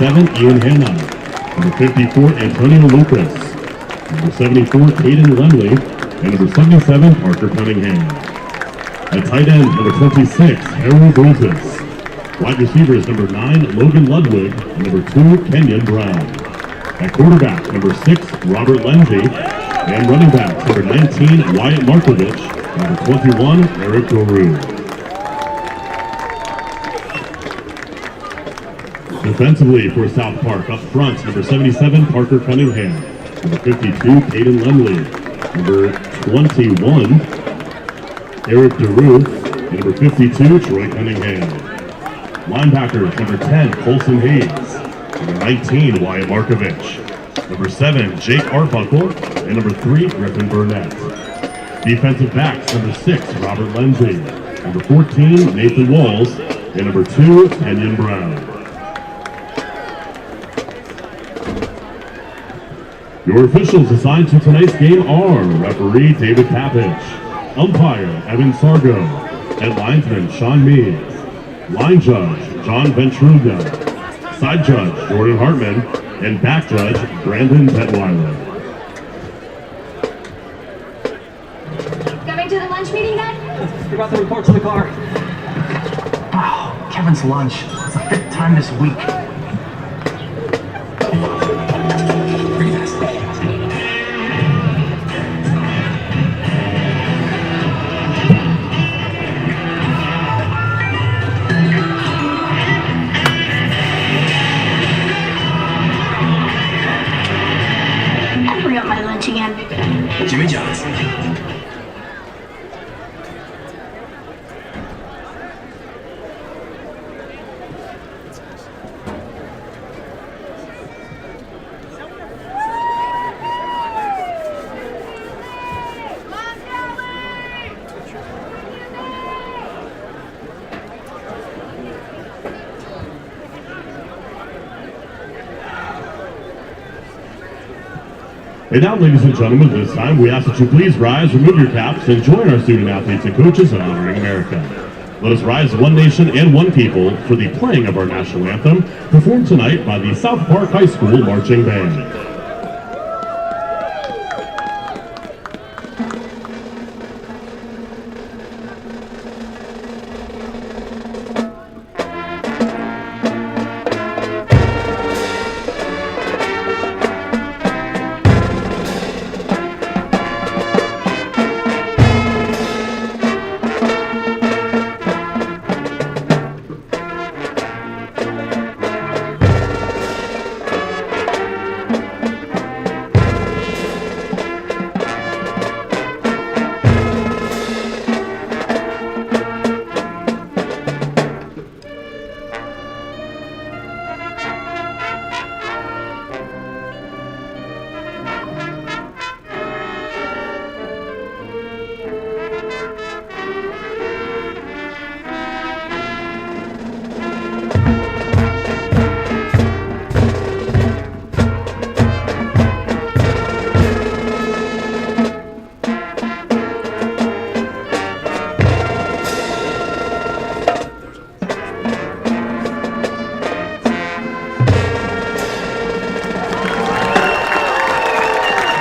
7, Ian Hanna. Number 54, Antonio Lucas. Number 74, Caden Lemley. And number 77, Parker Cunningham. At tight end, number 26, Harold Roses. Wide receivers, number 9, Logan Ludwig. And number 2, Kenyon Brown. At quarterback, number 6, Robert Lindsay. And running backs, number 19, Wyatt Markovich. And number 21, Eric Doru. Defensively for South Park, up front, number 77, Parker Cunningham. Number 52, Caden Lemley. Number 21, Eric Doru. And number 52, Troy Cunningham. Linebackers, number 10, Colson Hayes. Number 19, Wyatt Markovich. Number 7, Jake Arbuckle. And number 3, Griffin Burnett. Defensive backs, number 6, Robert Lindsay. Number 14, Nathan Walls. And number 2, Kenyon Brown. Your officials assigned to tonight's game are referee David Papich, umpire Evan Sargo, and linesman Sean Meades, line judge John Ventruga, side judge Jordan Hartman, and back judge Brandon Detweiler. Coming to the lunch meeting then? Forgot the report to the car. Wow, Kevin's lunch. It's the 5th time this week. Pretty fast. I forgot my lunch again. Jimmy John's. And now, ladies and gentlemen, this time we ask that you please rise, remove your caps, and join our student athletes and coaches in honoring America. Let us rise one nation and one people for the playing of our national anthem, performed tonight by the South Park High School Marching Band.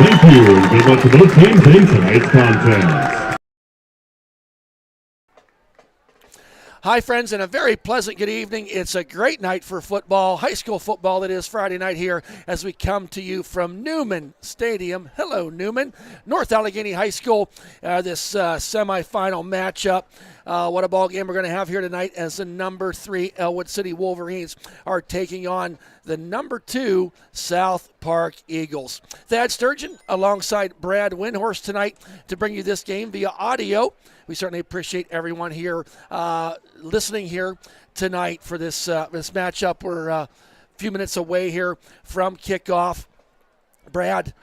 Thank you, and good luck to both teams in tonight's contest. Hi, friends, and a very pleasant good evening. It's a great night for football, high school football that is Friday night here as we come to you from Newman Stadium. Hello, Newman. North Allegheny High School, this semifinal matchup. What a ball game we're going to have here tonight as the number 3 Ellwood City Wolverines are taking on the number 2 South Park Eagles. Thad Sturgeon alongside Brad Windhorst tonight to bring you this game via audio. We certainly appreciate everyone here listening here tonight for this matchup. We're a few minutes away here from kickoff. Brad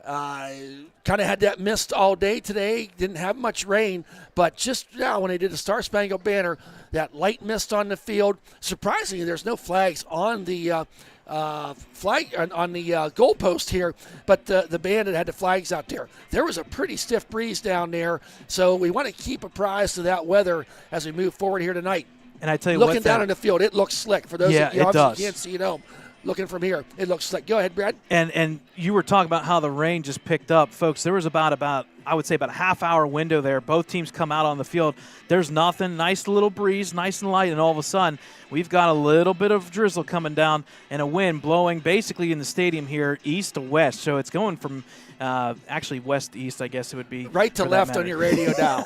kind of had that mist all day today. Didn't have much rain, but just now when they did the Star Spangled Banner, that light mist on the field. Surprisingly, there's no flags on the goalpost here, but the band had the flags out there. There was a pretty stiff breeze down there, so we want to keep apprised of that weather as we move forward here tonight. And I tell you, looking down on the field, it looks slick. For those of you it does. can't see it home, looking from here, it looks like. Go ahead, Brad. And you were talking about how the rain just picked up. Folks, there was about I would say about a half-hour window there. Both teams come out on the field. There's nothing. Nice little breeze, nice and light, and all of a sudden we've got a little bit of drizzle coming down and a wind blowing basically in the stadium here east to west. So it's going from actually west to east, I guess it would be. Right to left on your radio dial.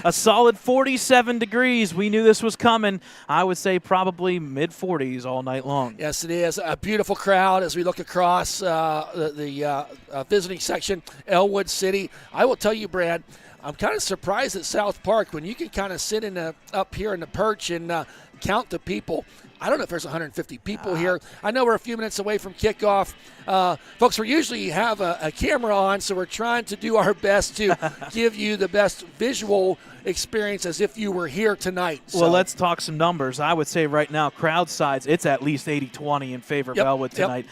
A solid 47 degrees. We knew this was coming. I would say probably mid-40s all night long. Yes, it is. A beautiful crowd as we look across the visiting section, Ellwood City. I will tell you, Brad, I'm kind of surprised at South Park when you can kind of sit up here in the perch and count the people. I don't know if there's 150 people here. I know we're a few minutes away from kickoff. Folks, we usually have a camera on, so we're trying to do our best to give you the best visual experience as if you were here tonight. So. Well, let's talk some numbers. I would say right now, crowd size, it's at least 80-20 in favor of Ellwood tonight.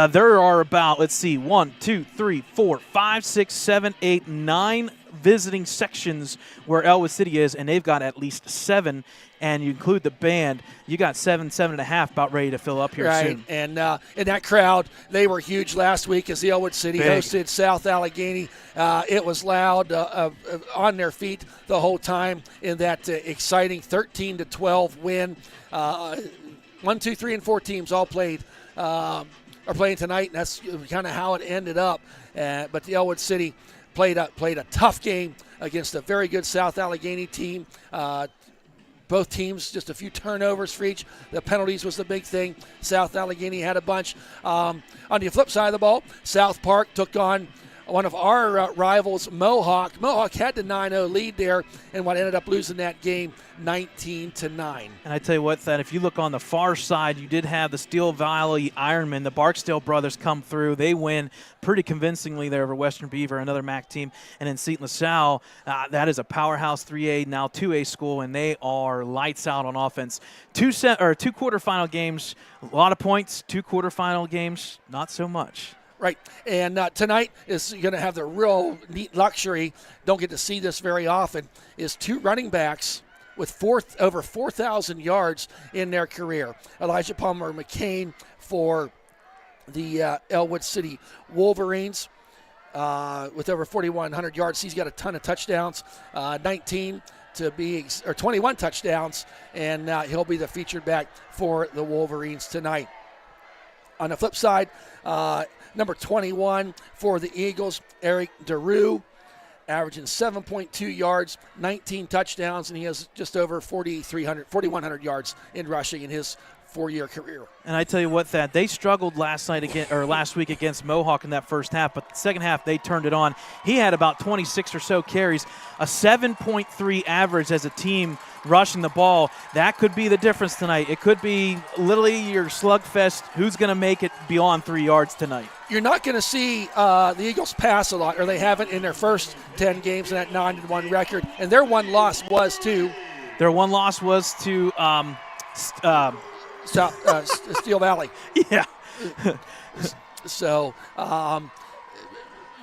There are about, 1, 2, 3, 4, 5, 6, 7, 8, 9 visiting sections where Ellwood City is, and they've got at least 7. And you include the band, you got 7.5 about ready to fill up here soon. And in that crowd, they were huge last week as the Ellwood City hosted South Allegheny. It was loud, on their feet the whole time in that exciting 13-12 win. 1, 2, 3, and 4 teams all are playing tonight, and that's kind of how it ended up. But the Ellwood City played a tough game against a very good South Allegheny team. Both teams, just a few turnovers for each. The penalties was the big thing. South Allegheny had a bunch. On the flip side of the ball, South Park took on one of our rivals, Mohawk. Mohawk had the 9-0 lead there, and what ended up losing that game 19-9. And I tell you what, Thad, if you look on the far side, you did have the Steel Valley Ironmen. The Barksdale brothers come through. They win pretty convincingly there over Western Beaver, another MAC team. And in St. LaSalle, that is a powerhouse 3A, now 2A school, and they are lights out on offense. Two quarterfinal games, a lot of points. 2 quarterfinal games, not so much. Right, and tonight is going to have the real neat luxury, don't get to see this very often, is 2 running backs with over 4,000 yards in their career. Elijah Palmer McCain for the Ellwood City Wolverines with over 4,100 yards. He's got a ton of touchdowns, 21 touchdowns, and he'll be the featured back for the Wolverines tonight. On the flip side, number 21 for the Eagles, Eric DeRue, averaging 7.2 yards, 19 touchdowns, and he has just over 4,100 yards in rushing in his 4-year career. And I tell you what, Thad, they struggled last week against Mohawk in that first half, but the second half they turned it on. He had about 26 or so carries, a 7.3 average as a team rushing the ball. That could be the difference tonight. It could be literally your slugfest. Who's going to make it beyond 3 yards tonight? You're not going to see the Eagles pass a lot, or they haven't in their first 10 games in that 9-1 record. And their one loss was to? Their one loss was to Steel Valley. Yeah. So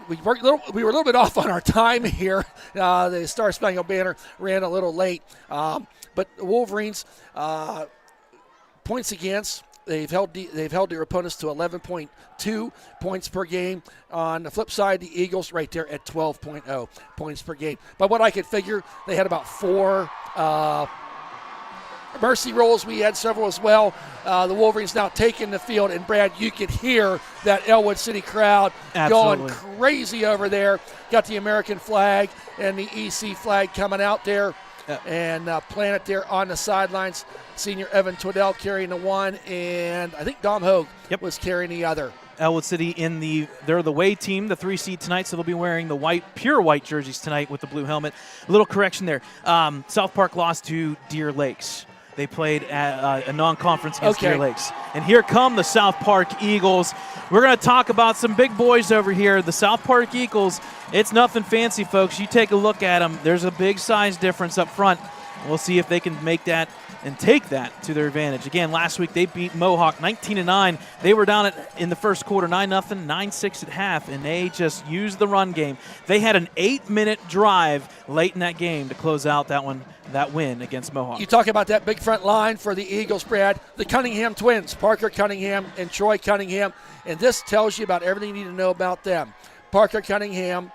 we were a little bit off on our time here. The Star Spangled Banner ran a little late. But the Wolverines, points against, they've held their opponents to 11.2 points per game. On the flip side, the Eagles right there at 12.0 points per game. But what I could figure, they had about 4 mercy rolls. We had several as well. The Wolverines now taking the field, and Brad, you could hear that Ellwood City crowd going crazy over there. Got the American flag and the EC flag coming out there, and planted there on the sidelines. Senior Evan Twaddell carrying the one, and I think Dom Hogue was carrying the other. Ellwood City they're the away team, the 3 seed tonight, so they'll be wearing the pure white jerseys tonight with the blue helmet. A little correction there. South Park lost to Deer Lakes. They played at a non-conference against Deer Lakes. And here come the South Park Eagles. We're going to talk about some big boys over here. The South Park Eagles, it's nothing fancy, folks. You take a look at them. There's a big size difference up front. We'll see if they can make that and take that to their advantage. Again, last week they beat Mohawk 19-9. They were down in the first quarter 9-0, 9-6 at half, and they just used the run game. They had an 8-minute drive late in that game to close out that win against Mohawk. You talk about that big front line for the Eagles, Brad. The Cunningham twins, Parker Cunningham and Troy Cunningham, and this tells you about everything you need to know about them. Parker Cunningham,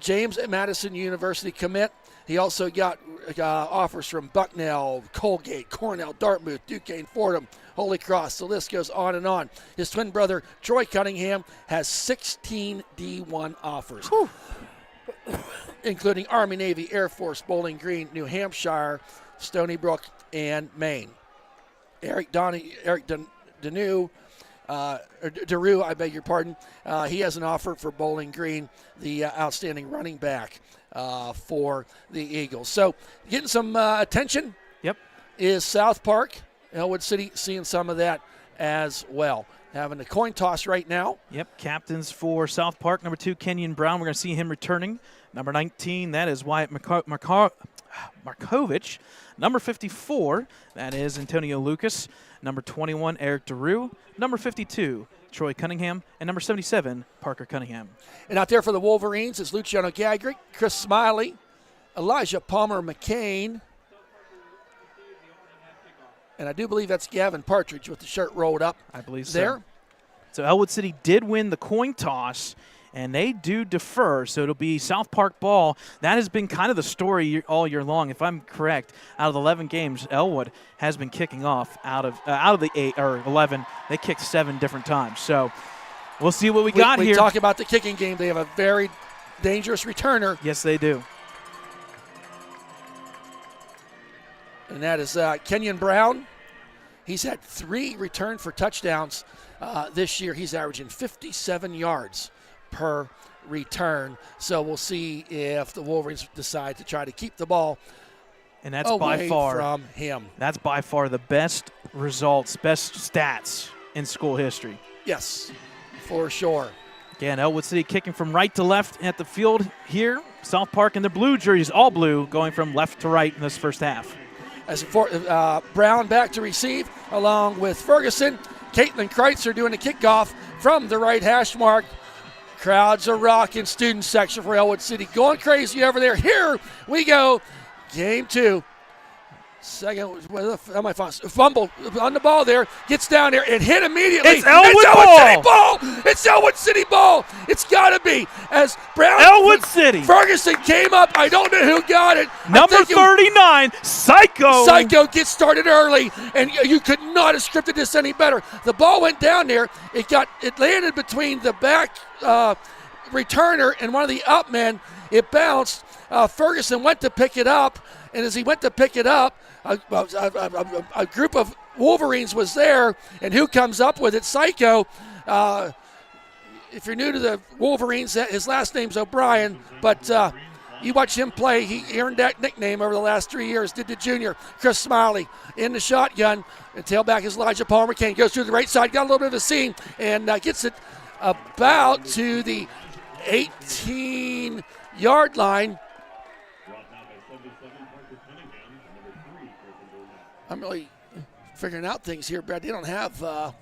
James Madison University commit. He also got offers from Bucknell, Colgate, Cornell, Dartmouth, Duquesne, Fordham, Holy Cross. The list goes on and on. His twin brother, Troy Cunningham, has 16 D1 offers, including Army, Navy, Air Force, Bowling Green, New Hampshire, Stony Brook, and Maine. Eric Daru, I beg your pardon. He has an offer for Bowling Green, the outstanding running back for the Eagles. So getting some attention. Yep. Is South Park, Ellwood City, seeing some of that as well. Having a coin toss right now. Yep, captains for South Park. Number 2, Kenyon Brown. We're going to see him returning. Number 19, that is Wyatt Markovich. Number 54, that is Antonio Lucas. Number 21, Eric Daru. Number 52, Troy Cunningham. And number 77, Parker Cunningham. And out there for the Wolverines is Luciano Gagrick, Chris Smiley, Elijah Palmer McCain. And I do believe that's Gavin Partridge with the shirt rolled up. I believe there. So Ellwood City did win the coin toss, and they do defer. So it'll be South Park ball. That has been kind of the story all year long. If I'm correct, out of the 11 games, Ellwood has been kicking off out of the 8 or 11. They kicked 7 different times. So we'll see what we got here. We talk about the kicking game. They have a very dangerous returner. Yes, they do. And that is Kenyon Brown. He's had 3 return for touchdowns this year. He's averaging 57 yards per return. So we'll see if the Wolverines decide to try to keep the ball and that's by far from him. That's by far the best results, best stats in school history. Yes, for sure. Again, Ellwood City kicking from right to left at the field here. South Park in the blue jerseys, all blue, going from left to right in this first half. As Brown back to receive, along with Ferguson. Caitlin Kreitzer doing the kickoff from the right hash mark. Crowds are rocking. Student section for Ellwood City going crazy over there. Here we go. Game 2. Second, fumble on the ball there. Gets down there and hit immediately. It's Ellwood City ball. It's Ellwood City ball. It's got to be. As Brown. Ellwood City. Ferguson came up. I don't know who got it. Number 39, Psycho. Psycho gets started early, and you could not have scripted this any better. The ball went down there. It landed between the back returner and one of the up men. It bounced. Ferguson went to pick it up, and as he went to pick it up, a group of Wolverines was there, and who comes up with it? Psycho. If you're new to the Wolverines, his last name's O'Brien, but you watch him play. He earned that nickname over the last 3 years. Did the junior. Chris Smiley in the shotgun. And tailback is Elijah Palmer McCain. Goes to the right side, got a little bit of a seam, and gets it about to the 18-yard line. I'm really figuring out things here, Brad. They don't have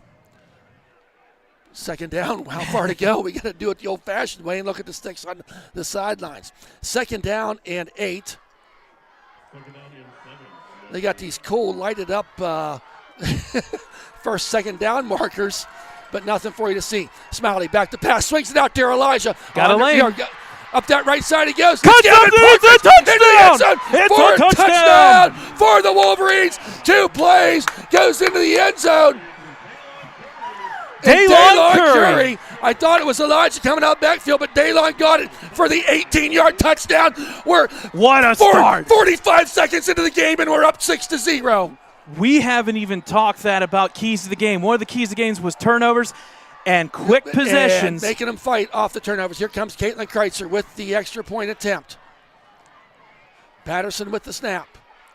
second down, how far to go. We got to do it the old-fashioned way and look at the sticks on the sidelines. 2nd down and 8. They got these cool lighted up first, second down markers, but nothing for you to see. Smiley back to pass, swings it out there. Elijah got a lane. Up that right side he goes. Cuts up, it's a touchdown! It's a touchdown for the Wolverines. 2 plays, goes into the end zone. Daylon Curry. I thought it was Elijah coming out backfield, but Daylon got it for the 18-yard touchdown. What a start. 45 seconds into the game, and we're up 6-0. We haven't even talked that about keys to the game. One of the keys to the games was turnovers and quick possessions. And making them fight off the turnovers. Here comes Caitlin Kreitzer with the extra point attempt. Patterson with the snap.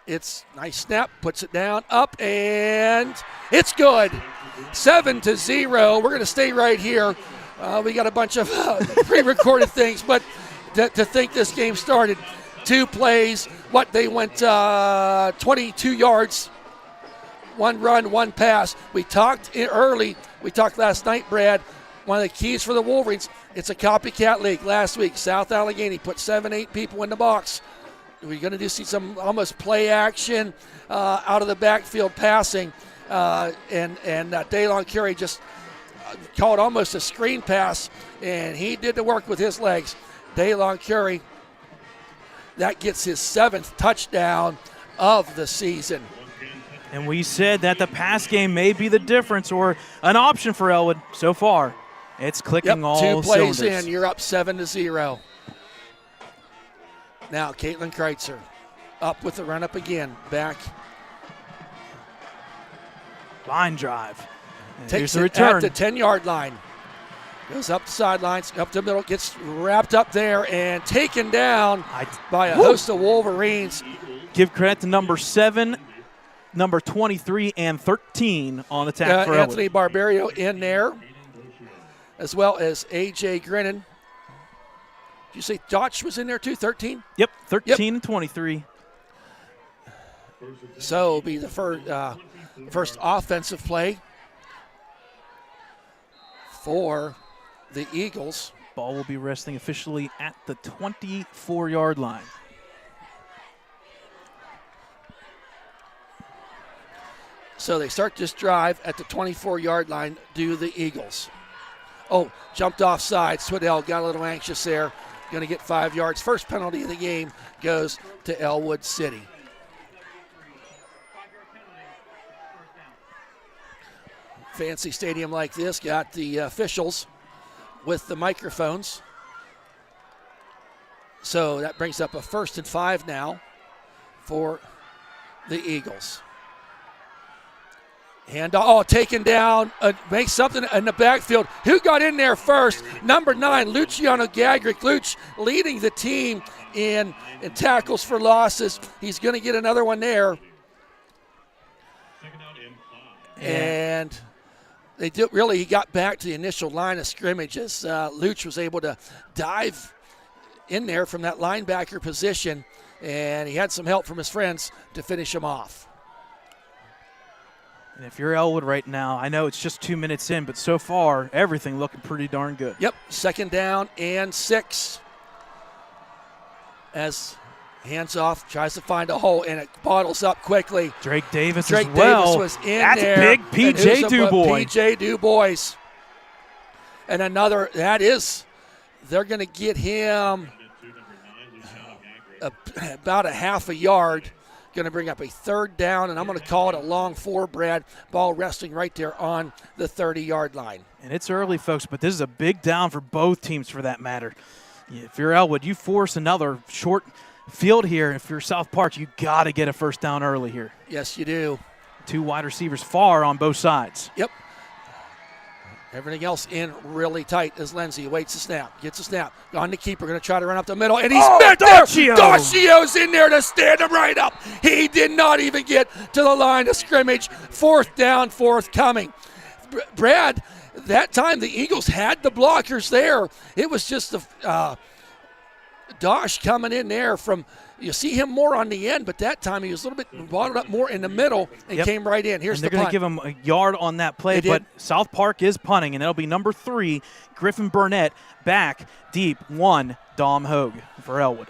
It's nice snap, puts it down, up, and it's good. 7-0. We're going to stay right here. We got a bunch of pre-recorded things, but to think this game started 2 plays. They went 22 yards. 1 run, 1 pass. We talked last night, Brad. One of the keys for the Wolverines, it's a copycat league. Last week, South Allegheny put 7-8 people in the box. We're going to see some almost play action out of the backfield passing. And Daylon Curry just called almost a screen pass, and he did the work with his legs. Daylon Curry, that gets his 7th touchdown of the season. And we said that the pass game may be the difference or an option for Ellwood. So far, it's clicking all 2 plays cylinders. in, you're up 7-0. Now Caitlin Kreitzer up with the run up again. Back. Line drive. And here's Takes the it return. at the 10-yard line. Goes up the sidelines, up the middle, gets wrapped up there and taken down by a host of Wolverines. Give credit to number 7, number 23, and 13 on the tackle for Ellwood. Anthony Barbario in there, as well as A.J. Grinnan. Did you say Dotch was in there too, 13? Yep, 13 and 23. So it'll be the first offensive play for the Eagles. Ball will be resting officially at the 24-yard line. So they start this drive at the 24-yard line, do the Eagles. Oh, jumped offside. Swidell got a little anxious there. Going to get 5 yards. First penalty of the game goes to Ellwood City. Fancy stadium like this, got the officials with the microphones. So that brings up a 1st and 5 now for the Eagles. Taken down, makes something in the backfield. Who got in there first? Number 9, Luciano Gagrick. Luch leading the team in tackles for losses. He's going to get another one there. And he got back to the initial line of scrimmage as Luch was able to dive in there from that linebacker position, and he had some help from his friends to finish him off. And if you're Ellwood right now, I know it's just 2 minutes in, but so far, everything looking pretty darn good. Yep, 2nd down and 6. As hands off, tries to find a hole, and it bottles up quickly. Drake Davis Davis was in That's there. Big P.J. DuBois. P.J. DuBois. And another, they're going to get him about a half a yard. Going to bring up a 3rd down, and I'm going to call it a long 4, Brad. Ball resting right there on the 30-yard line. And it's early, folks, but this is a big down for both teams for that matter. If you're Ellwood, you force another short field here. If you're South Park, you got to get a 1st down early here. Yes, you do. 2 wide receivers far on both sides. Yep. Everything else in really tight as Lindsay awaits the snap, gets the snap. On the keeper, going to try to run up the middle, and he's met there. Doccio's in there to stand him right up. He did not even get to the line of scrimmage. 4th down, forthcoming. Brad, that time the Eagles had the blockers there. It was just the Dosh coming in there from, you see him more on the end, but that time he was a little bit bottled up more in the middle and came right in. Here's the punt. They're going to give him a yard on that play, but South Park is punting, and it'll be number 3, Griffin Burnett, back deep, 1, Dom Hogue for Ellwood.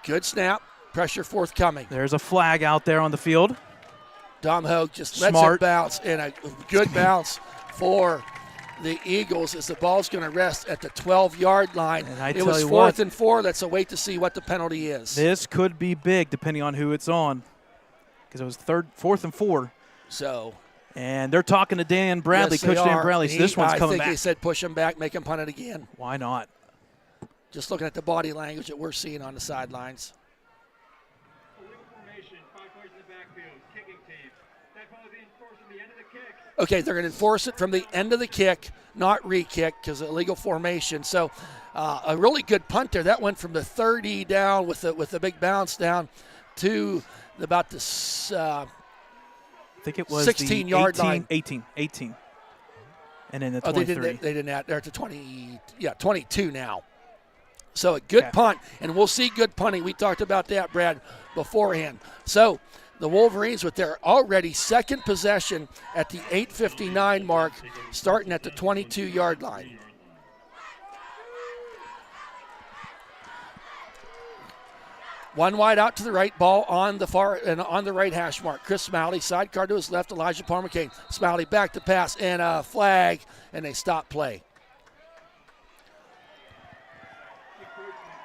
Good snap, pressure forthcoming. There's a flag out there on the field. Dom Hogue just lets it bounce, and a good bounce for the Eagles as the ball's going to rest at the 12-yard line. And it was 4th and 4. Let's wait to see what the penalty is. This could be big depending on who it's on, because it was 4th and 4. So, and they're talking to Dan Bradley, yes, Coach Dan Bradley. So this one's coming back. I think he said push him back, make him punt it again. Why not? Just looking at the body language that we're seeing on the sidelines. Okay, they're going to enforce it from the end of the kick, not re-kick, because illegal formation. So a really good punt there. That went from the 30 down with the big bounce down to about the I think it was 16-yard line. 18. And then the 23. They didn't add. They're at the 20. Yeah, 22 now. So a good Okay. punt, and we'll see good punting. We talked about that, Brad, beforehand. So the Wolverines with their already second possession at the 8:59 mark, starting at the 22-yard line. One wide out to the right, ball on the far and on the right hash mark. Chris Smalley, sidecar to his left, Elijah Palmer Kane. Smalley back to pass and a flag, and they stop play.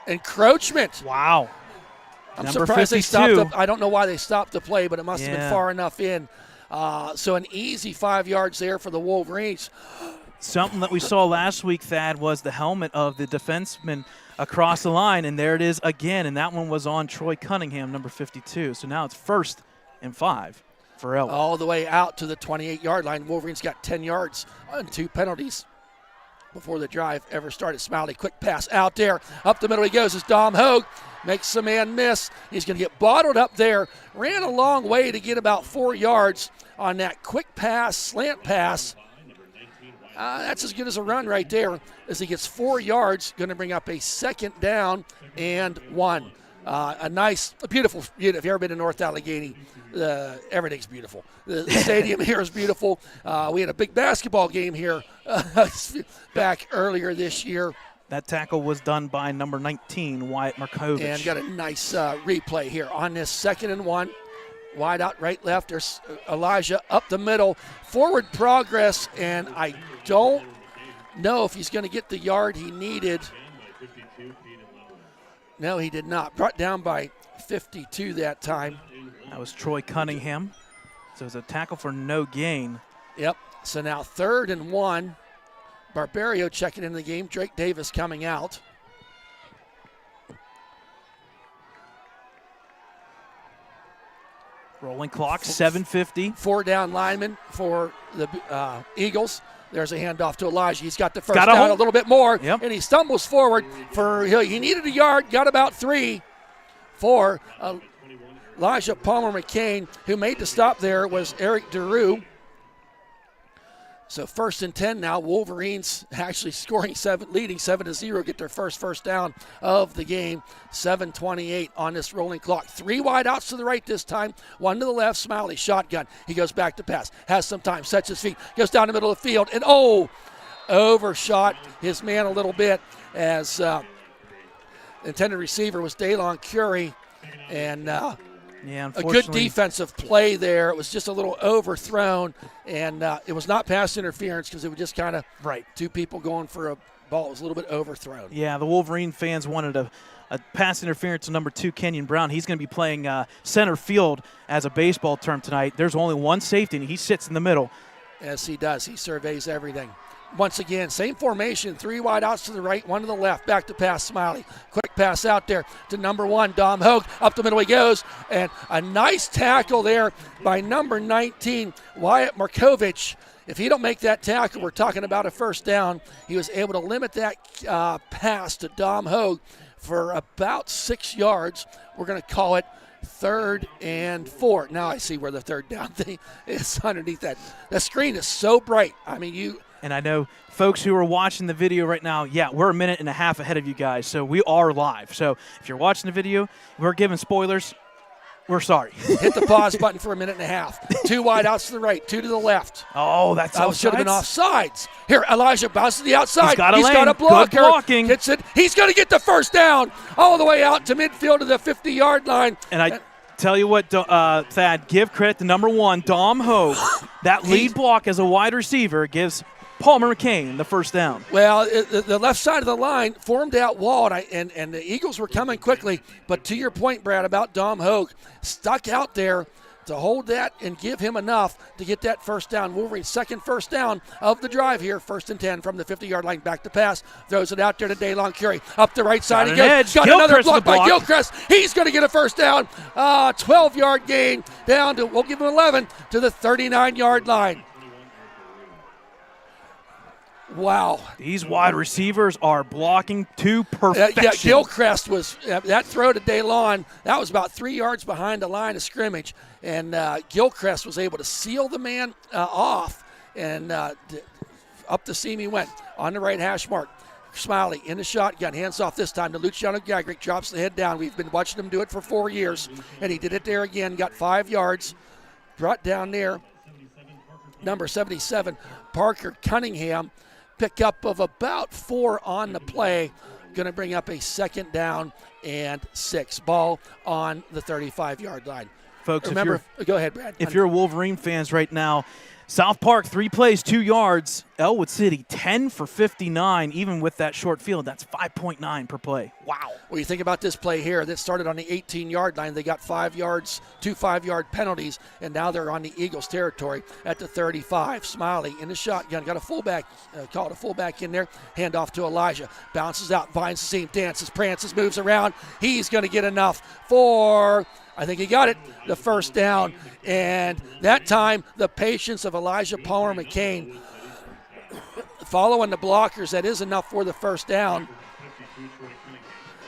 Encroachment. Wow. I'm Number surprised 52. they stopped. I don't know why they stopped the play, but it must have been Yeah. far enough in. So an easy 5 yards there for the Wolverines. Something that we saw last week, Thad, was the helmet of the defenseman across the line, and there it is again, and that one was on Troy Cunningham, number 52. So now it's 1st and 5 for Ellwood. All the way out to the 28-yard line. Wolverines got 10 yards on 2 penalties before the drive ever started. Smiley, quick pass out there. Up the middle he goes as Dom Hogue makes the man miss. He's going to get bottled up there. Ran a long way to get about 4 yards on that quick pass, slant pass. That's as good as a run right there as he gets 4 yards. Going to bring up a 2nd down and 1. A beautiful, if you've ever been to North Allegheny, everything's beautiful. The stadium here is beautiful. We had a big basketball game here back earlier this year. That tackle was done by number 19, Wyatt Markovich. And got a nice replay here on this 2nd and 1. Wide out, right, left. There's Elijah up the middle. Forward progress, and I don't know if he's going to get the yard he needed. No, he did not. Brought down by 52 that time. That was Troy Cunningham. So it's a tackle for no gain. Yep. So now 3rd and 1. Barbario checking in the game. Drake Davis coming out. Rolling clock, 7:50. 4 down linemen for the Eagles. There's a handoff to Elijah. He's got the first Got a down hold. a little bit more, Yep. and he stumbles forward. He needed a yard, got about 3 for Elijah Palmer McCain. Who made the stop there was Eric DeRue. So 1st and 10 now. Wolverines actually leading 7-0, get their first down of the game. 7:28 on this rolling clock. 3 wide outs to the right this time. 1 to the left. Smiley shotgun. He goes back to pass. Has some time. Sets his feet. Goes down the middle of the field. And overshot his man a little bit as intended receiver was Daylon Curry. And Yeah, a unfortunately. good defensive play there. It was just a little overthrown, and it was not pass interference because it was just kind of Right. 2 people going for a ball. It was a little bit overthrown. Yeah, the Wolverine fans wanted a pass interference to number 2, Kenyon Brown. He's going to be playing center field as a baseball term tonight. There's only one safety, and he sits in the middle. As he does. He surveys everything. Once again, same formation, 3 wide outs to the right, 1 to the left. Back to pass, Smiley. Quick pass out there to number 1, Dom Hogue. Up the middle he goes. And a nice tackle there by number 19, Wyatt Markovich. If he don't make that tackle, we're talking about a 1st down. He was able to limit that pass to Dom Hogue for about 6 yards. We're going to call it 3rd and 4. Now I see where the 3rd down thing is underneath that. The screen is so bright. I mean, And I know folks who are watching the video right now, yeah, we're a minute and a half ahead of you guys, so we are live. So if you're watching the video, we're giving spoilers. We're sorry. hit the pause button for a minute and a half. 2 wide outs to the right, 2 to the left. Oh, that's That should have been offsides? offsides. Here, Elijah bounces to the outside. He's got a lane. got a blocker. Good blocking. Hits it. He's going to get the 1st down all the way out to midfield to the 50-yard line. And I tell you what, Thad, give credit to number 1, Dom Hogue. That lead block as a wide receiver gives Palmer McCain the 1st down. Well, the left side of the line formed out wall, and the Eagles were coming quickly. But to your point, Brad, about Dom Hogue, stuck out there to hold that and give him enough to get that 1st down. Wolverine's 2nd 1st down of the drive here. 1st and 10 from the 50-yard line. Back to pass. Throws it out there to Daylon Curry. Up the right side he Got goes. an edge. Got Gilchrist another block the by block. Gilchrist. He's going to get a 1st down. 12-yard gain down to, we'll give him 11, to the 39-yard line. Wow. These wide receivers are blocking to perfection. Yeah, Gilchrist was that throw to Daylon. That was about 3 yards behind the line of scrimmage, and Gilchrist was able to seal the man off, and up the seam he went on the right hash mark. Smiley in the shotgun, hands off this time to Luciano Gagrick, drops the head down. We've been watching him do it for 4 years, and he did it there again, got 5 yards, brought down there. Number 77, Parker Cunningham, pickup of about 4 on the play, going to bring up a 2nd down and 6. Ball on the 35-yard line. Folks, remember, go ahead, Brad. If you're Wolverine fans right now, South Park, 3 plays, 2 yards. Ellwood City, 10 for 59, even with that short field. That's 5.9 per play. Wow. Well, you think about this play here. That started on the 18-yard line. They got 5 yards, 2 5-yard penalties, and now they're on the Eagles' territory at the 35. Smiley in the shotgun. Got a fullback, called a fullback in there. Hand off to Elijah. Bounces out, finds the seam, dances, prances, moves around. He's going to get enough for... I think he got it, the 1st down. And that time, the patience of Elijah Palmer McCain following the blockers, that is enough for the 1st down.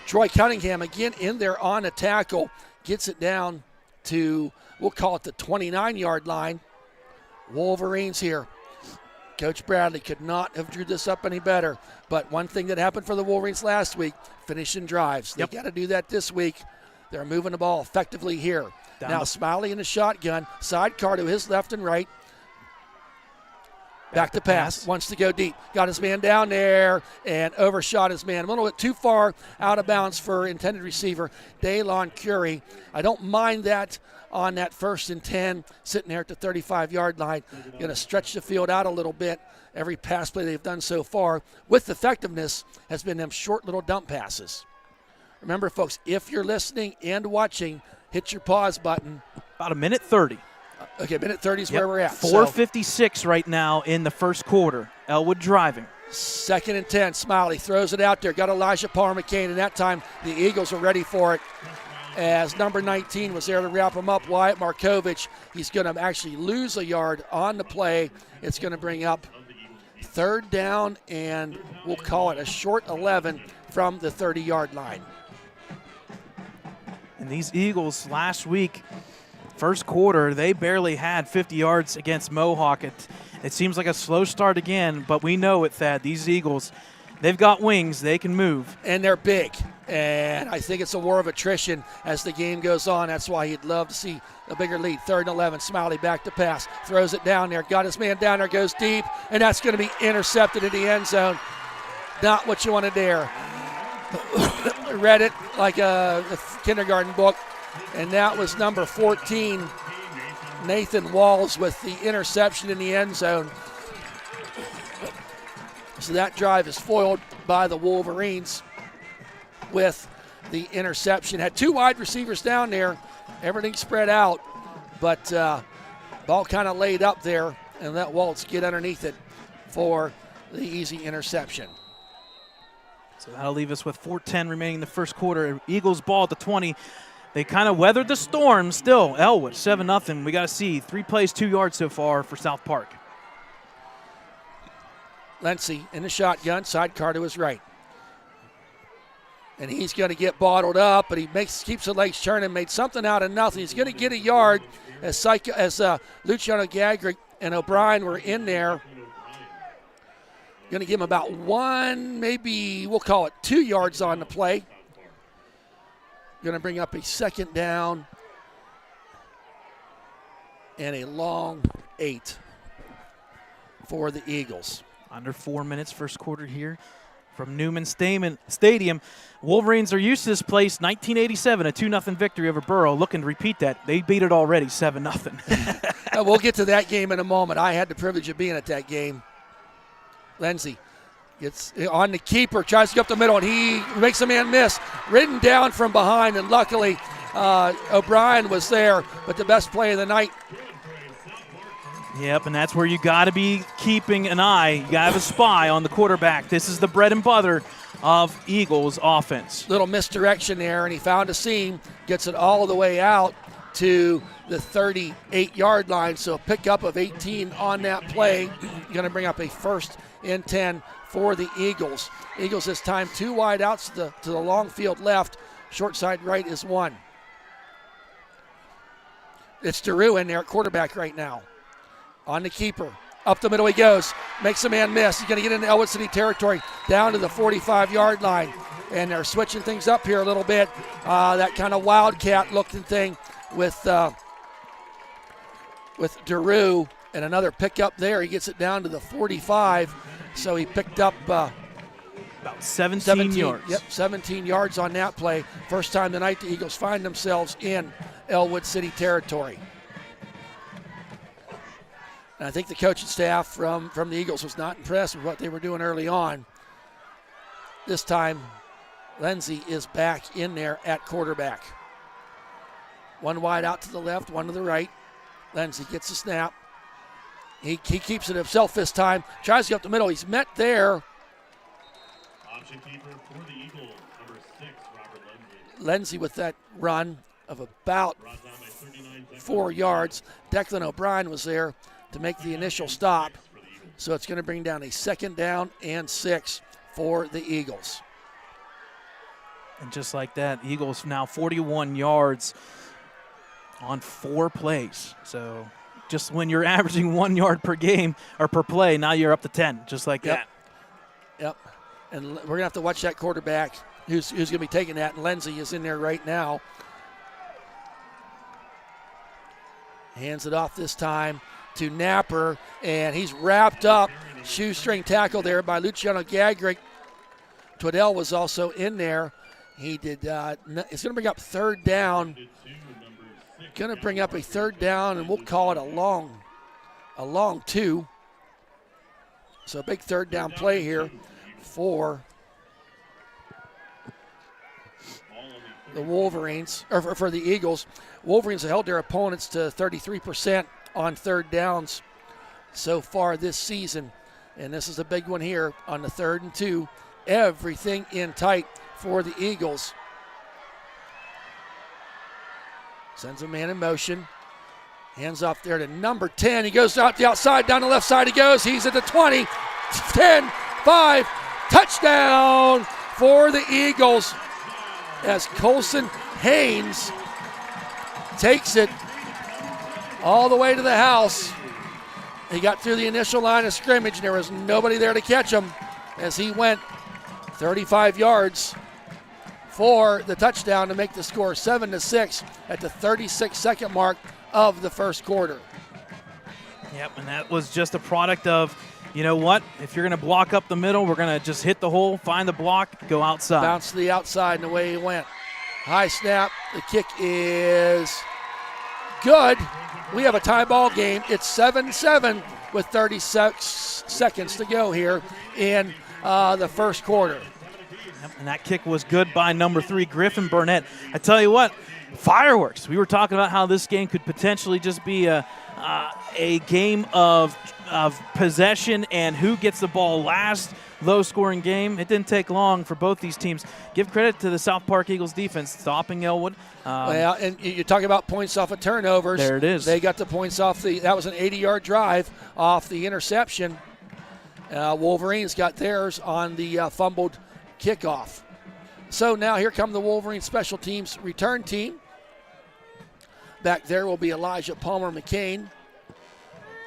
Troy Cunningham again in there on a tackle, gets it down to, we'll call it the 29-yard line. Wolverines here. Coach Bradley could not have drew this up any better. But one thing that happened for the Wolverines last week, finishing drives. They got to do that this week. They're moving the ball effectively here. Now Smiley in the shotgun, sidecar to his left and right. Back to pass, wants to go deep. Got his man down there and overshot his man. A little bit too far out of bounds for intended receiver, Daylon Curie. I don't mind that on that 1st and 10, sitting there at the 35-yard line. Going to stretch the field out a little bit. Every pass play they've done so far with effectiveness has been them short little dump passes. Remember, folks, if you're listening and watching, hit your pause button. About a minute 30. Okay, minute 30 is where we're at. 4:56 right now in the 1st quarter. Ellwood driving. 2nd and 10. Smiley throws it out there. Got Elijah Palmer McCain, and that time the Eagles are ready for it. As number 19 was there to wrap him up, Wyatt Markovich. He's going to actually lose a yard on the play. It's going to bring up 3rd down, and we'll call it a short 11 from the 30-yard line. And these Eagles last week, 1st quarter, they barely had 50 yards against Mohawk. It seems like a slow start again, but we know it, Thad. These Eagles, they've got wings. They can move. And they're big. And I think it's a war of attrition as the game goes on. That's why he'd love to see a bigger lead. 3rd and 11. Smiley back to pass. Throws it down there. Got his man down there. Goes deep. And that's going to be intercepted in the end zone. Not what you want to dare. Read it like a kindergarten book. And that was number 14, Nathan Walls, with the interception in the end zone. So that drive is foiled by the Wolverines with the interception. Had 2 wide receivers down there. Everything spread out. But ball kind of laid up there and let Waltz get underneath it for the easy interception. So that'll leave us with 4:10 remaining in the 1st quarter. Eagles ball at the 20. They kind of weathered the storm still. Ellwood, 7-0. We got to see 3 plays, 2 yards so far for South Park. Lency in the shotgun, sidecar to his right. And he's going to get bottled up, but he keeps the legs turning, made something out of nothing. He's going to get a yard as Luciano Gagrick and O'Brien were in there. Going to give him about 1, maybe we'll call it 2 yards on the play. Going to bring up a 2nd down and a long 8 for the Eagles. Under 4 minutes, 1st quarter here from Newman Stadium. Wolverines are used to this place. 1987, a 2-0 victory over Borough. Looking to repeat that. They beat it already, 7-0. We'll get to that game in a moment. I had the privilege of being at that game. Lenzy gets on the keeper, tries to go up the middle, and he makes a man miss. Ridden down from behind, and luckily O'Brien was there, but the best play of the night. Yep, and that's where you got to be keeping an eye. You got to have a spy on the quarterback. This is the bread and butter of Eagles offense. Little misdirection there, and he found a seam, gets it all the way out to the 38-yard line. So a pickup of 18 on that play. Going to bring up a 1st and 10 for the Eagles. Eagles this time 2 wide outs to the long field left. Short side right is 1. It's Daru in there at quarterback right now. On the keeper. Up the middle he goes. Makes a man miss. He's going to get into Ellwood City territory, down to the 45-yard line. And they're switching things up here a little bit. That kind of wildcat-looking thing with Daru, and another pickup there. He gets it down to the 45. So he picked up about 17 yards. Yep, 17 yards on that play. First time tonight the Eagles find themselves in Ellwood City territory. And I think the coaching staff from the Eagles was not impressed with what they were doing early on. This time, Lindsey is back in there at quarterback. One wide out to the left, one to the right. Lindsey gets the snap. He keeps it himself this time. Tries to get up the middle. He's met there. Option keeper for the Eagles, number 6, Robert Lindsey. Lindsey with that run of about 4 yards. Declan O'Brien was there to make the initial stop. So it's going to bring down a 2nd down and 6 for the Eagles. And just like that, Eagles now 41 yards on 4 plays. So just when you're averaging 1 yard per game or per play, now you're up to 10, just like that. Yep. And we're going to have to watch that quarterback who's going to be taking that. And Lindsey is in there right now. Hands it off this time to Napper, and he's wrapped up. Shoestring tackle there by Luciano Gagrick. Twaddell was also in there. He did. It's going to bring up 3rd down. Going to bring up a 3rd down, and we'll call it a long 2. So a big 3rd down play here for the Wolverines, or for the Eagles. Wolverines have held their opponents to 33% on 3rd downs so far this season. And this is a big one here on the 3rd and 2. Everything in tight for the Eagles. Sends a man in motion. Hands off there to number 10. He goes out the outside, down the left side he goes. He's at the 20, 10, 5. Touchdown for the Eagles as Colson Haynes takes it all the way to the house. He got through the initial line of scrimmage, and there was nobody there to catch him as he went 35 yards for the touchdown to make the score 7-6 at the 36-second mark of the first quarter. Yep, and that was just a product of, you know what, if you're going to block up the middle, we're going to just hit the hole, find the block, go outside. Bounce to the outside, and away he went. High snap. The kick is good. We have a tie ball game. It's 7-7 with 36 seconds to go here in the first quarter. Yep, and that kick was good by number 3, Griffin Burnett. I tell you what, fireworks. We were talking about how this game could potentially just be a game of possession and who gets the ball last. Low-scoring game. It didn't take long for both these teams. Give credit to the South Park Eagles defense stopping Ellwood. Well, and you're talking about points off of turnovers. There it is. They got the points off that was an 80-yard drive off the interception. Wolverines got theirs on the fumbled kickoff. So now here come the Wolverine special teams return team. Back there will be Elijah Palmer McCain.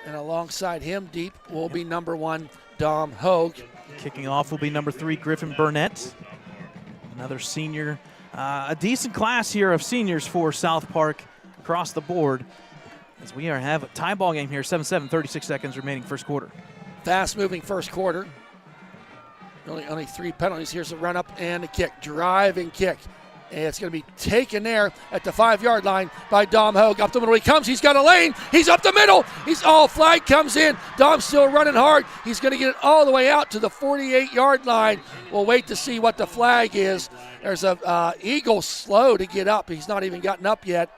And alongside him deep will be number 1, Dom Hogue. Kicking off will be number 3, Griffin Burnett. Another senior. A decent class here of seniors for South Park across the board. As we have a tie ball game here, 7-7, 36 seconds remaining first quarter. Fast-moving first quarter. Only 3 penalties. Here's a run-up and a kick. Driving kick. And it's going to be taken there at the 5-yard line by Dom Hogue. Up the middle he comes. He's got a lane. He's up the middle. Flag comes in. Dom's still running hard. He's going to get it all the way out to the 48-yard line. We'll wait to see what the flag is. There's a Eagle slow to get up. He's not even gotten up yet.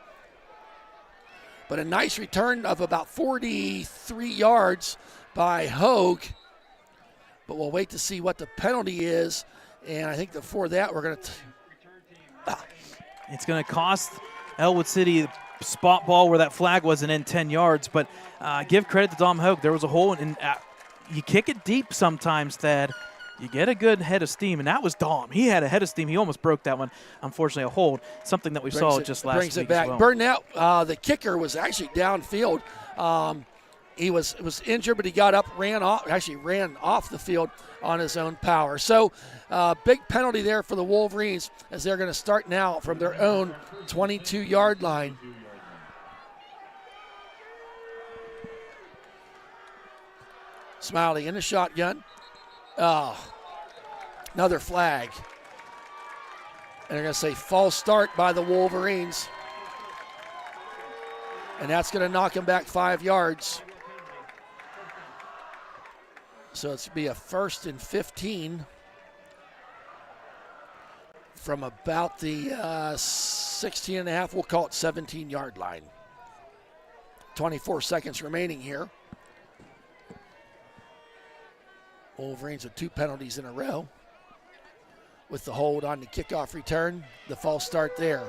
But a nice return of about 43 yards by Hogue. But we'll wait to see what the penalty is. And I think before that we're going to It's going to cost Ellwood City the spot ball where that flag was and in 10 yards. But give credit to Dom Hogue. There was a hole, and you kick it deep sometimes, Thad. You get a good head of steam, and that was Dom. He had a head of steam. He almost broke that one. Unfortunately, a hold, something that we saw just last week brings it back. as well. Burnett, the kicker, was actually downfield. He was injured, but he got up, ran off the field on his own power. So big penalty there for the Wolverines as they're going to start now from their own 22-yard line. Smiley in the shotgun. Another flag. And they're going to say false start by the Wolverines. And that's going to knock him back 5 yards. So it's going to be a 1st and 15 from about the 16 and a half, we'll call it 17-yard line. 24 seconds remaining here. Wolverines with 2 penalties in a row with the hold on the kickoff return, the false start there.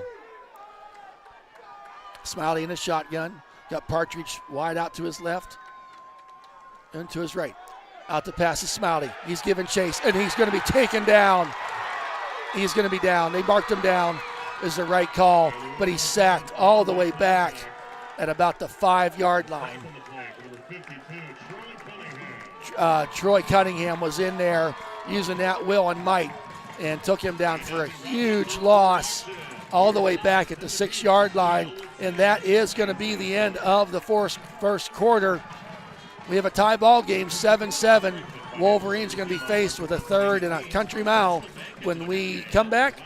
Smiley in a shotgun. Got Partridge wide out to his left and to his right. Out to pass is Smiley. He's giving chase, and he's going to be taken down. He's going to be down. They marked him down. Is the right call, but he's sacked all the way back at about the 5-yard line. Troy Cunningham was in there using that will and might and took him down for a huge loss all the way back at the 6-yard line, and that is going to be the end of the first quarter. We have a tie ball game, 7-7. Wolverines are going to be faced with a 3rd and a country mile when we come back.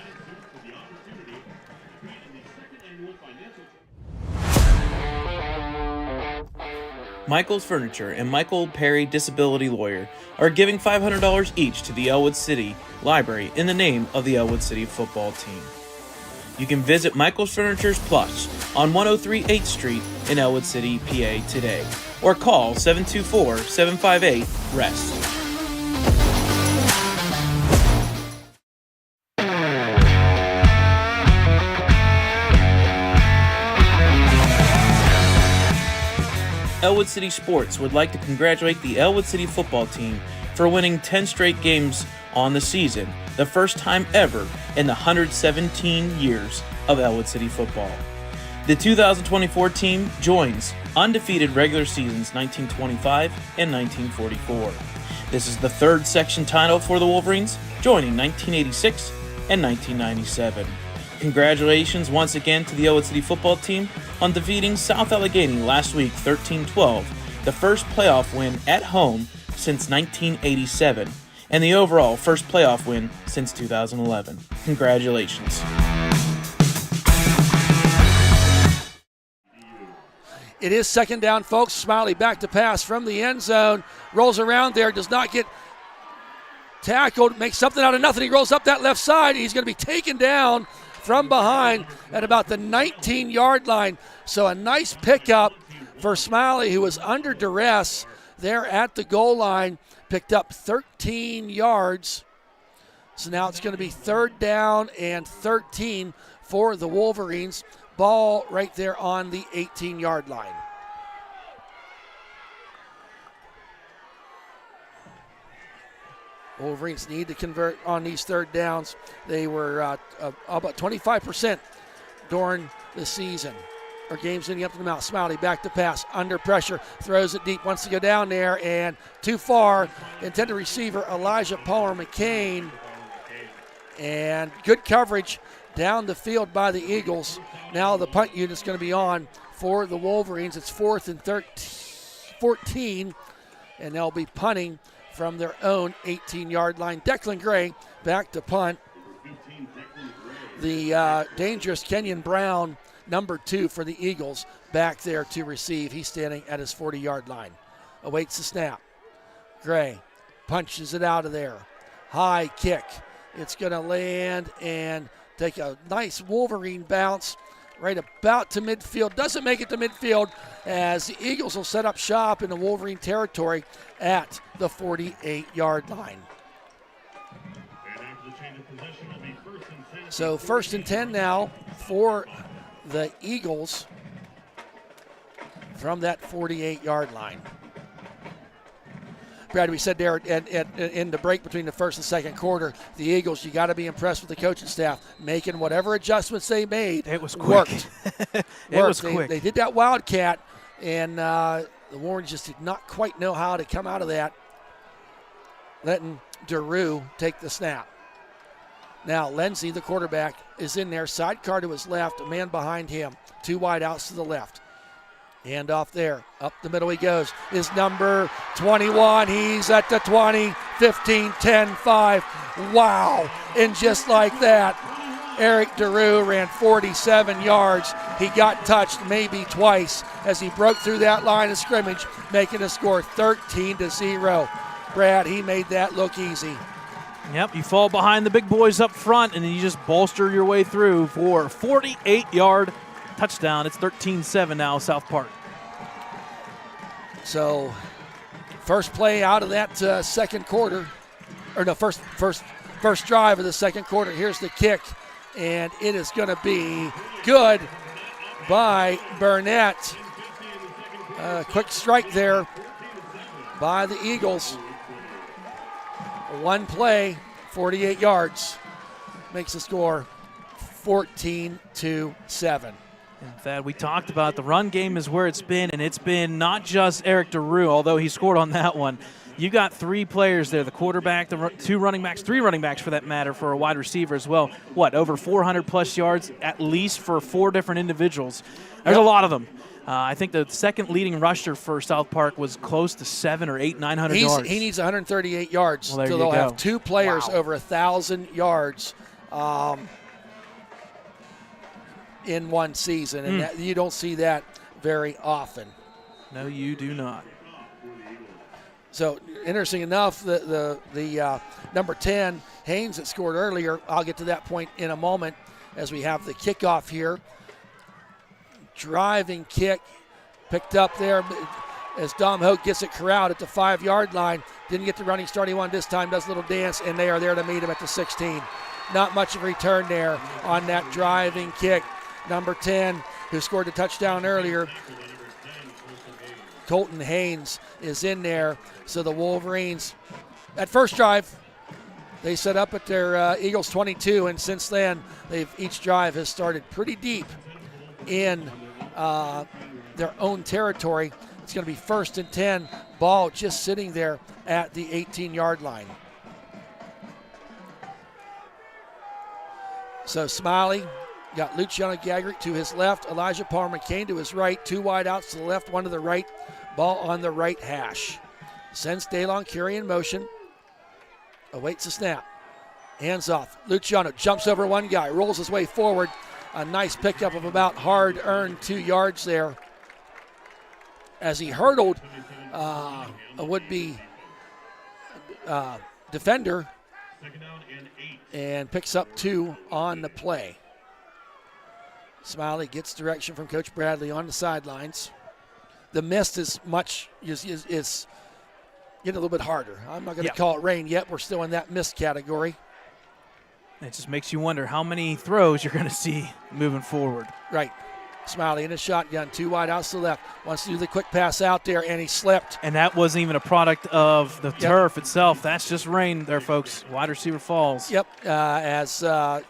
Michael's Furniture and Michael Perry Disability Lawyer are giving $500 each to the Ellwood City Library in the name of the Ellwood City football team. You can visit Michael's Furniture's Plush on 103 8th Street in Ellwood City, PA today, or call 724-758-REST. Ellwood City Sports would like to congratulate the Ellwood City football team for winning 10 straight games on the season, the first time ever in the 117 years of Ellwood City football. The 2024 team joins undefeated regular seasons 1925 and 1944. This is the 3rd section title for the Wolverines, joining 1986 and 1997. Congratulations once again to the Ellwood City football team on defeating South Allegheny last week 13-12, the first playoff win at home since 1987, and the overall first playoff win since 2011. Congratulations. It is 2nd down, folks. Smiley back to pass from the end zone. Rolls around there, does not get tackled, makes something out of nothing. He rolls up that left side. He's going to be taken down from behind at about the 19-yard line. So a nice pickup for Smiley, who was under duress there at the goal line. Picked up 13 yards. So now it's going to be 3rd down and 13 for the Wolverines. Ball right there on the 18-yard line. Wolverines need to convert on these 3rd downs. They were about 25% during the season. Our game's leading up to the mouth. Smiley back to pass, under pressure, throws it deep, wants to go down there, and too far. Intended receiver Elijah Palmer McCain, and good coverage down the field by the Eagles. Now the punt unit's going to be on for the Wolverines. It's 4th and 14, and they'll be punting from their own 18-yard line. Declan Gray back to punt. The dangerous Kenyon Brown, number 2 for the Eagles, back there to receive. He's standing at his 40-yard line. Awaits the snap. Gray punches it out of there. High kick. It's going to land and take a nice Wolverine bounce right about to midfield. Doesn't make it to midfield as the Eagles will set up shop in the Wolverine territory at the 48-yard line. So 1st and 10 now for the Eagles from that 48-yard line. Brad, we said there in the break between the 1st and 2nd quarter, the Eagles, you got to be impressed with the coaching staff, making whatever adjustments they made. It was quick. Worked. It was quick. They did that wildcat, and the The Wolverines just did not quite know how to come out of that, letting DeRue take the snap. Now Lindsey, the quarterback, is in there. Sidecar to his left, a man behind him. 2 wide outs to the left. Hand off there. Up the middle he goes. Is number 21. He's at the 20, 15, 10, 5. Wow. And just like that, Eric DeRue ran 47 yards. He got touched maybe twice as he broke through that line of scrimmage, making a score 13-0. Brad, he made that look easy. Yep, you fall behind the big boys up front, and then you just bolster your way through for a 48-yard touchdown. It's 13-7 now, South Park. So, first play out of that second quarter, or no, first drive of the second quarter. Here's the kick, and it is going to be good by Burnett. Quick strike there by the Eagles. One play, 48 yards, makes the score 14-7. And Thad, we talked about the run game is where it's been, and it's been not just Eric DeRue, although he scored on that one. You got 3 players there, the quarterback, the 2 running backs, 3 running backs for that matter, for a wide receiver as well. Over 400-plus yards, at least for 4 different individuals. There's a lot of them. I think the second leading rusher for South Park was close to 700 or 900 yards. He needs 138 yards, well, so they'll have 2 players over 1,000 yards in one season, and that, you don't see that very often. No, you do not. So, interesting enough, the number 10, Haynes, that scored earlier, I'll get to that point in a moment as we have the kickoff here. Driving kick picked up there as Dom Hoke gets it corralled at the 5-yard line. Didn't get the running start he wanted this time, does a little dance, and they are there to meet him at the 16. Not much of a return there on that driving kick. Number 10, who scored the touchdown earlier, Colton Haynes, is in there. So the Wolverines, that first drive, they set up at their Eagles 22, and since then, each drive has started pretty deep in their own territory. It's going to be 1st and 10, ball just sitting there at the 18-yard line. So Smiley got Luciano Gagrick to his left, Elijah Palmer McCain to his right, 2 wide outs to the left, 1 to the right, ball on the right hash. Sends DeLon Curie in motion, awaits the snap, hands off. Luciano jumps over 1 guy, rolls his way forward. A nice pickup of about hard-earned 2 yards there as he hurdled a would-be defender and picks up 2 on the play. Smiley gets direction from Coach Bradley on the sidelines. The mist is getting a little bit harder. I'm not going to call it rain yet. We're still in that mist category. It just makes you wonder how many throws you're going to see moving forward. Right. Smiley in a shotgun, 2 wide outs to the left. Wants to do the quick pass out there, and he slipped. And that wasn't even a product of the turf itself. That's just rain there, folks. Wide receiver falls. Yep. As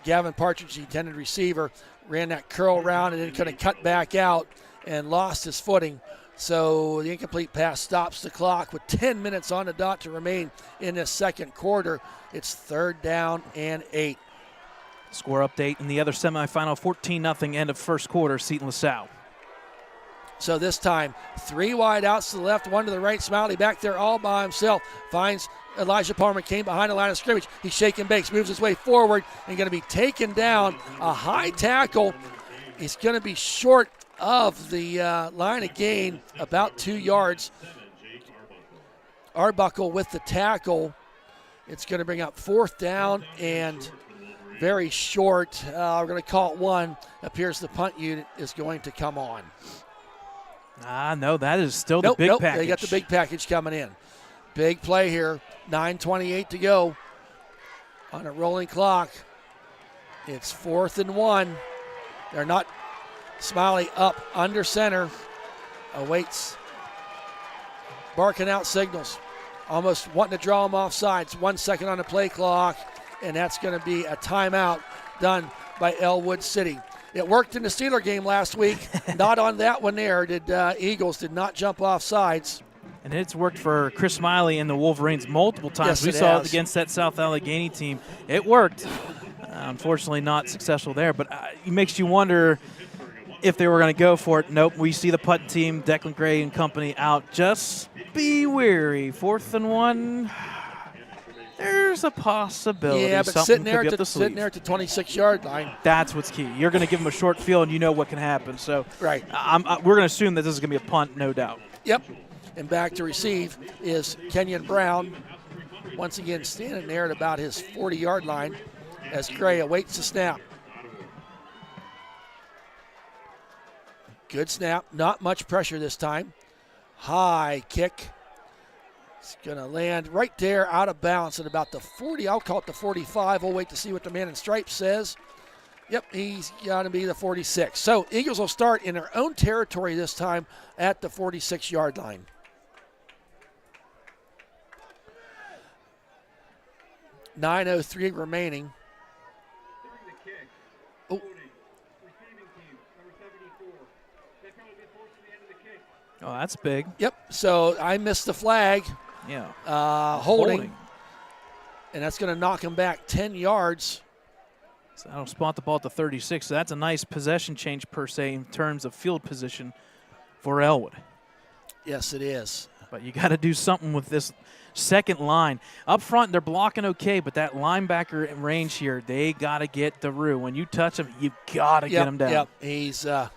Gavin Partridge, the intended receiver, ran that curl round and then kind of cut back out and lost his footing. So the incomplete pass stops the clock with 10 minutes on the dot to remain in this second quarter. It's 3rd down and 8. Score update in the other semifinal, 14-0 end of first quarter, Seton LaSalle. So this time, 3 wide outs to the left, 1 to the right. Smiley back there all by himself. Finds Elijah Palmer came behind the line of scrimmage. He's shaking bakes, moves his way forward, and going to be taken down. A high tackle. He's going to be short of the line of gain, about 2 yards. Arbuckle with the tackle. It's going to bring up 4th down and very short. We're going to call it 1. Appears the punt unit is going to come on. No, that is still the big package. They got the big package coming in. Big play here. 9:28 to go on a rolling clock. It's 4th and 1. They're not. Smiley up under center. Awaits. Barking out signals. Almost wanting to draw him off sides. 1 second on the play clock. And that's going to be a timeout done by Ellwood City. It worked in the Steeler game last week. Not on that one there. Eagles did not jump off sides. And it's worked for Chris Smiley and the Wolverines multiple times. Yes, we it saw has. it against that South Allegheny team. It worked. Unfortunately, not successful there. But it makes you wonder if they were going to go for it. Nope. We see the punt team, Declan Gray and company out. Just be wary. 4th and 1. There's a possibility. Yeah, but something sitting could there, be up the sitting there sleeve. at the 26-yard line. That's what's key. You're going to give them a short field, and you know what can happen. So Right. we're going to assume that this is going to be a punt, no doubt. Yep. And back to receive is Kenyon Brown. Once again, standing there at about his 40-yard line as Gray awaits the snap. Good snap. Not much pressure this time. High kick. It's going to land right there out of bounds at about the 40. I'll call it the 45. We'll wait to see what the man in stripes says. Yep, he's got to be the 46. So Eagles will start in their own territory this time at the 46-yard line. .9:03 remaining. Oh. Oh, that's big. Yep, so I missed the flag. Yeah. Holding. And that's going to knock him back 10 yards. So that'll spot the ball at the 36. So that's a nice possession change, per se, in terms of field position for Ellwood. Yes, it is. But you got to do something with this second line. Up front, they're blocking okay, but that linebacker in range here, they got to get Daru. When you touch him, you got to get him down. Yep, he's 6'0",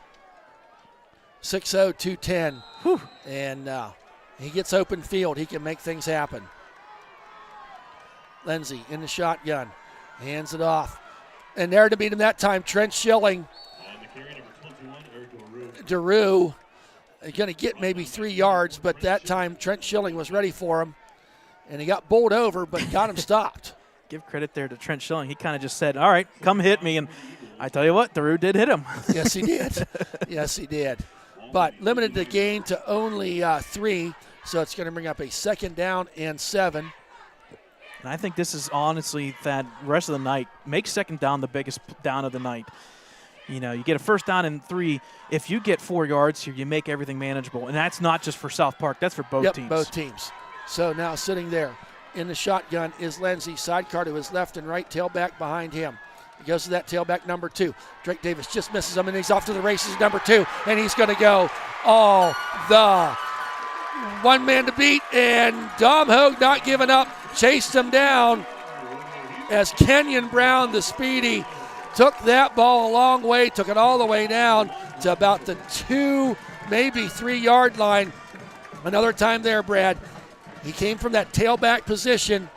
210. Whew. And he gets open field. He can make things happen. Lindsey in the shotgun. Hands it off. And there to beat him that time, Trent Schilling. Daru going to get maybe 3 yards, but that time Trent Schilling was ready for him. And he got bowled over, but got him stopped. Give credit there to Trent Schilling. He kind of just said, all right, come hit me. And I tell you what, Daru did hit him. Yes, he did. Yes, he did. But limited the gain to only 3, so it's going to bring up a 2nd down and 7. And I think this is honestly that rest of the night, make 2nd down the biggest down of the night. You know, you get a 1st down and 3. If you get 4 yards here, you make everything manageable. And that's not just for South Park. That's for both teams. Both teams. So now sitting there in the shotgun is Lindsey. Sidecar to his left and right, tailback behind him. He goes to that tailback number 2. Drake Davis just misses him, and he's off to the races, number 2. And he's going to go all the one man to beat. And Dom Hogue not giving up, chased him down as Kenyon Brown, the speedy, took that ball a long way, took it all the way down to about the 2, maybe 3 yard line. Another time there, Brad. He came from that tailback position,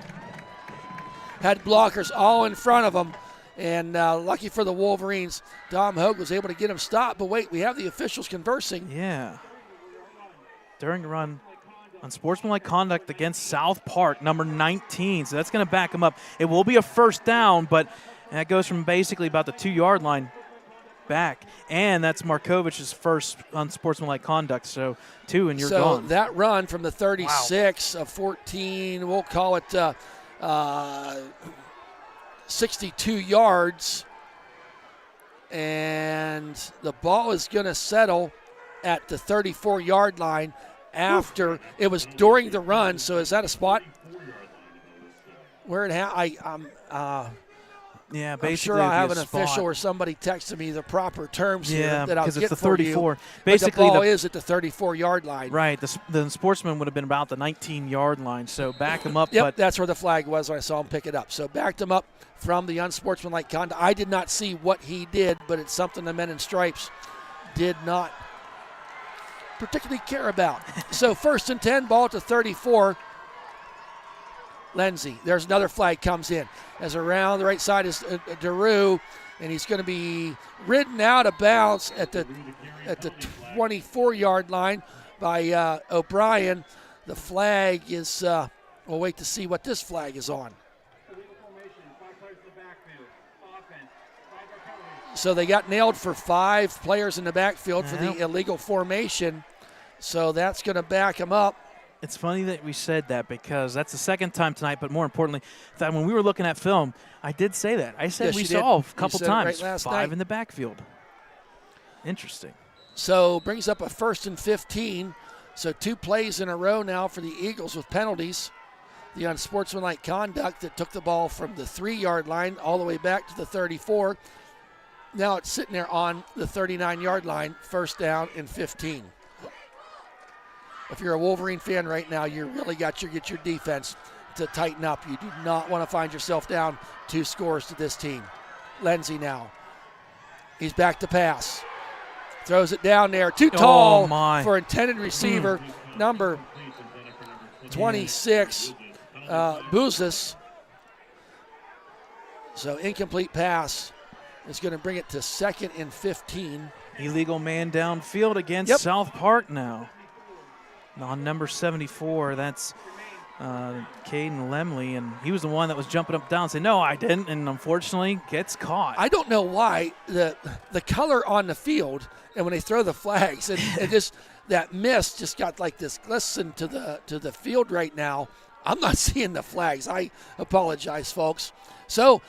had blockers all in front of him, and lucky for the Wolverines, Dom Hogue was able to get him stopped. But wait, we have the officials conversing. Yeah. During the run, unsportsmanlike conduct against South Park, number 19. So that's going to back him up. It will be a 1st down, but that goes from basically about the 2 yard line back. And that's Markovich's first unsportsmanlike conduct. So 2 and you're gone. So that run from the 36 of 14, we'll call it 62 yards. And the ball is going to settle at the 34-yard line after. It was during the run, so is that a spot where it yeah, basically I'm sure I have an spot. official or somebody texted me the proper terms Yeah, here that I'll because get it's the for 34. you. Basically, but the ball is at the 34-yard line. Right. The sportsman would have been about the 19-yard line. So back him up. Yep, but that's where the flag was when I saw him pick it up. So backed him up from the unsportsmanlike conduct. I did not see what he did, but it's something the men in stripes did not particularly care about. So 1st and 10, ball at the 34. Lindsey, there's another flag comes in. As around the right side is Daru, and he's going to be ridden out of bounds at the 24-yard line by O'Brien. The flag is, we'll wait to see what this flag is on. So they got nailed for 5 players in the backfield for the illegal formation. So that's going to back him up. It's funny that we said that because that's the 2nd time tonight, but more importantly, that when we were looking at film, I did say that. I said Yes, we you saw did. a couple You said it right times last 5 night. in the backfield. Interesting. So brings up a 1st and 15. So 2 plays in a row now for the Eagles with penalties. The unsportsmanlike conduct that took the ball from the 3-yard line all the way back to the 34. Now it's sitting there on the 39-yard line, 1st down and 15. If you're a Wolverine fan right now, you really got to get your defense to tighten up. You do not want to find yourself down 2 scores to this team. Lindsey now. He's back to pass. Throws it down there. Too tall for intended receiver, number 26, Buzis. So incomplete pass is going to bring it to 2nd and 15. Illegal man downfield against South Park now. On number 74, that's Caden Lemley, and he was the one that was jumping up and down saying, no, I didn't, and unfortunately gets caught. I don't know why the color on the field, and when they throw the flags, and just that mist just got like this glisten to the field right now. I'm not seeing the flags. I apologize, folks. So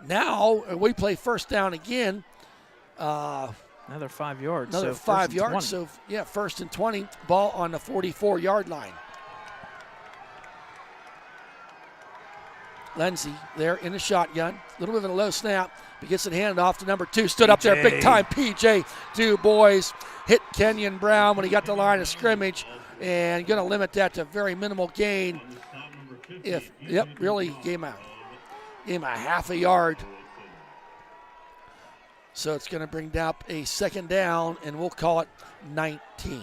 now we play 1st down again. Another 5 yards. Another so 5 yards. 20. So, 1st and 20. Ball on the 44-yard line. Lindsey there in the shotgun. A little bit of a low snap, but gets it handed off to number 2. Stood up there big time. PJ Du Bois hit Kenyon Brown when he got the line of scrimmage, and going to limit that to very minimal gain. Really gave him a half a yard. So it's going to bring up a 2nd down, and we'll call it 19.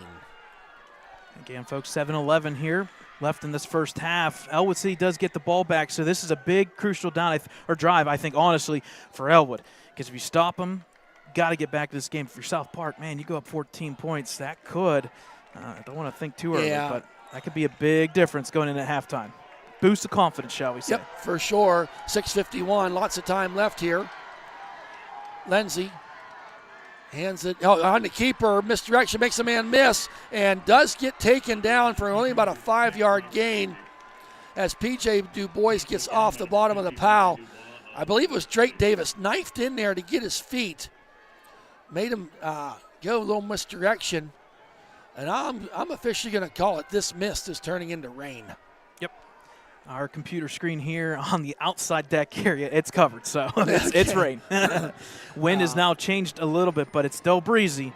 Again, folks, 7-11 here left in this first half. Ellwood City does get the ball back, so this is a big, crucial drive, I think, honestly, for Ellwood. Because if you stop them, got to get back to this game. For South Park, man, you go up 14 points. That could, I don't want to think too early, but that could be a big difference going into halftime. Boost the confidence, shall we say. Yep, for sure. 6:51, lots of time left here. Lindsey hands it on the keeper, misdirection, makes a man miss, and does get taken down for only about a 5-yard gain as PJ Du Bois gets off the bottom of the pile. I believe it was Drake Davis knifed in there to get his feet, made him go a little misdirection, and I'm officially going to call it this mist is turning into rain. Our computer screen here on the outside deck area, it's covered, so it's rain. Wind has now changed a little bit, but it's still breezy.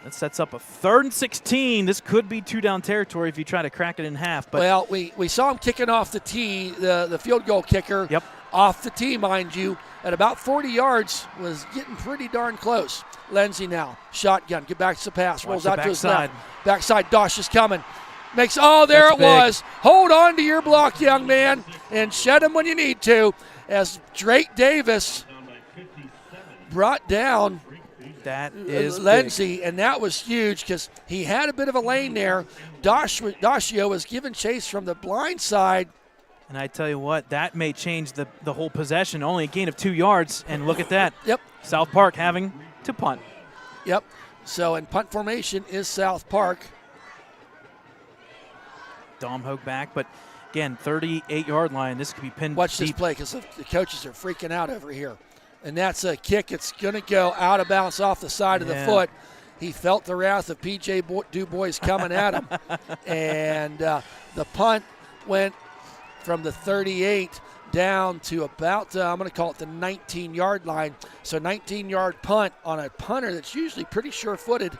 That sets up a 3rd and 16. This could be 2-down territory if you try to crack it in half. But well, we saw him kicking off the tee, the field goal kicker, off the tee, mind you, at about 40 yards, was getting pretty darn close. Lindsey now, shotgun, get back to the pass, rolls out to his left. Backside, Dosh is coming. There it was. Hold on to your block, young man, and shed him when you need to, as Drake Davis brought down that is Lindsey, big. And that was huge because he had a bit of a lane there. Doshio was given chase from the blind side. And I tell you what, that may change the whole possession. Only a gain of 2 yards, and look at that. South Park having to punt. So in punt formation is South Park. Dom Hogue back, but again, 38-yard line. This could be pinned Watch deep. this play because the coaches are freaking out over here. And that's a kick. It's going to go out of bounds off the side of the foot. He felt the wrath of P.J. Du Bois coming at him. And the punt went from the 38 down to about, I'm going to call it the 19-yard line. So 19-yard punt on a punter that's usually pretty sure-footed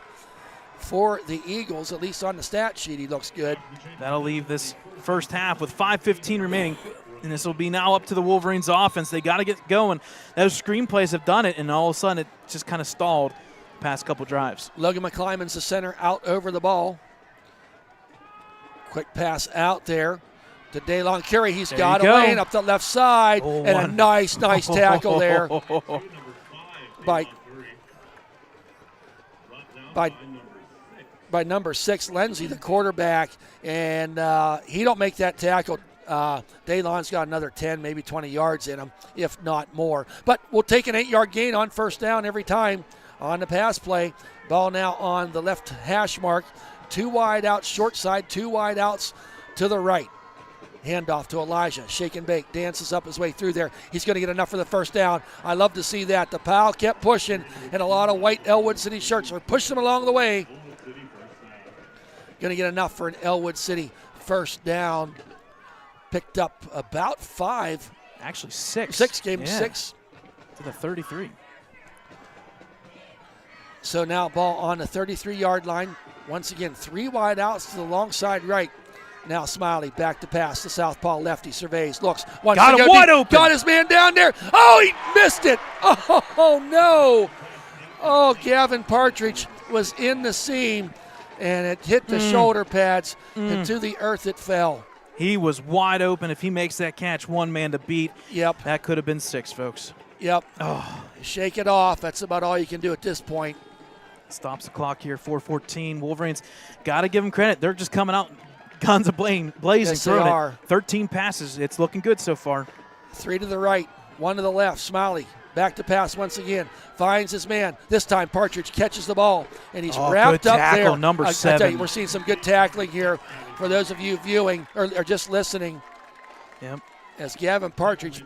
for the Eagles, at least on the stat sheet. He looks good. That'll leave this first half with 5:15 remaining, and this will be now up to the Wolverines offense. They got to get going. Those screenplays have done it, and all of a sudden it just kind of stalled the past couple drives. Logan McClymon's the center, out over the ball. Quick pass out there to Daylon Curry. He's got a lane up the left side, and a nice tackle there by number 6, Lindsey, the quarterback, and he don't make that tackle. Daylon's got another 10, maybe 20 yards in him, if not more. But we'll take an 8-yard gain on first down every time on the pass play. Ball now on the left hash mark. 2 wide outs, short side, 2 wide outs to the right. Handoff to Elijah. Shake and bake. Dances up his way through there. He's going to get enough for the first down. I love to see that. The Powell kept pushing, and a lot of white Ellwood City shirts are pushing them along the way. Going to get enough for an Ellwood City first down. Picked up about 5. Actually 6. 6, gave him Yeah. 6. To the 33. So now ball on the 33-yard line. Once again, 3 wide outs to the long side right. Now Smiley back to pass. The southpaw lefty surveys, looks. Got him wide open. Got his man down there. Oh, he missed it. Oh, no. Oh, Gavin Partridge was in the seam, and it hit the shoulder pads, and to the earth it fell. He was wide open. If he makes that catch, one man to beat. Yep. That could have been 6, folks. Yep. Oh. Shake it off. That's about all you can do at this point. Stops the clock here, 4:14. Wolverines, got to give them credit. They're just coming out guns blazing. Yes, they are. 13 passes. It's looking good so far. 3 to the right, 1 to the left. Smiley back to pass once again. Finds his man. This time Partridge catches the ball, and he's wrapped good up tackle, there. number I 7. tell you, we're seeing some good tackling here for those of you viewing or just listening. Yep. As Gavin Partridge,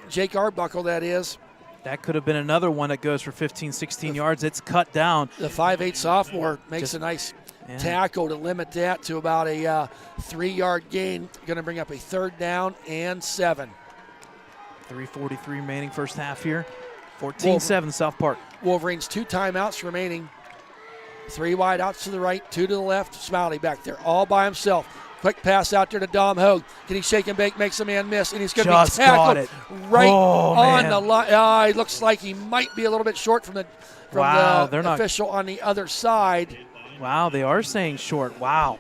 Jake Arbuckle, that is. That could have been another one that goes for 15, 16 yards. It's cut down. The 5'8" sophomore makes a nice tackle to limit that to about a 3-yard gain. Going to bring up a 3rd down and 7. 3:43 remaining first half here. 14-7 South Park. Wolverines 2 timeouts remaining. 3 wide outs to the right, 2 to the left. Smiley back there all by himself. Quick pass out there to Dom Hogue. Can he shake and bake, makes a man miss, and he's going to be tackled right on the line. It looks like he might be a little bit short from the official on the other side. Wow, they are saying short. Wow.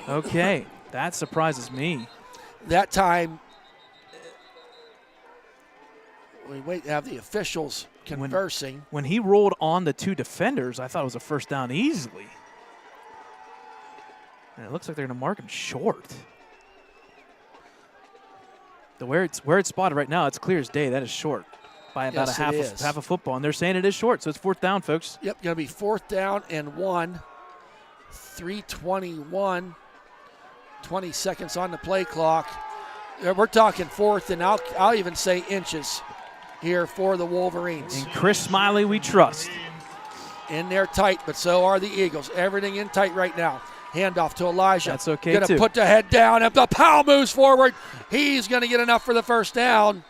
Okay, that surprises me. That time, we wait to have the officials conversing. When he rolled on the 2 defenders, I thought it was a first down easily. And it looks like they're going to mark him short. Where it's spotted right now, it's clear as day. That is short by about half a football. And they're saying it is short, so it's 4th down, folks. Yep, going to be 4th down and 1. 3:21. 20 seconds on the play clock. We're talking 4th, and I'll even say inches here for the Wolverines. And Chris Smiley, we trust. In there tight, but so are the Eagles. Everything in tight right now. Handoff to Elijah. That's okay, Going to put the head down. And the Powell moves forward. He's going to get enough for the first down.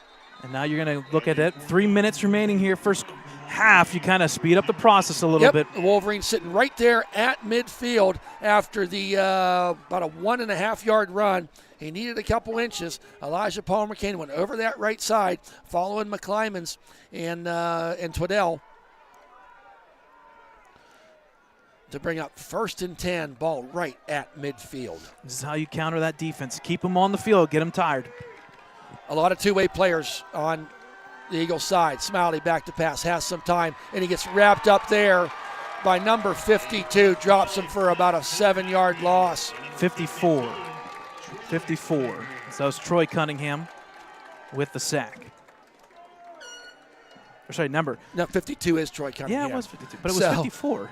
And now you're going to look at it. 3 minutes remaining here. First half, you kind of speed up the process a little bit. The Wolverines sitting right there at midfield after the about a 1.5-yard run. He needed a couple inches. Elijah Palmer Kane went over that right side, following McClymans and Twaddell to bring up 1st and 10, ball right at midfield. This is how you counter that defense. Keep them on the field, get them tired. A lot of 2-way players on the Eagles side. Smiley back to pass, has some time, and he gets wrapped up there by number 52, drops him for about a 7-yard loss. 54. So it's Troy Cunningham with the sack. Or sorry, number. No, 52 is Troy Cunningham. Yeah, it was 52, but it was 54.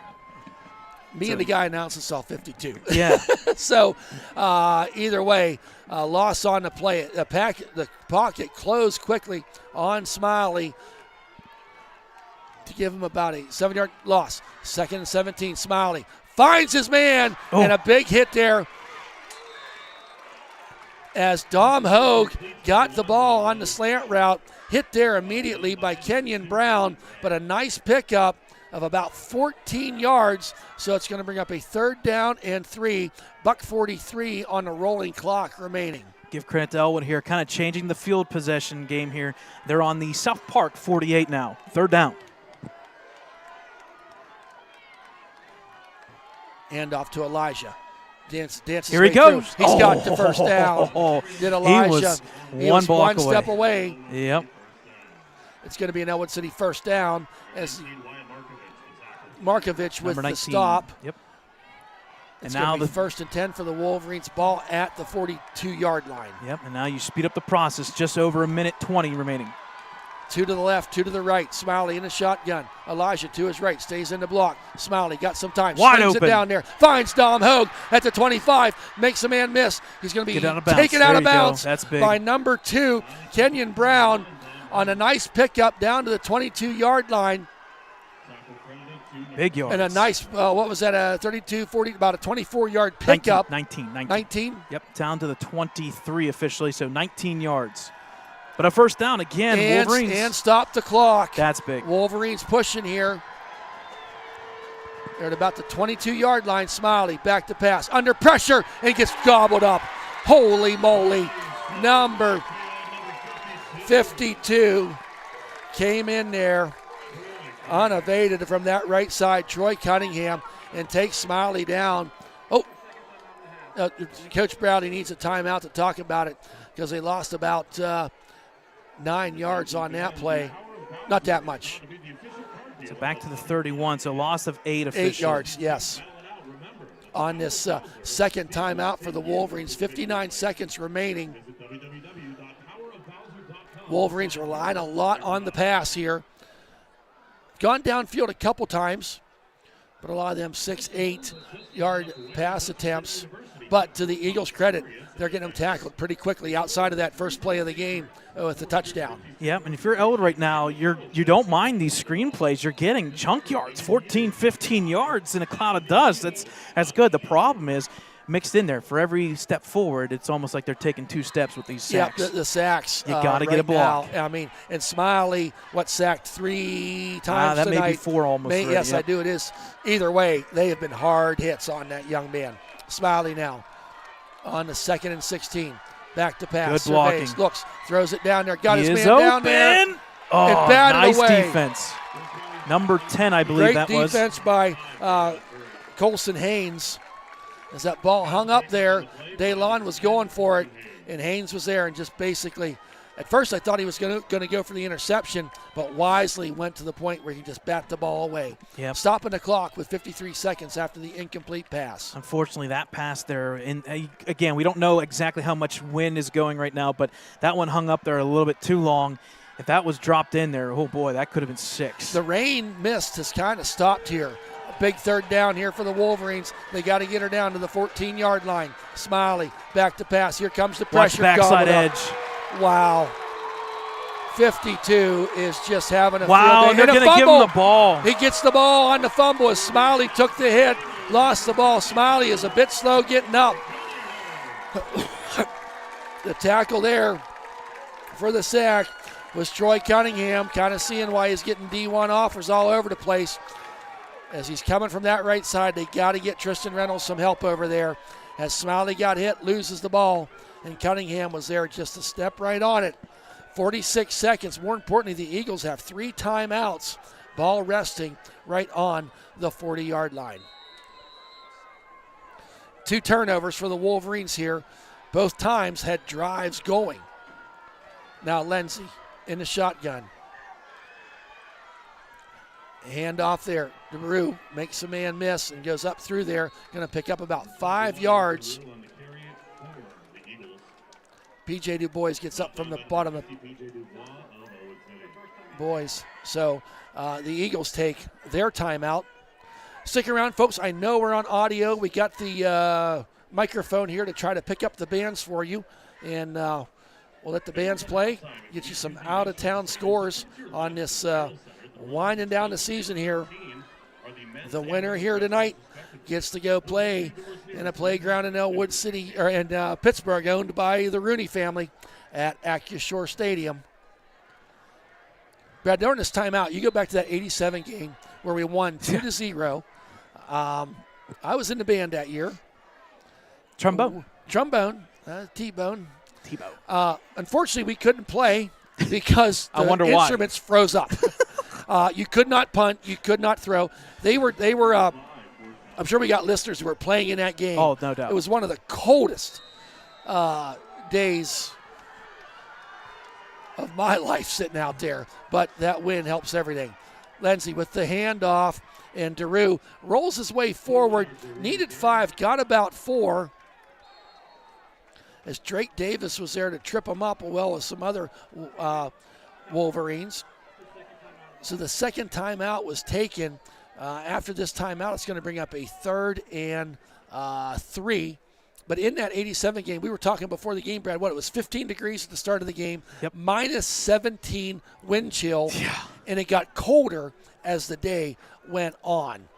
And the guy announcing saw 52. Yeah. So either way, loss on the play. The pocket closed quickly on Smiley to give him about a 7-yard loss. 2nd and 17. Smiley finds his man, and a big hit there as Dom Hogue got the ball on the slant route. Hit there immediately by Kenyon Brown, but a nice pickup of about 14 yards, so it's going to bring up a 3rd down and 3. $1:43 on the rolling clock remaining. Give credit to Ellwood here, kind of changing the field possession game here. They're on the South Park 48 now. 3rd down. Hand off to Elijah. Dances here he goes. He's got the first down. Did Elijah? He was one step away. Yep. It's going to be an Ellwood City first down as Markovich with the stop. Yep. It's going to be 1st and 10 for the Wolverines. Ball at the 42-yard line. Yep, and now you speed up the process. Just over 1:20 remaining. Two to the left, two to the right. Smiley in the shotgun. Elijah to his right, stays in the block. Smiley got some time. Wide Slings open. it down there. Finds Dom Hogue at the 25. Makes a man miss. He's going to be Get out of bounds. taken out There of you go. bounds That's big. by number 2, Kenyon Brown, on a nice pickup down to the 22-yard line. Big yards. And a nice, what was that, a 32, 40, about a 24-yard pickup. 19. Yep, down to the 23 officially, so 19 yards. But a first down again, Wolverines. And stop the clock. That's big. Wolverines pushing here. They're at about the 22-yard line. Smiley back to pass. Under pressure and gets gobbled up. Holy moly. Number 52 came in there unevaded from that right side. Troy Cunningham, and takes Smiley down. Coach Browdy needs a timeout to talk about it because they lost about 9 yards on that play. Not that much. So back to the 31, so loss of 8 officially. 8 yards, yes. On this second timeout for the Wolverines, 59 seconds remaining. Wolverines relying a lot on the pass here. Gone downfield a couple times, but a lot of them 6-8 yard pass attempts. But to the Eagles' credit, they're getting them tackled pretty quickly outside of that first play of the game with the touchdown. Yep, and if you're Ellwood right now, you don't mind these screen plays. You're getting chunk yards, 14, 15 yards in a cloud of dust. That's good. The problem is mixed in there. For every step forward, it's almost like they're taking 2 steps with these sacks. Yeah, the sacks. You got to right get a block. Now. I mean, and Smiley, sacked 3 times that tonight? may be 4 almost. Yes, I do. It is. Either way, they have been hard hits on that young man. Smiley now on the 2nd and 16. Back to pass. Good blocking. Surveys, looks, throws it down there. Got He his is man open. down there. Oh, and batted nice away. defense. Number 10, I believe Great that was. defense by Colson Haynes. As that ball hung up there, DeLon was going for it, and Haynes was there and just basically, at first I thought he was going to go for the interception, but wisely went to the point where he just bat the ball away. Yep. Stopping the clock with 53 seconds after the incomplete pass. Unfortunately, that pass there, and again, we don't know exactly how much wind is going right now, but that one hung up there a little bit too long. If that was dropped in there, oh boy, that could have been 6. The rain mist has kind of stopped here. Big third down here for the Wolverines. They got to get her down to the 14-yard line. Smiley back to pass. Here comes the pressure. Watch backside Gobbled up. edge. Wow. 52 is just having a Wow, field day. they're And a going to give him fumble. the ball. He gets the ball on the fumble as Smiley took the hit, lost the ball. Smiley is a bit slow getting up. The tackle there for the sack was Troy Cunningham, kind of seeing why he's getting D1 offers all over the place. As he's coming from that right side, they got to get Tristan Reynolds some help over there. As Smiley got hit, loses the ball, and Cunningham was there just to step right on it. 46 seconds. More importantly, the Eagles have 3 timeouts. Ball resting right on the 40-yard line. 2 turnovers for the Wolverines here. Both times had drives going. Now Lindsey in the shotgun. Hand off there. DeRue makes a man miss and goes up through there. Going to pick up about 5 yards. P.J. Du Bois gets up from the bottom of Boys. So the Eagles take their timeout. Stick around, folks. I know we're on audio. We got the microphone here to try to pick up the bands for you. And we'll let the bands play. Get you some out-of-town scores on this winding down the season here. The winner here tonight gets to go play in a playground in Ellwood City, or in Pittsburgh, owned by the Rooney family at AccuShore Stadium. Brad, during this timeout, you go back to that 87 game where we won 2-0. I was in the band that year. Trombone. T-Bone. T-Bone. Unfortunately, we couldn't play because the instruments froze up. You could not punt. You could not throw. They were. I'm sure we got listeners who were playing in that game. Oh, no doubt. It was one of the coldest days of my life sitting out there. But that win helps everything. Lindsey with the handoff, and DeRue rolls his way forward. Needed 5, got about 4. As Drake Davis was there to trip him up, as well as some other Wolverines. So the second timeout was taken. After this timeout, it's going to bring up a 3rd and 3. But in that 87 game, we were talking before the game, Brad, it was 15 degrees at the start of the game, minus 17 wind chill, and it got colder as the day went on.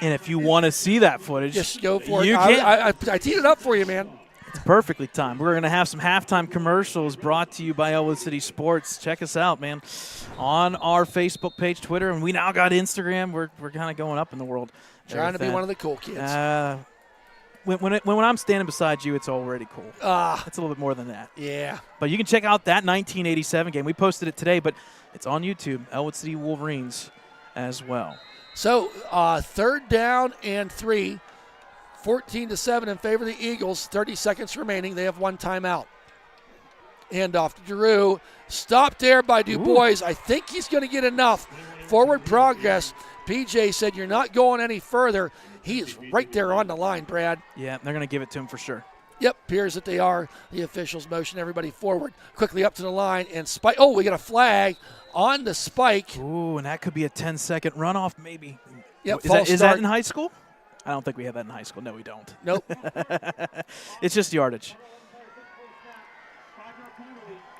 And if you want to see that footage, just go for it. You can. I teed it up for you, man. It's perfectly timed. We're going to have some halftime commercials brought to you by Ellwood City Sports. Check us out, man, on our Facebook page, Twitter, and we now got Instagram. We're kind of going up in the world. Trying to be one of the cool kids. When I'm standing beside you, it's already cool. It's a little bit more than that. Yeah. But you can check out that 1987 game. We posted it today, but it's on YouTube, Ellwood City Wolverines as well. So 3rd down and 3, 14-7 in favor of the Eagles. 30 seconds remaining. They have one timeout. Handoff to Drew. Stopped there by DuBois. I think he's going to get enough. Forward progress. PJ said, you're not going any further. He is right there on the line, Brad. Yeah, they're going to give it to him for sure. Yep, appears that they are. The officials motion everybody forward. Quickly up to the line and spike. Oh, we got a flag on the spike. Ooh, and that could be a 10-second runoff maybe. Yep, is that in high school? I don't think we have that in high school. No, we don't. Nope. It's just yardage.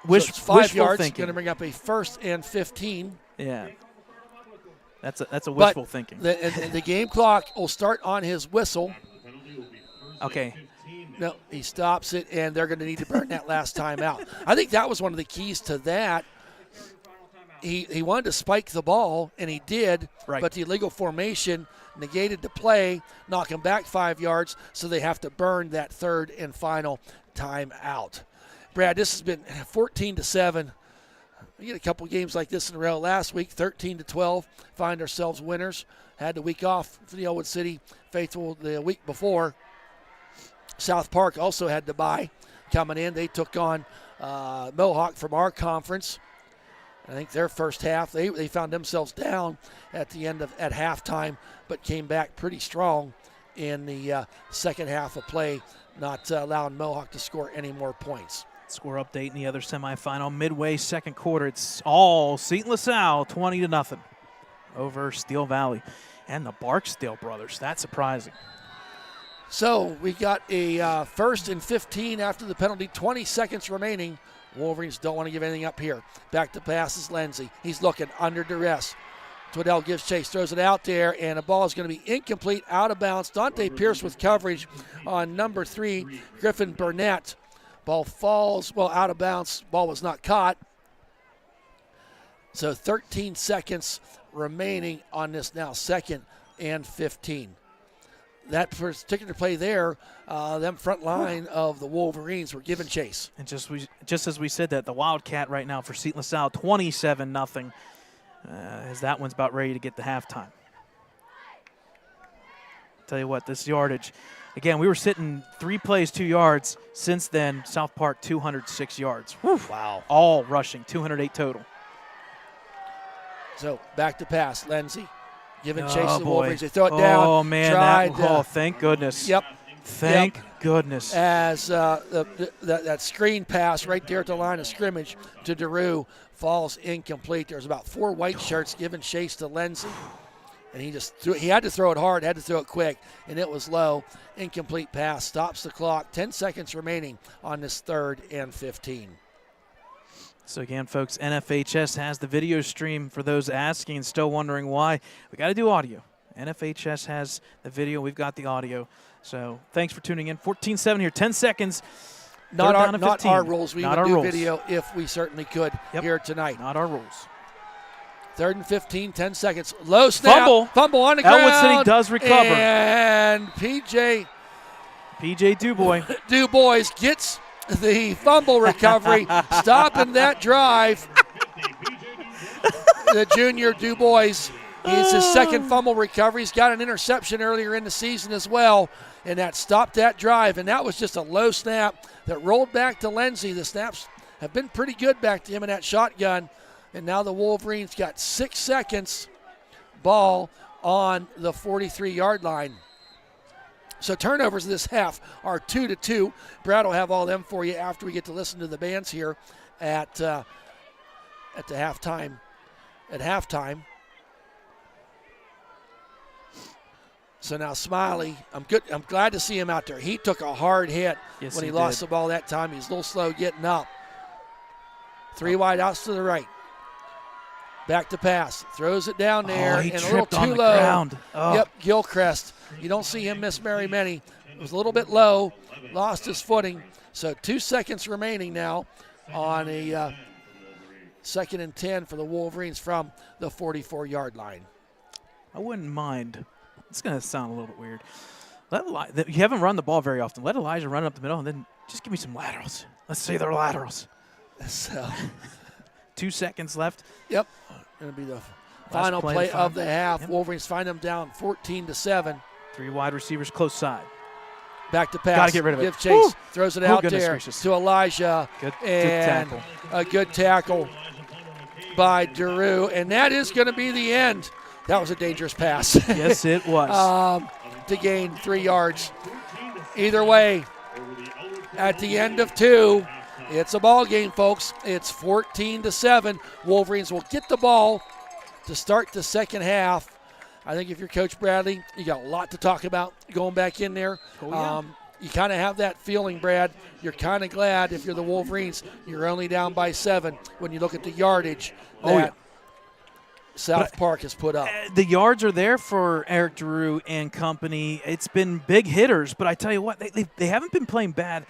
So it's 5 yards. Thinking. Going to bring up a 1st and 15. Yeah. That's a wishful thinking. The game clock will start on his whistle. Okay. No, he stops it, and they're going to need to burn that last time out. I think that was one of the keys to that. He wanted to spike the ball, and he did, but the illegal formation negated the play, knock him back 5 yards, so they have to burn that 3rd and final time out. Brad, this has been 14-7. We get a couple games like this in a row. Last week, 13-12, find ourselves winners. Had the week off for the Ellwood City faithful the week before. South Park also had to bye coming in. They took on Mohawk from our conference. I think their first half, they found themselves down at the end at halftime, but came back pretty strong in the second half of play, not allowing Mohawk to score any more points. Score update in the other semifinal. Midway second quarter, it's all Seton LaSalle 20-0 over Steel Valley and the Barksdale brothers. That's surprising. So we got a 1st and 15 after the penalty, 20 seconds remaining. Wolverines don't want to give anything up here. Back to pass is Lindsey. He's looking under duress. Twiddell gives chase, throws it out there, and the ball is going to be incomplete, out of bounds. Dante Pierce with coverage on number 3, Griffin Burnett. Ball falls, out of bounds. Ball was not caught. So 13 seconds remaining on this now 2nd and 15. That particular play there, them front line of the Wolverines were giving chase. And just as we said that, the Wildcat right now for Seton LaSalle, 27-0, as that one's about ready to get to halftime. Tell you what, this yardage, again, we were sitting 3 plays, 2 yards. Since then, South Park 206 yards. Whew. Wow. All rushing, 208 total. So back to pass, Lindsey. Giving chase to the Wolverines. They throw it down. Oh, man. Thank goodness. Yep. Thank goodness. As that screen pass right there at the line of scrimmage to DeRue falls incomplete. There's about 4 white shirts giving chase to Lindsey. And he had to throw it hard, had to throw it quick, and it was low. Incomplete pass, stops the clock. 10 seconds remaining on this 3rd and 15. So again, folks, NFHS has the video stream for those asking and still wondering why. We got to do audio. NFHS has the video. We've got the audio. So thanks for tuning in. 14-7 here, 10 seconds. Not our rules. We would do video if we certainly could here tonight. Not our rules. 3rd and 15, 10 seconds. Low snap. Fumble on the ground. Ellwood City does recover. And PJ DuBois gets the fumble recovery, stopping that drive. The junior DuBois, it's his 2nd fumble recovery. He's got an interception earlier in the season as well, and that stopped that drive. And that was just a low snap that rolled back to Lindsey. The snaps have been pretty good back to him in that shotgun. And now the Wolverines got 6 seconds, ball on the 43-yard line. So turnovers this half are 2-2. Brad will have all them for you after we get to listen to the bands here at at the halftime. At halftime. So now Smiley, I'm glad to see him out there. He took a hard hit when he lost the ball that time. He's a little slow getting up. 3 wide outs to the right. Back to pass. Throws it down there. He and tripped a little on too the low. ground. Oh. Yep, Gilchrist. You don't see him miss very many. It was a little bit low. Lost his footing. So 2 seconds remaining now on a 2nd and 10 for the Wolverines from the 44-yard line. I wouldn't mind. It's going to sound a little bit weird. You haven't run the ball very often. Let Elijah run up the middle, and then just give me some laterals. Let's say they're laterals. So 2 seconds left. Yep. Going to be the final play of the half. Yep. Wolverines find them down 14-7. 3 wide receivers close side. Back to pass. Got to get rid of it. Give chase. Woo! Throws it out there gracious. to Elijah. Good and tackle. A good tackle by Daru. And that is going to be the end. That was a dangerous pass. Yes, it was. To gain 3 yards. Either way, at the end of 2, it's a ball game, folks. It's 14-7. Wolverines will get the ball to start the second half. I think if you're Coach Bradley, you got a lot to talk about going back in there. Oh, yeah. You kind of have that feeling, Brad. You're kind of glad if you're the Wolverines, you're only down by 7 when you look at the yardage that South Park has put up. The yards are there for Eric Daru and company. It's been big hitters, but I tell you what, they haven't been playing bad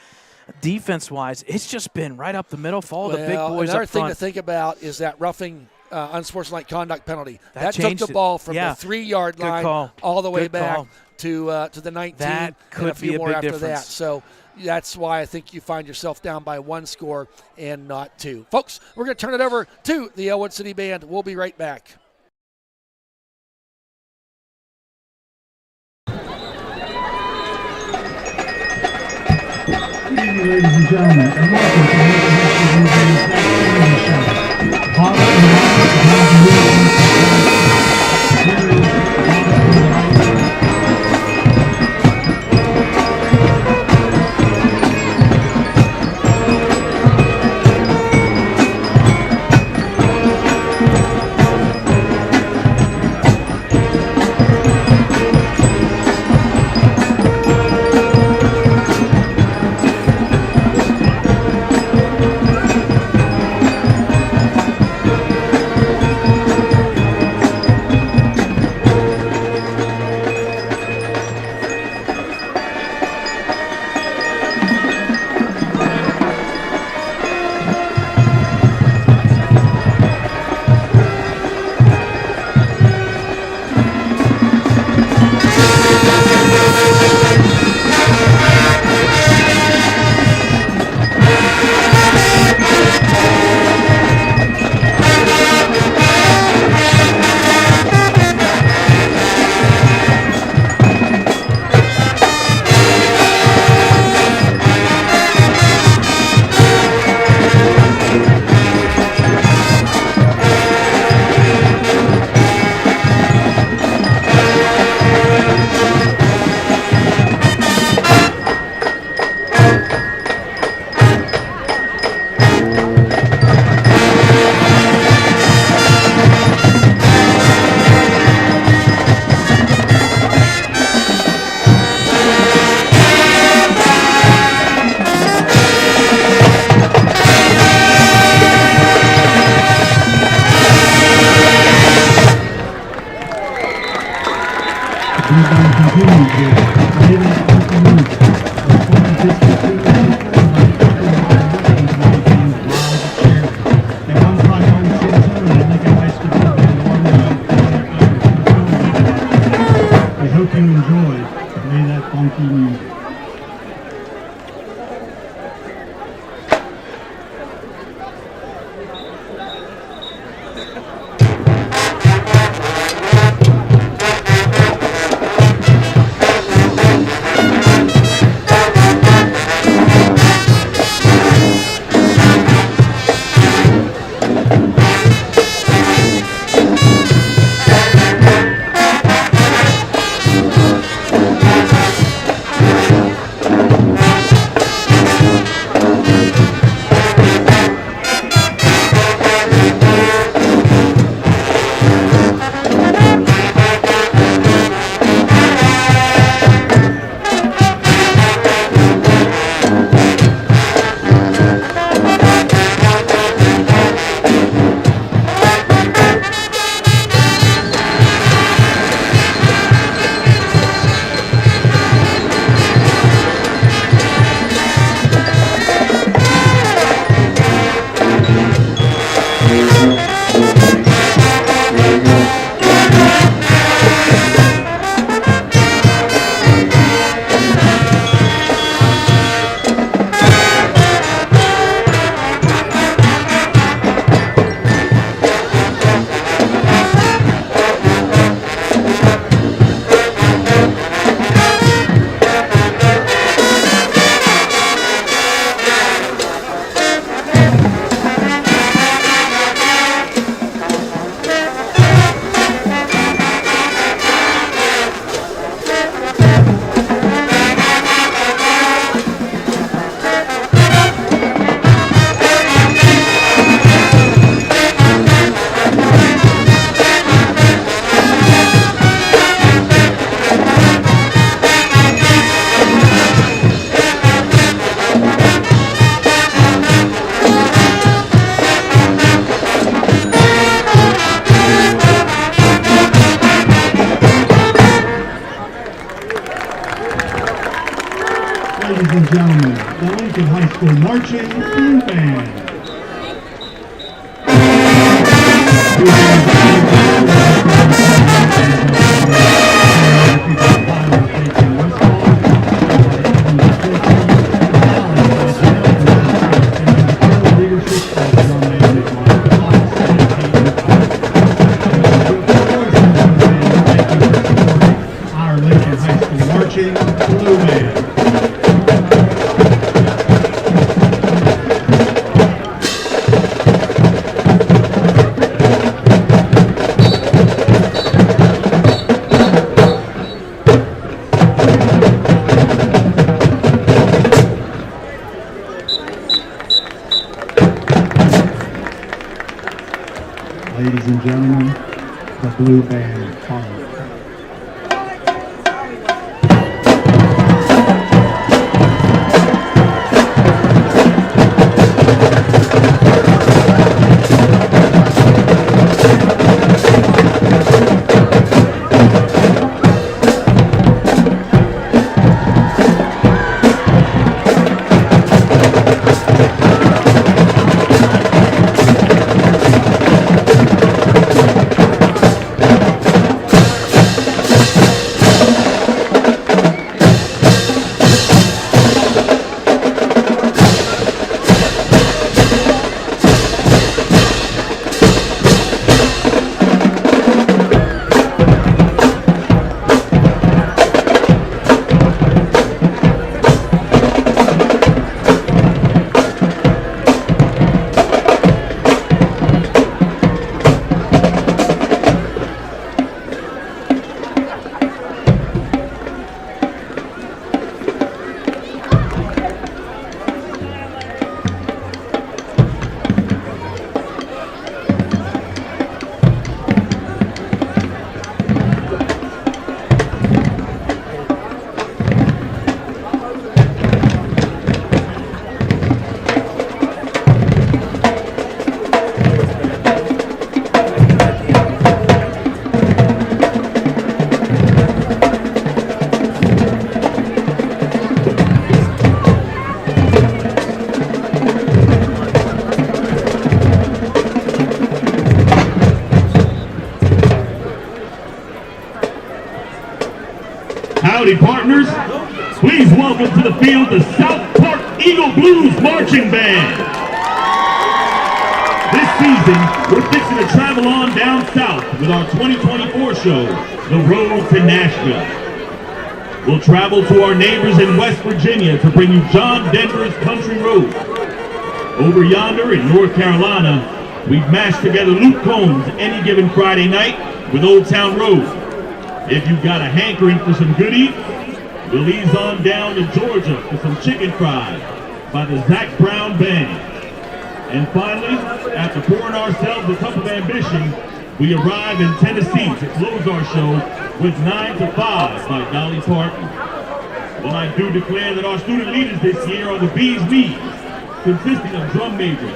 defense-wise. It's just been right up the middle, follow the big boys another up thing front. to think about is that roughing unsportsmanlike conduct penalty. That changed took the ball from the 3-yard line all the way back to the 19 that could and a few be a more big after difference. that. So that's why I think you find yourself down by 1 score and not 2. Folks, we're going to turn it over to the Ellwood City Band. We'll be right back. Good evening, ladies and gentlemen, and welcome to the Ladies and gentlemen, the Lincoln High School Marching Blue Band. Our Lincoln High School Marching Blue Band. Ladies and gentlemen, the Blue Band follows. Howdy, partners. Please welcome to the field the South Park Eagle Blues Marching Band. This season, we're fixing to travel on down south with our 2024 show, The Road to Nashville. We'll travel to our neighbors in West Virginia to bring you John Denver's Country Road. Over yonder in North Carolina, we've mashed together Luke Combs' Any Given Friday Night with Old Town Road. If you've got a hankering for some good eats, we'll ease on down to Georgia for some chicken fries by the Zach Brown Band. And finally, after pouring ourselves a cup of ambition, we arrive in Tennessee to close our show with 9 to 5 by Dolly Parton. Well, I do declare that our student leaders this year are the Bees Knees, consisting of drum major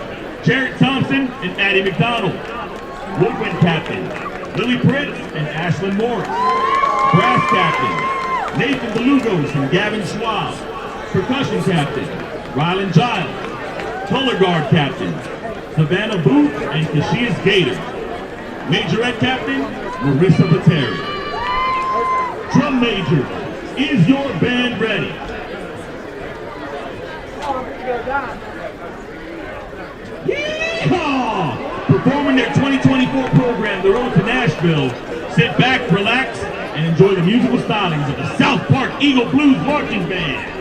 Jarrett Thompson and Addie McDonald, woodwind captain Lily Prince and Ashlyn Morris, brass captain Nathan Belugos and Gavin Schwab, percussion captain Rylan Giles, color guard captain Savannah Booth and Kashias Gator, majorette captain Marissa Pateri. Drum major, is your band ready? Yeehaw! Performing their 2024 program, The Road to Nashville, sit back, relax, and enjoy the musical stylings of the South Park Eagle Blues Marching Band.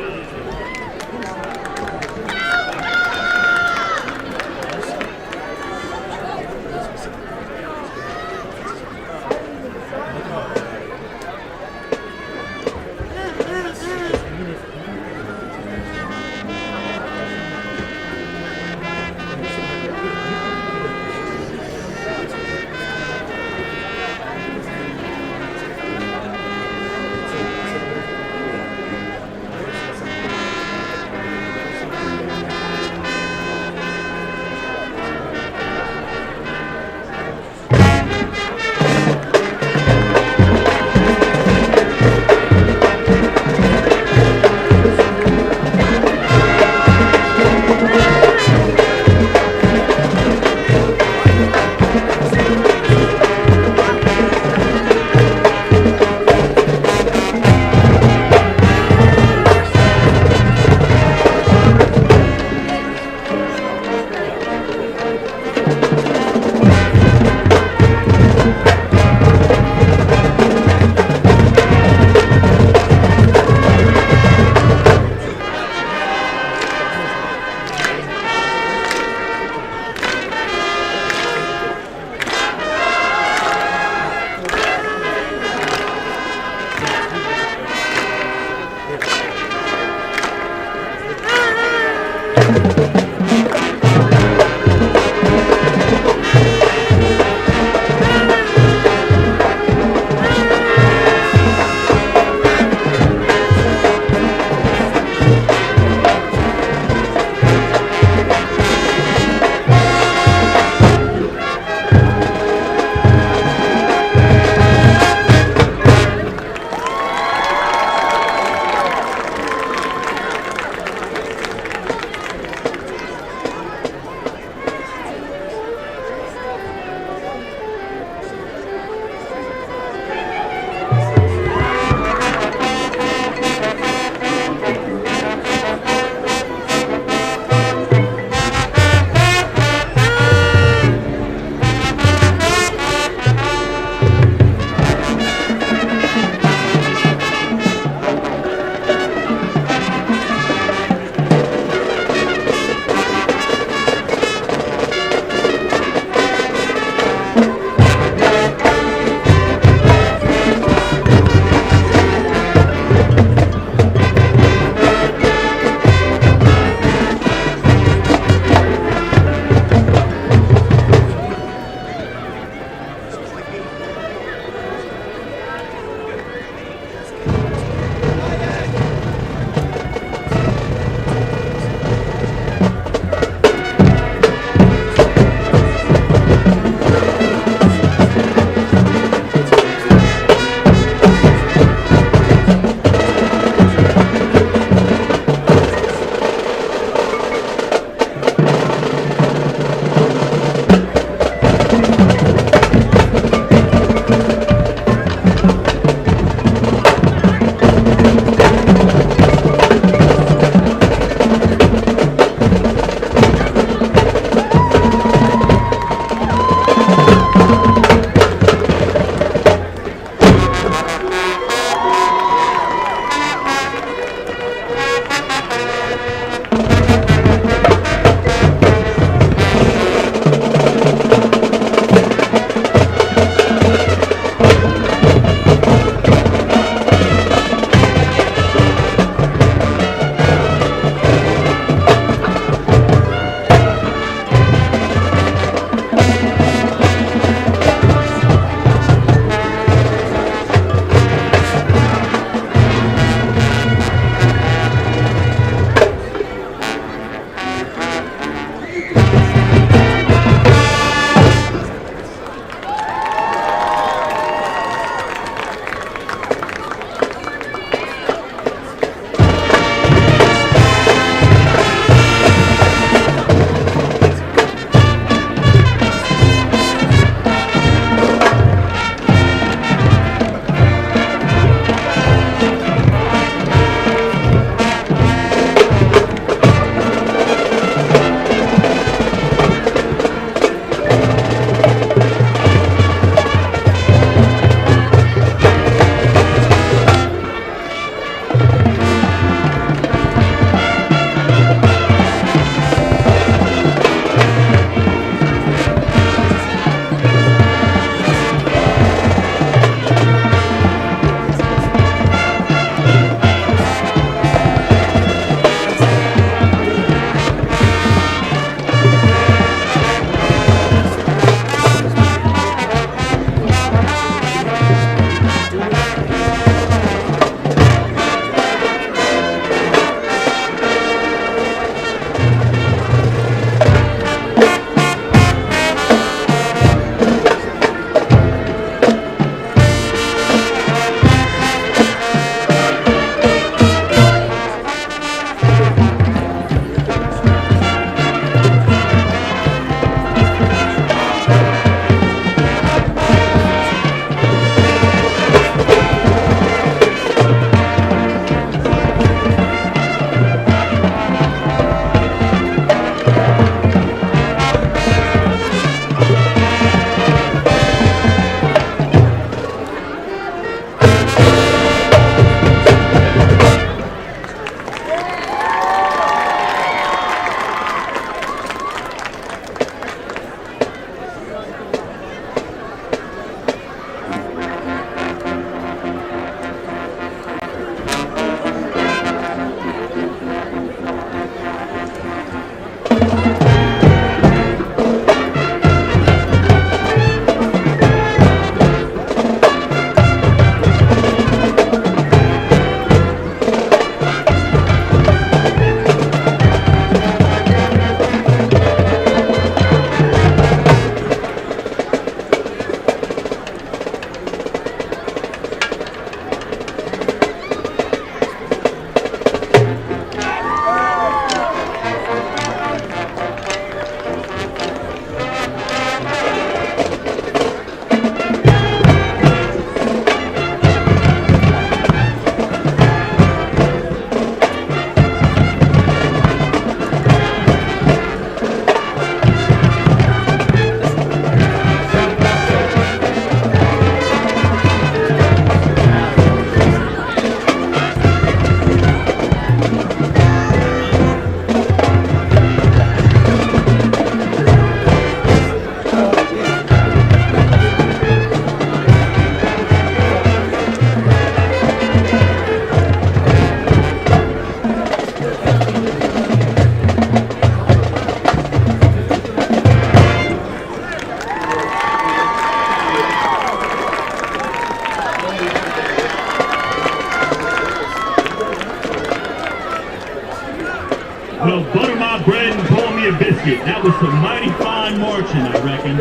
Well, butter my bread and pour me a biscuit. That was some mighty fine marching, I reckon.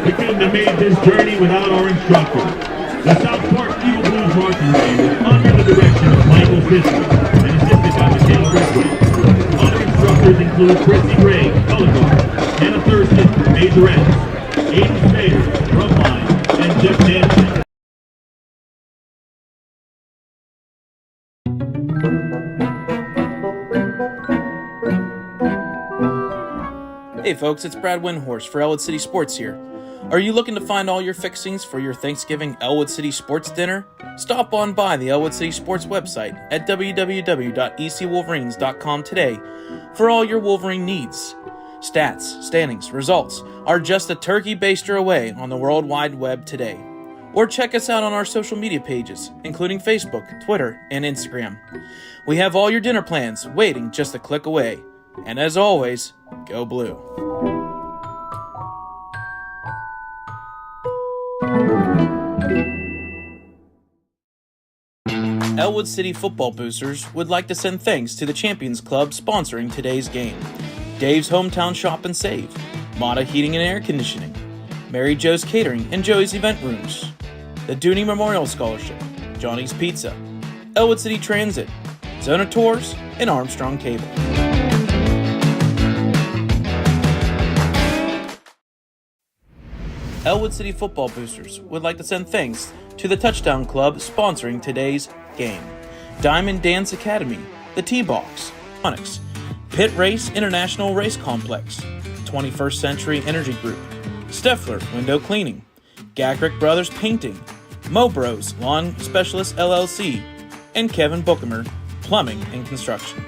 We couldn't have made this journey without our instructor. The South Park Eagle Blues marching band is under the direction of Michael Fisher and assisted by Michaela Ridgway. Other instructors include Chrissy Gray, color guard, Hannah Thurston, majorettes, Aiden Seder, drumline, and Jeff Nancy. Hey folks, it's Brad Windhorst for Ellwood City Sports here. Are you looking to find all your fixings for your Thanksgiving Ellwood City Sports dinner? Stop on by the Ellwood City Sports website at www.ecwolverines.com today for all your Wolverine needs. Stats, standings, results are just a turkey baster away on the World Wide Web today. Or check us out on our social media pages, including Facebook, Twitter, and Instagram. We have all your dinner plans waiting just a click away. And as always, go blue. Ellwood City Football Boosters would like to send thanks to the Champions Club sponsoring today's game. Dave's Hometown Shop and Save, Mata Heating and Air Conditioning, Mary Joe's Catering and Joey's Event Rooms, the Dooney Memorial Scholarship, Johnny's Pizza, Ellwood City Transit, Zona Tours, and Armstrong Cable. Ellwood City Football Boosters would like to send thanks to the Touchdown Club sponsoring today's game. Diamond Dance Academy, the T-Box, Onyx, Pit Race International Race Complex, 21st Century Energy Group, Steffler Window Cleaning, Gackrick Brothers Painting, Mobros Lawn Specialist LLC, and Kevin Bookemer Plumbing and Construction.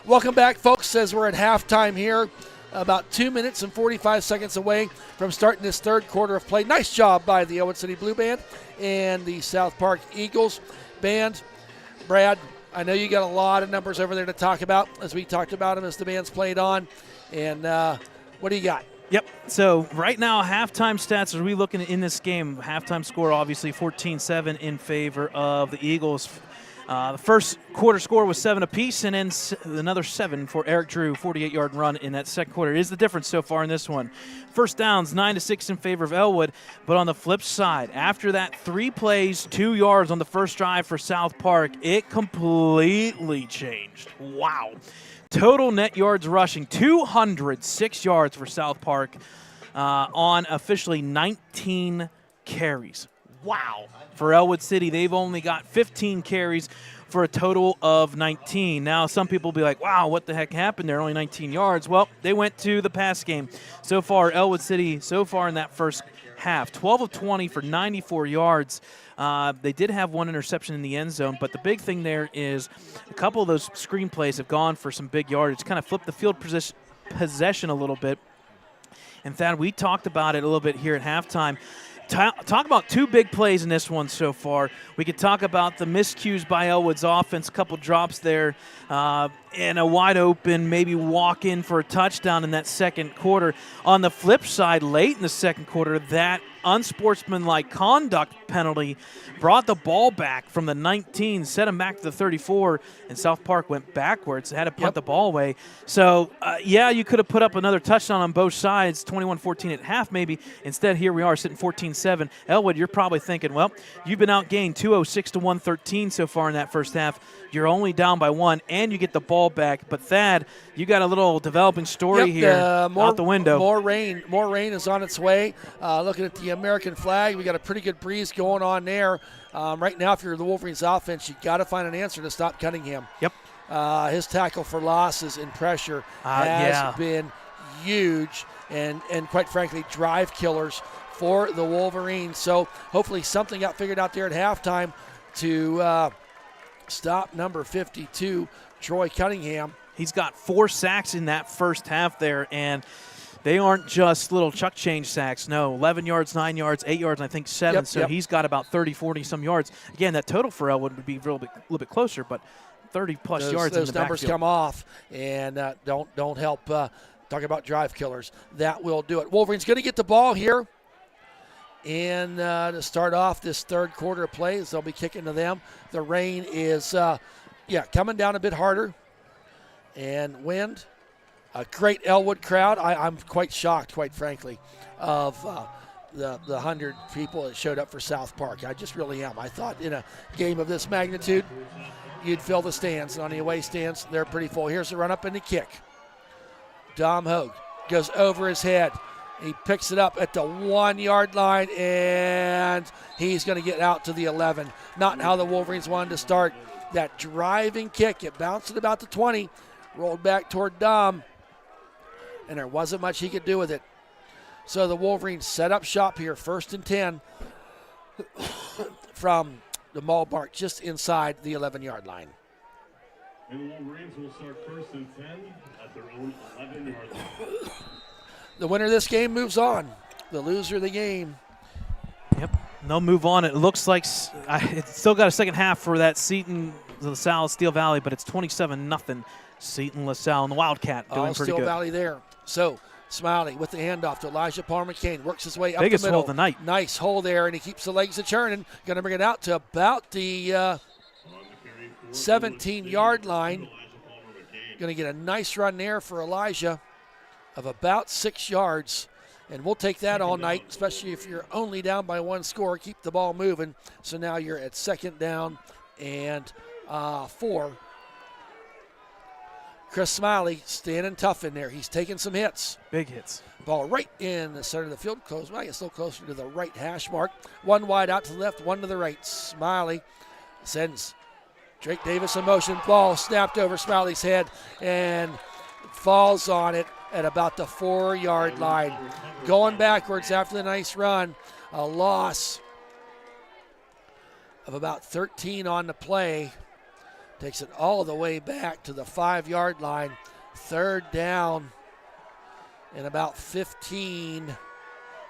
Welcome back, folks, as we're at halftime here. About 2 minutes and 45 seconds away from starting this third quarter of play. Nice job by the Ellwood City Blue Band and the South Park Eagles Band. Brad, I know you got a lot of numbers over there to talk about, as we talked about them as the band's played on. And what do you got? Yep. So right now, halftime stats, as we looking in this game, halftime score obviously 14-7 in favor of the Eagles. The first quarter score was 7 apiece, and then another 7 for Eric Drew, 48-yard run in that second quarter. It is the difference so far in this one. First downs, 9-6 in favor of Ellwood, but on the flip side, after that 3 plays, 2 yards on the first drive for South Park, it completely changed. Wow. Total net yards rushing, 206 yards for South Park on officially 19 carries. Wow. For Ellwood City, they've only got 15 carries for a total of 19. Now, some people will be like, wow, what the heck happened there? Only 19 yards. Well, they went to the pass game. So far, Ellwood City, so far in that first half, 12 of 20 for 94 yards. They did have 1 interception in the end zone, but the big thing there is a couple of those screen plays have gone for some big yardage, kind of flipped the field possession a little bit. And Thad, we talked about it a little bit here at halftime. Talk about 2 big plays in this one so far. We could talk about the miscues by Ellwood's offense, a couple drops there, and a wide open, maybe walk in for a touchdown in that second quarter. On the flip side, late in the second quarter, that unsportsmanlike conduct penalty brought the ball back from the 19, set them back to the 34, and South Park went backwards, had to punt the ball away. So, yeah, you could have put up another touchdown on both sides, 21-14 at half maybe. Instead, here we are sitting 14-7. Ellwood, you're probably thinking, well, you've been outgained 206-113 so far in that first half. You're only down by 1, and you get the ball back. But, Thad, you got a little developing story here out the window. More rain is on its way. Looking at the American flag, we got a pretty good breeze going on there. Right now, if you're the Wolverines offense, you got to find an answer to stop Cunningham. Yep. His tackle for losses and pressure has been huge and quite frankly, drive killers for the Wolverines. So hopefully something got figured out there at halftime to stop number 52, Troy Cunningham. He's got 4 sacks in that first half there, and they aren't just little chuck change sacks. No, 11 yards, 9 yards, 8 yards, and I think 7. So he's got about 30, 40-some yards. Again, that total for Ellwood would be a little bit closer, but 30-plus yards in the Those numbers backfield. come off and don't help talk about drive killers. That will do it. Wolverines going to get the ball here in to start off this third quarter of play as they'll be kicking to them. The rain is, coming down a bit harder. And wind. A great Ellwood crowd. I'm quite shocked, quite frankly, of the 100 people that showed up for South Park. I just really am. I thought in a game of this magnitude, you'd fill the stands. And on the away stands, they're pretty full. Here's the run up and the kick. Dom Hogue goes over his head. He picks it up at the 1 yard line, and he's going to get out to the 11. Not how the Wolverines wanted to start. That driving kick, it bounced at about the 20, rolled back toward Dom, and there wasn't much he could do with it. So the Wolverines set up shop here, 1st and 10 from the ballpark just inside the 11-yard line. And the Wolverines will start 1st and 10 at their own 11-yard line. The winner of this game moves on. The loser of the game. Yep, they'll move on. It looks like it's still got a second half for that Seton LaSalle Steel Valley, but it's 27-0 Seton LaSalle, and the Wildcat doing pretty Steel good. Valley there. So Smiley with the handoff to Elijah Palmer McCain, works his way up Biggest the middle. hole of the night. Nice hole there, and he keeps the legs a-churning. Going to bring it out to about the 17-yard line. Going to get a nice run there for Elijah of about 6 yards. And we'll take that all night, especially if you're only down by 1 score. Keep the ball moving. So now you're at 2nd down and 4. Chris Smiley standing tough in there. He's taking some hits. Big hits. Ball right in the center of the field. Close. Well, it's still closer to the right hash mark. 1 wide out to the left, 1 to the right. Smiley sends Drake Davis in motion. Ball snapped over Smiley's head and falls on it at about the 4-yard line. Going backwards after the nice run. A loss of about 13 on the play. Takes it all the way back to the 5-yard line. 3rd down and about 15,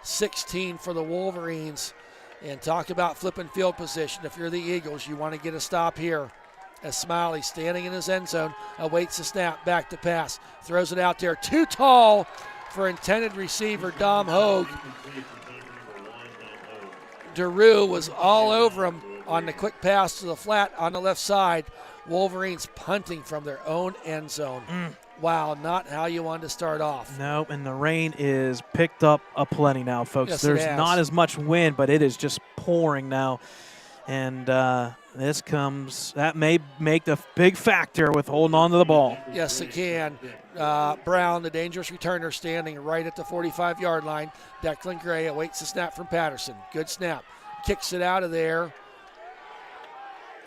16 for the Wolverines. And talk about flipping field position. If you're the Eagles, you want to get a stop here. As Smiley, standing in his end zone, awaits the snap, back to pass. Throws it out there. Too tall for intended receiver Dom Hogue. DeRue was all over him on the quick pass to the flat on the left side. Wolverines punting from their own end zone. Wow, not how you wanted to start off. Nope, and the rain is picked up aplenty now, folks. Yes, There's it has. not as much wind, but it is just pouring now. And that may make the big factor with holding on to the ball. Yes, it can. Brown, the dangerous returner, standing right at the 45-yard line. Declan Gray awaits the snap from Patterson. Good snap. Kicks it out of there.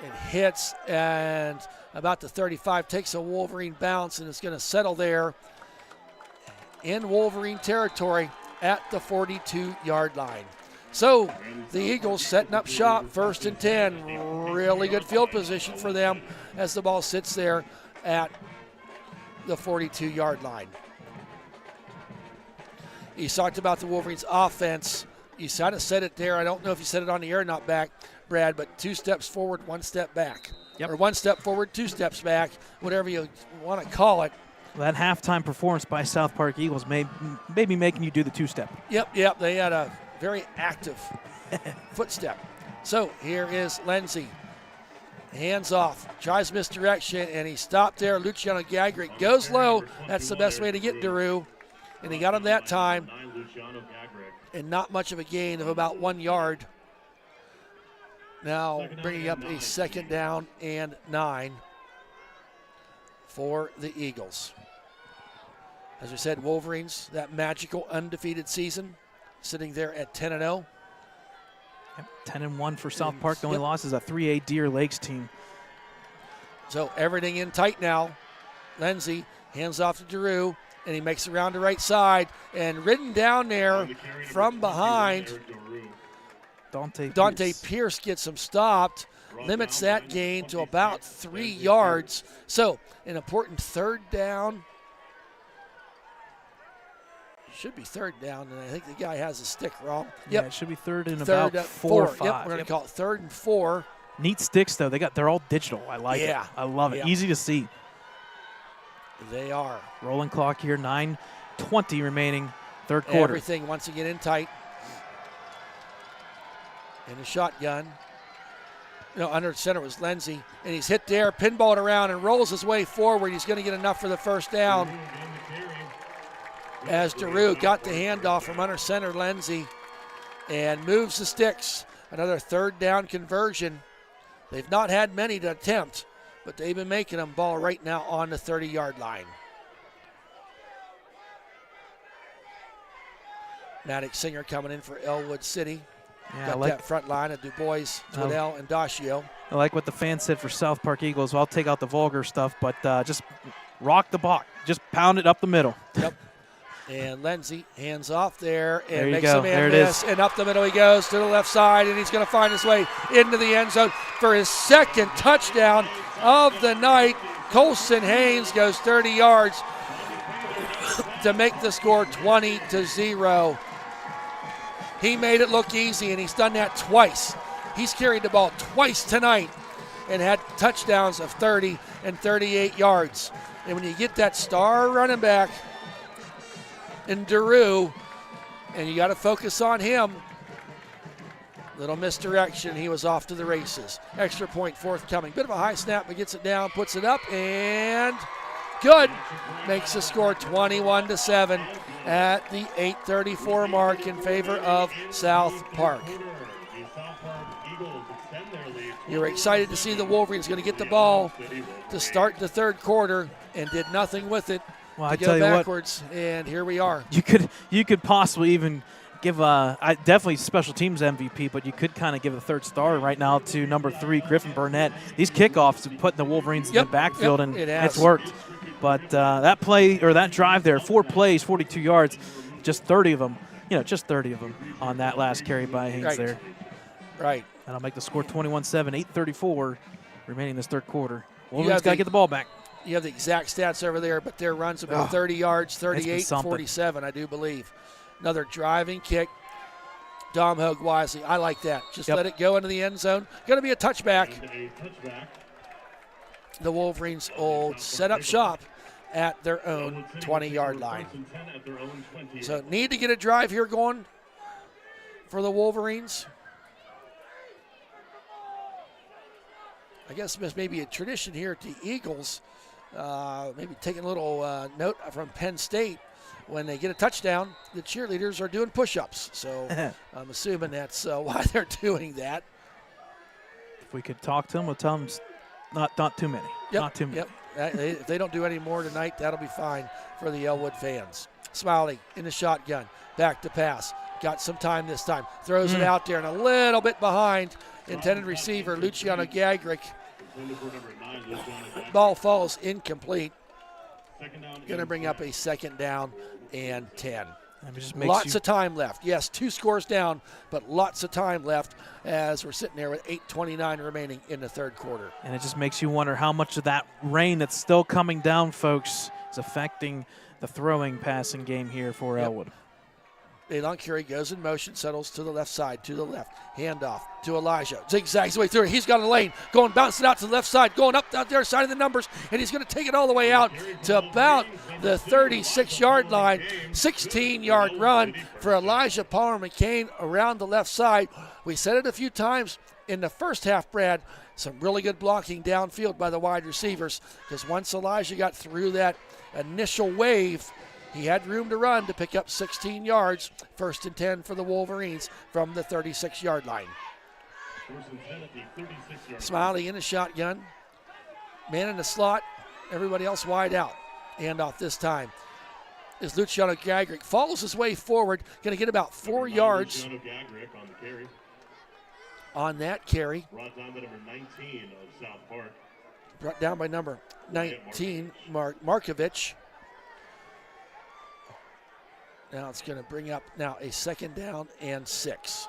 And hits, and about the 35, takes a Wolverine bounce, and it's going to settle there in Wolverine territory at the 42-yard line. So the Eagles setting up shop, 1st and 10. Really good field position for them as the ball sits there at the 42-yard line. You talked about the Wolverines' offense. You kind of said it there. I don't know if you said it on the air or not, Brad, but 2 steps forward, 1 step back. Yep. Or 1 step forward, 2 steps back, whatever you want to call it. That halftime performance by South Park Eagles may be making you do the 2-step. Yep. They had a very active footstep. So here is Lindsey. Hands off, tries misdirection, and he stopped there. Luciano Gagrick goes low. That's the best way to get DeRue. And he got him that time. And not much of a gain of about 1 yard. Now bringing up a 2nd down and 9 for the Eagles. As we said, Wolverines, that magical undefeated season, sitting there at 10-0. 10-1 for South Park. The only loss is a 3A Deer Lakes team. So everything in tight now. Lindsey hands off to DeRue, and he makes it around the right side. And ridden down there from behind, Dante Pierce gets him stopped, limits that gain to about 3 yards. So an important 3rd down. Should be 3rd down, and I think the guy has a stick wrong. Yeah, it should be 3rd and about 4 or 5. Yep, we're going to call it 3rd and 4. Neat sticks, though. They're all digital. I like it. I love it. Yeah. Easy to see. They are. Rolling clock here, 9:20 remaining, 3rd quarter. Everything once again in tight. in the shotgun. No, under center was Lindsay, and he's hit there, pinballed around, and rolls his way forward. He's going to get enough for the first down. As Daru got the handoff from under center Lindsay and moves the sticks. Another third down conversion. They've not had many to attempt, but they've been making them. Ball right now on the 30-yard line. Maddox Singer coming in for Ellwood City. Yeah, Got that front line of Du Bois, Twiddell, and Dacio. I like what the fans said for South Park Eagles. Well, I'll take out the vulgar stuff, but just rock the block. Just pound it up the middle. Yep. And Lindsay hands off there and There you makes go. a man There it miss. is. And up the middle he goes to the left side, and he's going to find his way into the end zone for his second touchdown of the night. Colson Haynes goes 30 yards to make the score 20-0. He made it look easy, and he's done that twice. He's carried the ball twice tonight and had touchdowns of 30 and 38 yards. And when you get that star running back in Daru, and you got to focus on him, little misdirection, he was off to the races. Extra point forthcoming. Bit of a high snap, but gets it down, puts it up, and good. Makes the score 21-7 at the 8:34 mark in favor of South Park. You're excited to see the Wolverines going to get the ball to start the third quarter and did nothing with it. Well, to I go tell you backwards, and here we are. You could possibly even give definitely special teams MVP, but you could kind of give a third star right now to number 3, Griffin Burnett. These kickoffs have put the Wolverines in the backfield, and it's worked. But that play or that drive there, 4 plays, 42 yards, just 30 of them. Just 30 of them on that last carry by Haynes there. Right. That'll make the score 21-7, 8:34 remaining this third quarter. Wolverines got to get the ball back. You have the exact stats over there, but their runs have been 30 yards, 38, 47, I do believe. Another driving kick. Dom Hogue wisely. I like that. Just let it go into the end zone. Going to be a touchback. The Wolverines will set up shop at their own 20-yard line. So need to get a drive here going for the Wolverines. I guess this may be a tradition here at the Eagles. Maybe taking a little note from Penn State. When they get a touchdown, the cheerleaders are doing push-ups. So I'm assuming that's why they're doing that. If we could talk to them, we'll tell them not too many. Yep, Not too many. Yep. If they don't do any more tonight, that'll be fine for the Ellwood fans. Smiley in the shotgun. Back to pass. Got some time this time. Throws it out there and a little bit behind intended receiver Luciano Gagrick. Ball falls incomplete. Going to bring up a second down and 10. Lots of time left. Yes, 2 scores down, but lots of time left as we're sitting there with 8:29 remaining in the third quarter. And it just makes you wonder how much of that rain that's still coming down, folks, is affecting the throwing passing game here for Ellwood. Elon Curry goes in motion, settles to the left side, to the left. Handoff to Elijah. Zigzags his way through. He's got a lane. Going, bouncing out to the left side. Going up out there, side of the numbers. And he's going to take it all the way out to about the 36-yard line. 16-yard run for Elijah Palmer McCain around the left side. We said it a few times in the first half, Brad. Some really good blocking downfield by the wide receivers. Because once Elijah got through that initial wave, he had room to run to pick up 16 yards. 1st and 10 for the Wolverines from the 36-yard line. Smiley in the shotgun. Man in the slot. Everybody else wide out. Handoff this time is Luciano Gagrick. Follows his way forward. Going to get about 4 yards on that carry. Brought down by number 19 of South Park. Brought down by number 19, Markovich. Now it's going to bring up now a second down and 6.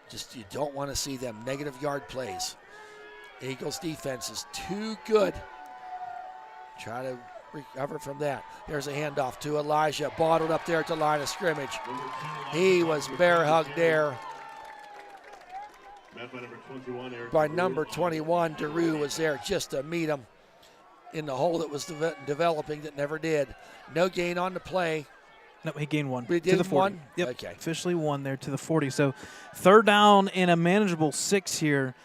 Just you don't want to see them negative yard plays. Eagles defense is too good. Try to recover from that. There's a handoff to Elijah. Bottled up there at the line of scrimmage. He was bear hugged there by number 21. Daru was there just to meet him in the hole that was developing that never did. No gain on the play. No, he gained one. We to did the 40. one? Yep. Okay. Officially one there to the 40. So 3rd down and a manageable 6 here.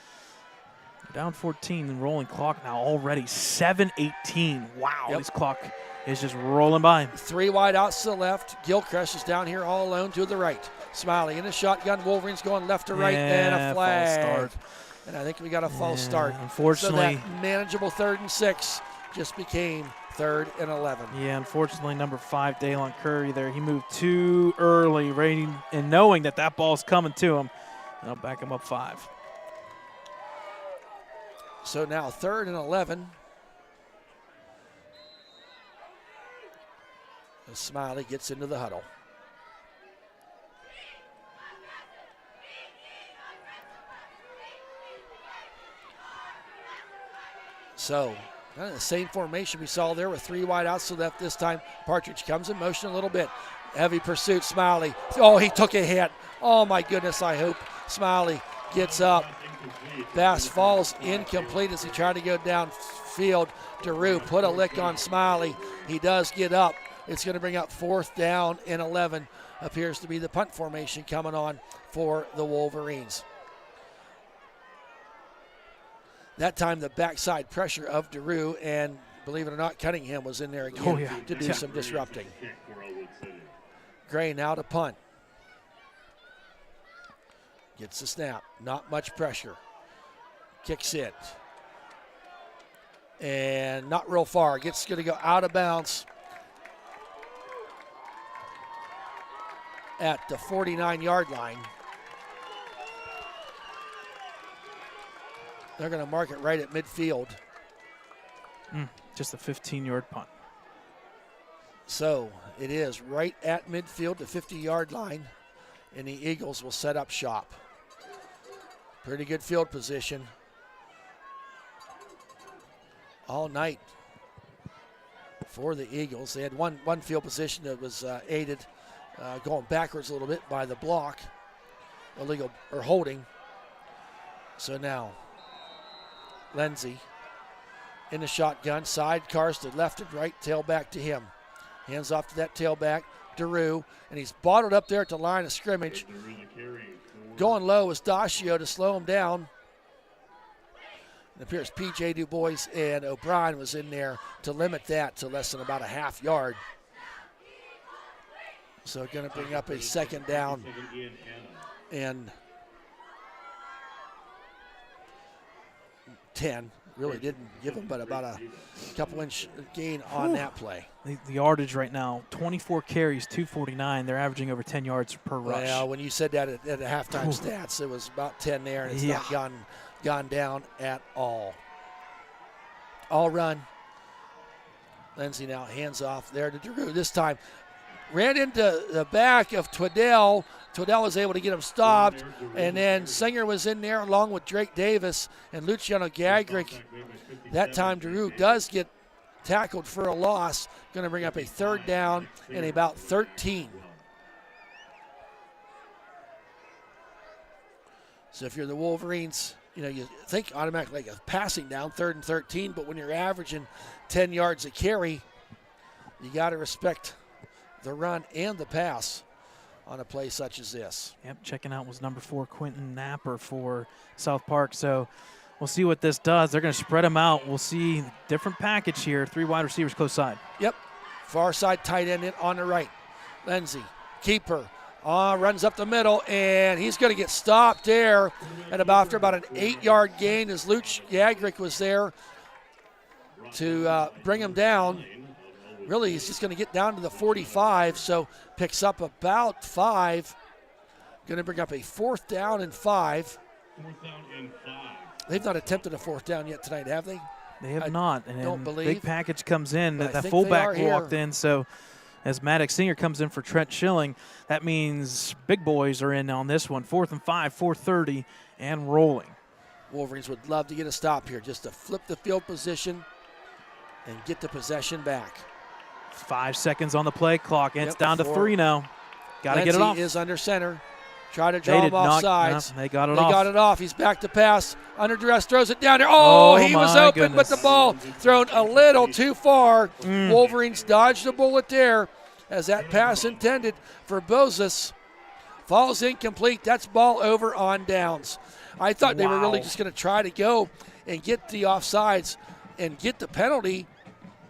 Down 14 and rolling clock now already 7:18. Wow, Yep. this clock is just rolling by. 3 wide outs to the left. Gilchrist is down here all alone to the right. Smiley in the shotgun. Wolverines going left to right, and a flag. False start. And I think we got a false start. Unfortunately. So that manageable 3rd and 6 just became 3rd and 11. Yeah, unfortunately, number 5, Dalen Curry there. He moved too early, rating and knowing that ball's coming to him. I'll back him up 5. So now 3rd and 11. As Smiley gets into the huddle. So, kind of the same formation we saw there with 3 wide outs to the left this time. Partridge comes in motion a little bit. Heavy pursuit, Smiley. Oh, he took a hit. Oh, my goodness, I hope Smiley gets up. Pass falls incomplete as he tried to go downfield. DeRue put a lick on Smiley. He does get up. It's going to bring up 4th down and 11. Appears to be the punt formation coming on for the Wolverines. That time the backside pressure of DeRue, and believe it or not, Cunningham was in there again to do some disrupting. Gray now to punt. Gets the snap. Not much pressure. Kicks it. And not real far. Going to go out of bounds at the 49-yard line. They're going to mark it right at midfield. Just a 15-yard punt. So it is right at midfield, the 50-yard line, and the Eagles will set up shop. Pretty good field position all night for the Eagles. They had one field position that was aided going backwards a little bit by the block, illegal or holding. So now Lindsey in the shotgun, sidecars to left and right, tailback to him. Hands off to that tailback, DeRue, and he's bottled up there at the line of scrimmage. Going low is Dacio to slow him down. It appears P.J. Du Bois and O'Brien was in there to limit that to less than about a half yard. So going to bring up a 2nd down and 10. Really didn't give him but about a couple-inch gain on that play. The yardage right now, 24 carries, 249. They're averaging over 10 yards per rush. Well, when you said that at the halftime stats, it was about 10 there, and it's not gone down at all. All run. Lindsey now hands off there to DeRue. This time ran into the back of Twaddell. Twaddell was able to get him stopped, and then Singer was in there along with Drake Davis and Luciano Gagrick. That time DeRue does get tackled for a loss. Going to bring up a 3rd down and about 13. So if you're the Wolverines, you think automatically like a passing down, 3rd and 13, but when you're averaging 10 yards a carry, you got to respect the run and the pass on a play such as this. Yep, checking out was number 4, Quentin Napper for South Park. So we'll see what this does. They're going to spread them out. We'll see different package here. 3 wide receivers close side. Yep, far side tight end in on the right. Lindsey, keeper, runs up the middle, and he's going to get stopped there at after about an 8-yard gain as Luch Gagrick was there to bring him down. Really, he's just going to get down to the 45, so picks up about 5. Going to bring up a 4th down and 5. They've not attempted a 4th down yet tonight, have they? They have not. And don't believe. Big package comes in. But That fullback walked in, so as Maddox Singer comes in for Trent Schilling, that means big boys are in on this one. 4th and 5, 4:30, and rolling. Wolverines would love to get a stop here, just to flip the field position and get the possession back. 5 seconds on the play clock, and it's down to 4. 3 now. Got to get it off. Is under center. Try to draw him off sides. No, they got it off. They got it off. He's back to pass. Under duress, throws it down there. Oh, he was open, goodness. but the ball thrown a little too far. Wolverines dodged a bullet there. as that pass intended for Bozis falls incomplete. That's ball over on downs. I thought they were really just going to try to go and get the offsides and get the penalty,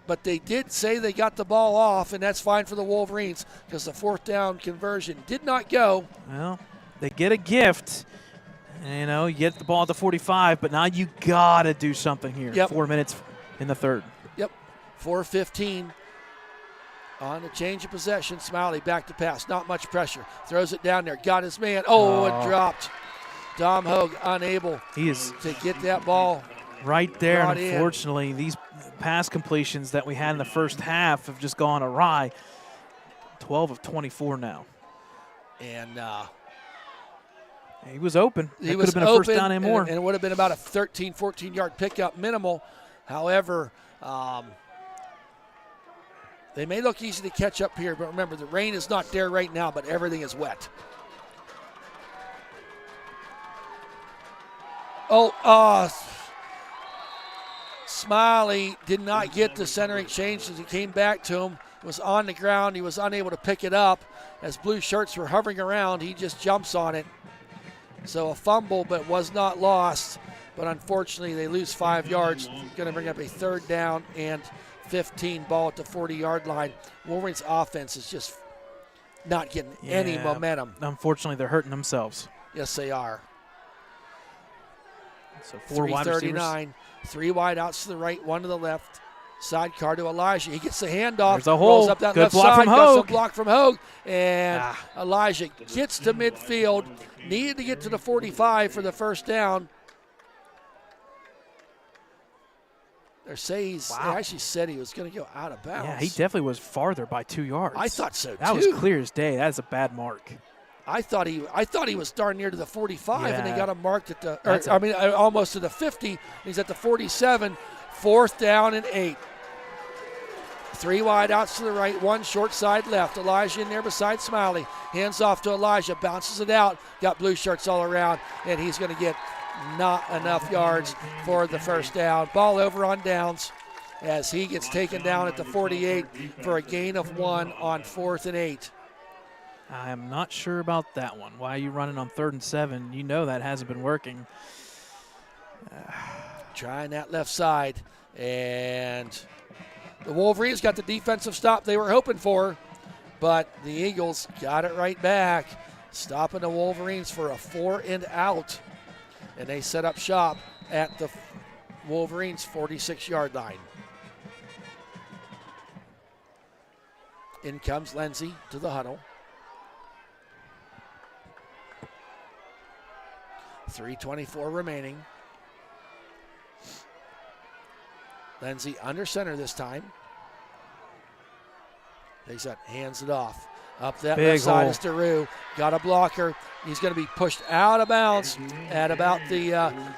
but they did say they got the ball off, and that's fine for the Wolverines because the fourth down conversion did not go. Well, they get a gift. You know, you get the ball at the 45, but now you got to do something here. Yep. 4 minutes in the third. Yep, 4:15 on the change of possession. Smiley back to pass, not much pressure. Throws it down there, got his man. Oh, it dropped. Dom Hogue unable to get that ball right there. brought And unfortunately, these pass completions that we had in the first half have just gone awry. 12 of 24 now. And he was open. He That was could have been open, a first down and more. and it would have been about a 13, 14-yard pickup minimal. However, they may look easy to catch up here, but remember, the rain is not there right now, but everything is wet. Smiley did not get the center exchange as he came back to him. Was on the ground. He was unable to pick it up. As blue shirts were hovering around, he just jumps on it. So a fumble, but was not lost. But unfortunately, they lose 5 yards. Going to bring up a 3rd down and 15 ball at the 40-yard line. Wolverines' offense is just not getting any momentum. Unfortunately, they're hurting themselves. Yes, they are. So 4 wide receivers. 3:39. 3 wide outs to the right, 1 to the left. Sidecar to Elijah. He gets the handoff. There's a hole. Rolls up that Good left block side. from Got some Hogue. block from Hogue. And Elijah gets to midfield. Needed to get to the 45 for the first down. They actually said he was going to go out of bounds. Yeah, he definitely was farther by 2 yards. I thought so, That too. was clear as day. That is a bad mark. I thought he was darn near to the 45, and they Yeah. got him marked at the, almost to the 50. He's at the 47. 4th down and 8. 3 wide outs to the right, 1 short side left. Elijah in there beside Smiley. Hands off to Elijah, bounces it out. Got blue shirts all around, and he's going to get not enough yards for the first down. Ball over on downs as he gets taken down at the 48 for a gain of 1 on 4th and 8. I am not sure about that one. Why are you running on 3rd and 7? You know that hasn't been working. Trying that left side, and the Wolverines got the defensive stop they were hoping for, but the Eagles got it right back, stopping the Wolverines for a 4 and out, and they set up shop at the Wolverines' 46-yard line. In comes Lindsey to the huddle. 3:24 remaining. Lindsey under center this time. Takes that, hands it off. Up that Big left side hole. is DeRue. Got a blocker. He's going to be pushed out of bounds at about the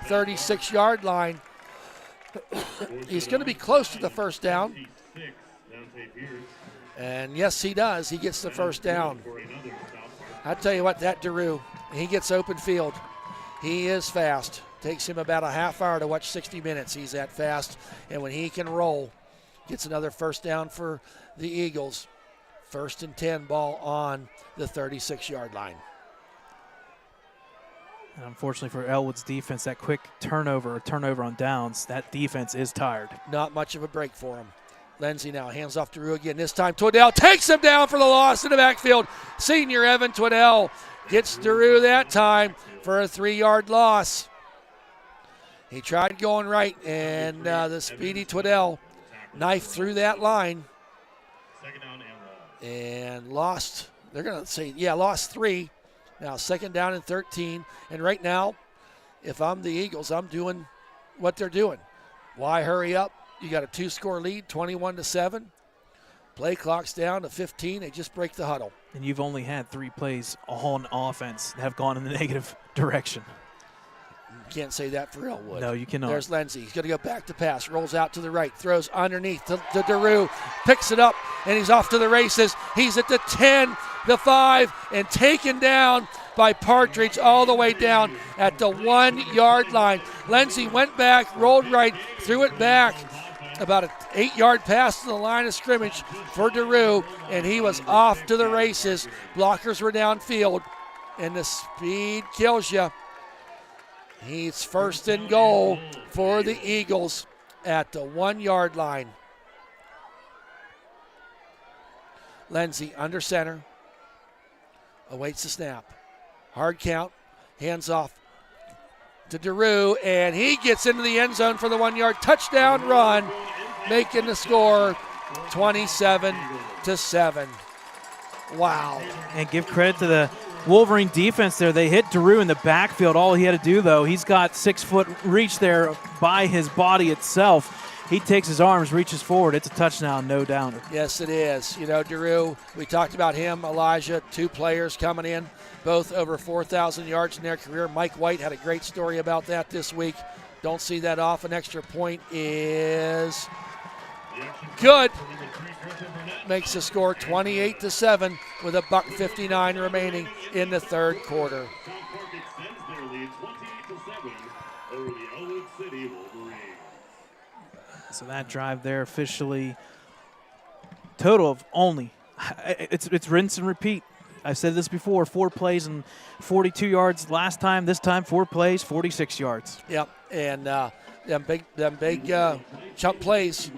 36-yard line. He's going to be close to the first down. And yes, he does. He gets the first down. I tell you what, that DeRue, he gets open field. He is fast. Takes him about a half hour to watch 60 minutes. He's that fast. And when he can roll, gets another first down for the Eagles. 1st and 10 ball on the 36-yard line. And unfortunately for Ellwood's defense, that quick turnover on downs, that defense is tired. Not much of a break for him. Lindsey now hands off to Rue again. This time Twaddell takes him down for the loss in the backfield. Senior Evan Twaddell gets DeRue that time for a 3-yard loss. He tried going right, and the speedy Twaddell knifed through that line and lost. They're going to say, lost 3. Now 2nd down and 13. And right now, if I'm the Eagles, I'm doing what they're doing. Why hurry up? You got a 2-score lead, 21-7. Play clock's down to 15. They just break the huddle. And you've only had 3 plays on offense that have gone in the negative direction. Can't say that for Ellwood. No, you cannot. There's Lindsey. He's going to go back to pass. Rolls out to the right. Throws underneath to DeRue. Picks it up, and he's off to the races. He's at the 10, the 5, and taken down by Partridge all the way down at the 1-yard line. Lindsey went back, rolled right, threw it back. about an 8-yard pass to the line of scrimmage for DeRue, and he was off to the races. Blockers were downfield, and the speed kills you. He's first and goal for the Eagles at the 1-yard line. Lindsey under center. Awaits the snap. Hard count. Hands off to DeRue, and he gets into the end zone for the 1-yard touchdown run, making the score 27-7. Wow. And give credit to the Wolverine defense there. They hit DeRue in the backfield. All he had to do, though, he's got 6-foot reach there by his body itself. He takes his arms, reaches forward. It's a touchdown, no doubt. Yes, it is. You know, DeRue, we talked about him, Elijah, 2 players coming in, both over 4,000 yards in their career. Mike White had a great story about that this week. Don't see that off. An extra point is good. Makes the score 28-7 with $1:59 remaining in the third quarter. So that drive there officially total of only, it's rinse and repeat. I've said this before, 4 plays and 42 yards last time. This time 4 plays, 46 yards. Yep, and them big chunk plays.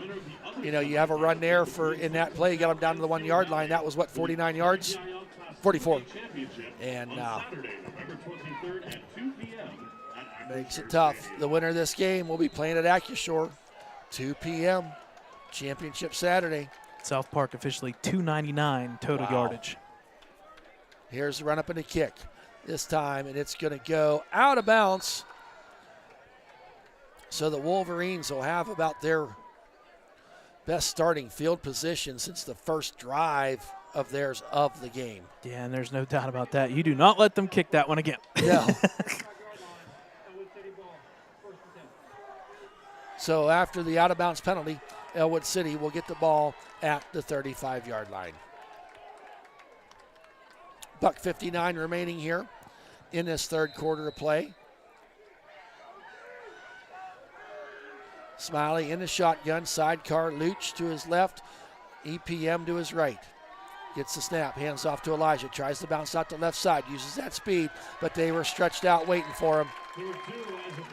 You know, you have a run there in that play, you got them down to the 1-yard line. That was, 49 yards? 44. And makes it tough. The winner of this game will be playing at Accushore, 2 p.m., championship Saturday. South Park officially 299 total yardage. Here's the run up and a kick this time, and it's going to go out of bounds. So the Wolverines will have about their best starting field position since the first drive of theirs of the game. Yeah, and there's no doubt about that. You do not let them kick that one again. No. So after the out-of-bounds penalty, Ellwood City will get the ball at the 35-yard line. $1:59 remaining here in this third quarter of play. Smiley in the shotgun, sidecar, Luch to his left, EPM to his right. Gets the snap, hands off to Elijah, tries to bounce out the left side, uses that speed, but they were stretched out waiting for him.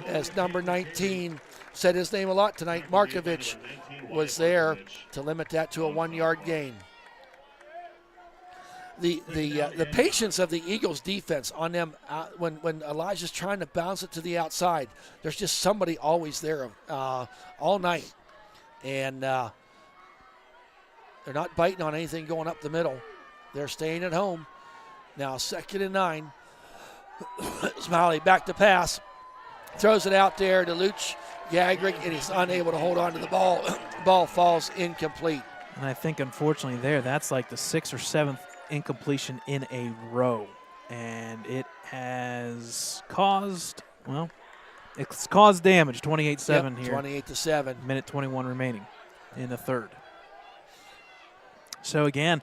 As number 19 said his name a lot tonight, Markovich was there to limit that to a 1-yard gain. The patience of the Eagles defense on them when Elijah's trying to bounce it to the outside, there's just somebody always there all night. And they're not biting on anything going up the middle. They're staying at home. Now 2nd and 9. Smiley back to pass. Throws it out there to Luch Gagrick, and he's unable to hold on to the ball. Ball falls incomplete. And I think, unfortunately, that's like the 6th or 7th incompletion in a row. And it has caused, it's caused damage, 28-7 here. 28-7. Minute 21 remaining in the third. So, again,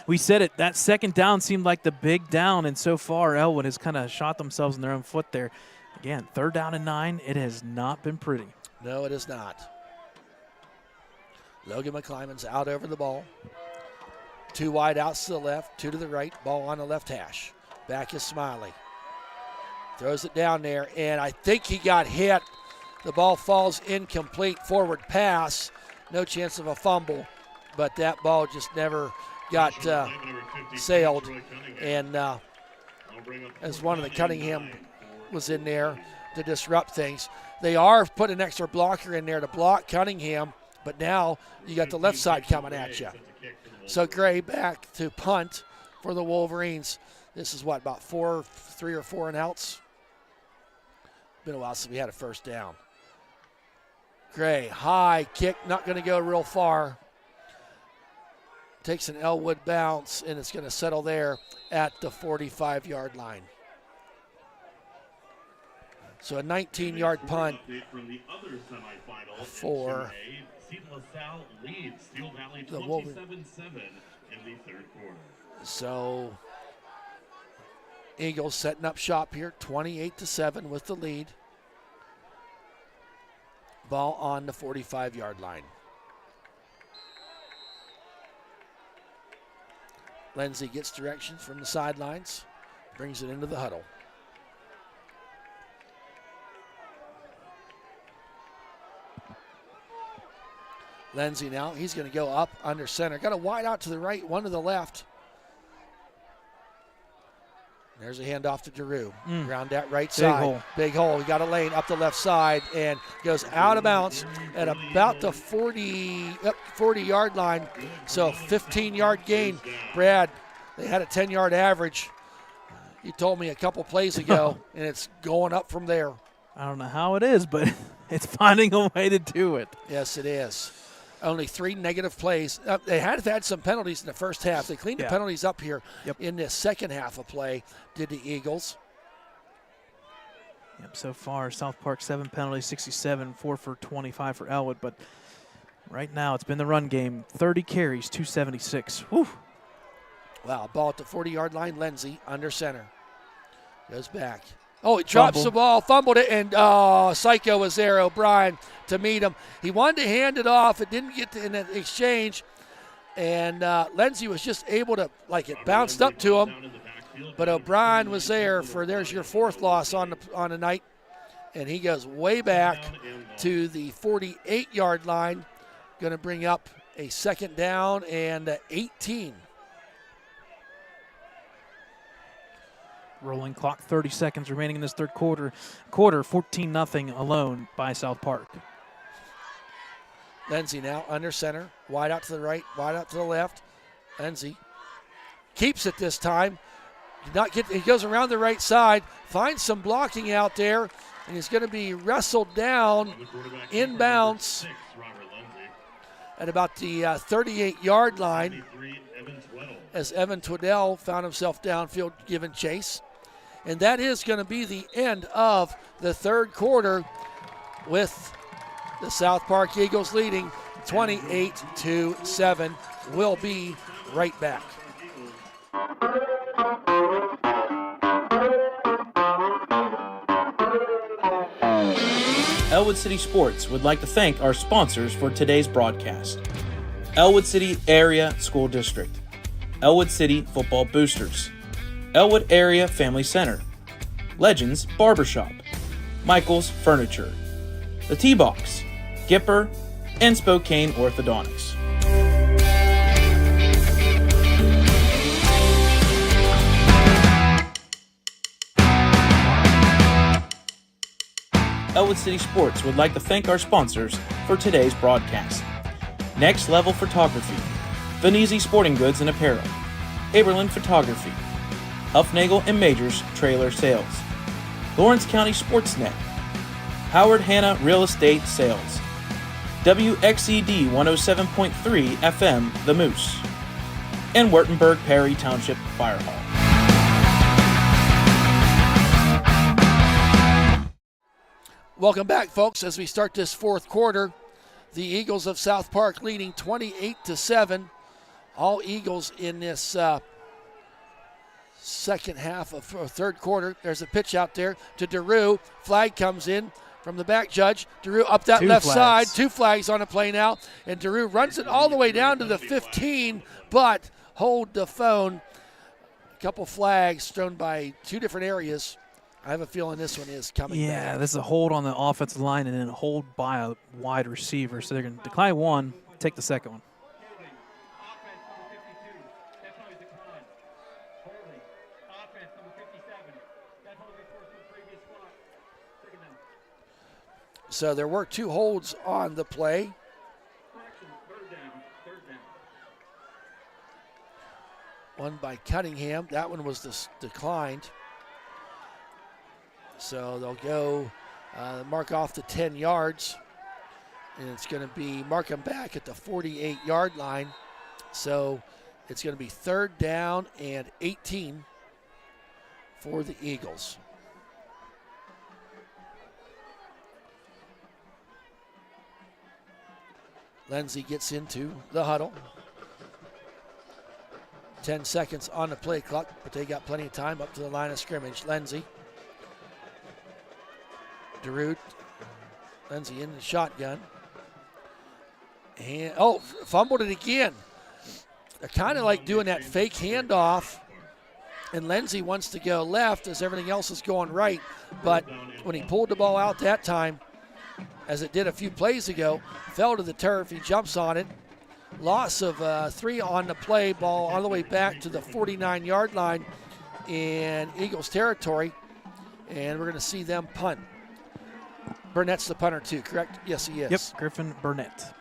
we said it, that second down seemed like the big down, and so far Ellwood has kind of shot themselves in their own foot there. Again, 3rd down and 9, it has not been pretty. No, it is not. Logan McClymon's out over the ball. 2 wide outs to the left, 2 to the right, ball on the left hash. Back is Smiley. Throws it down there, and I think he got hit. The ball falls incomplete, forward pass. No chance of a fumble, but that ball just never got sailed. And as one of the Cunningham was in there to disrupt things. They are putting an extra blocker in there to block Cunningham, but now you got the left side coming at you. So Gray back to punt for the Wolverines. This is what, about 3 or 4 and outs? Been a while since we had a first down. Gray, high kick, not going to go real far. Takes an Ellwood bounce, and it's going to settle there at the 45-yard line. So a 19-yard punt for the Wolverines. So Eagles setting up shop here, 28-7 with the lead. Ball on the 45-yard line. Lindsey gets directions from the sidelines, brings it into the huddle. Lindsey now, he's going to go up under center. Got a wide out to the right, one to the left. There's a handoff to Drew. Around that right side. Hole. Big hole. He got a lane up the left side and goes out of bounds at about the 40-yard line. So 15-yard gain. Brad, they had a 10-yard average. You told me a couple plays ago, and it's going up from there. I don't know how it is, but it's finding a way to do it. Yes, it is. Only 3 negative plays. They had some penalties in the first half. They cleaned the penalties up here in the second half of play, did the Eagles. Yep, so far, South Park 7 penalties, 67, 4 for 25 for Ellwood. But right now, it's been the run game. 30 carries, 276. Whew. Wow, ball at the 40-yard line. Lindsey under center. Goes back. Oh, he drops the ball, fumbled it, and Psycho was there, O'Brien, to meet him. He wanted to hand it off. It didn't get in an exchange, and Lindsey was just able to, it bounced up to him. But O'Brien was there for, there's your 4th loss on the night, and he goes way back to the 48-yard line. Going to bring up a 2nd down and 18. Rolling clock, 30 seconds remaining in this third quarter. 14-0 alone by South Park. Lindsey now under center. Wide out to the right, wide out to the left. Lindsey keeps it this time. He goes around the right side, finds some blocking out there, and he's going to be wrestled down inbounds at about the 38-yard line as Evan Twiddell found himself downfield giving chase. And that is going to be the end of the third quarter with the South Park Eagles leading 28-7. We'll be right back. Ellwood City Sports would like to thank our sponsors for today's broadcast. Ellwood City Area School District, Ellwood City Football Boosters, Ellwood Area Family Center, Legends Barbershop, Michael's Furniture, The T-Box, Gipper, and Spokane Orthodontics. Ellwood City Sports would like to thank our sponsors for today's broadcast. Next Level Photography, Venezi Sporting Goods and Apparel, Haberlin Photography, Huffnagel and Majors Trailer Sales, Lawrence County Sportsnet, Howard Hanna Real Estate Sales, WXED 107.3 FM The Moose, and Wurtemberg Perry Township Fire Hall. Welcome back, folks, as we start this fourth quarter. The Eagles of South Park leading 28-7. All Eagles in this second half of third quarter. There's a pitch out there to Daru. Flag comes in from the back judge. Daru up that left side. 2 flags on the play now. And Daru runs it all the way down to the 15, but hold the phone. A couple flags thrown by 2 different areas. I have a feeling this one is coming back. Yeah, this is a hold on the offensive line and then a hold by a wide receiver. So they're going to decline 1, take the second one. So there were 2 holds on the play. One by Cunningham. That one was declined. So they'll go mark off the 10 yards. And it's going to be mark them back at the 48-yard line. So it's going to be 3rd down and 18 for the Eagles. Lindsey gets into the huddle. 10 seconds on the play clock, but they got plenty of time up to the line of scrimmage. Lindsey. Daru. Lindsey in the shotgun. And, fumbled it again. They're kind of like doing that fake handoff, and Lindsay wants to go left as everything else is going right. But when he pulled the ball out that time, as it did a few plays ago, fell to the turf. He jumps on it. Loss of 3 on the play, ball all the way back to the 49-yard line in Eagles territory, and we're going to see them punt. Burnett's the punter too, correct? Yes, he is. Yep, Griffin Burnett.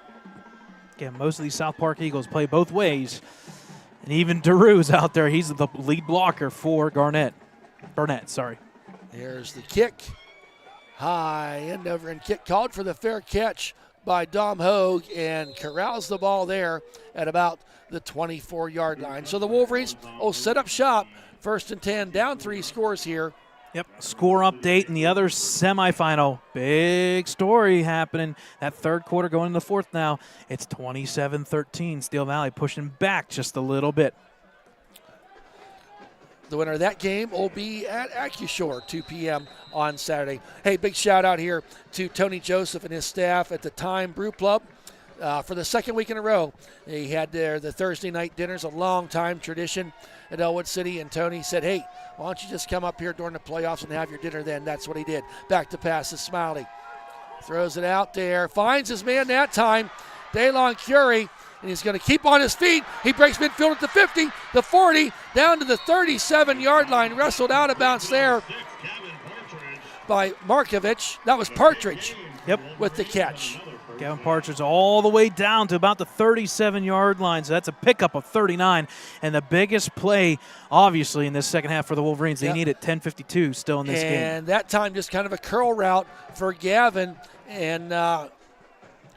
Again, most of these South Park Eagles play both ways, and even DeRue's out there. He's the lead blocker for Burnett, sorry. Here's the kick. High end over and kick called for the fair catch by Dom Hogue and corrals the ball there at about the 24-yard line. So the Wolverines will set up shop. 1st and 10, down 3 scores here. Yep, score update in the other semifinal. Big story happening. That third quarter going into the fourth now. It's 27-13. Steel Valley pushing back just a little bit. The winner of that game will be at AccuShore, 2 p.m. on Saturday. Hey, big shout out here to Tony Joseph and his staff at the Time Brew Club. For the second week in a row, they had the Thursday night dinners, a long-time tradition at Ellwood City, and Tony said, hey, why don't you just come up here during the playoffs and have your dinner then? That's what he did. Back to pass to Smiley. Throws it out there, finds his man that time, DeLon Curie, and he's going to keep on his feet. He breaks midfield at the 50, the 40, down to the 37-yard line, wrestled out of bounds there by Markovich. That was Partridge. Yep. With the catch. Gavin Partridge all the way down to about the 37-yard line, so that's a pickup of 39. And the biggest play, obviously, in this second half for the Wolverines. They need it 10:52 still in this game. And that time just kind of a curl route for Gavin, and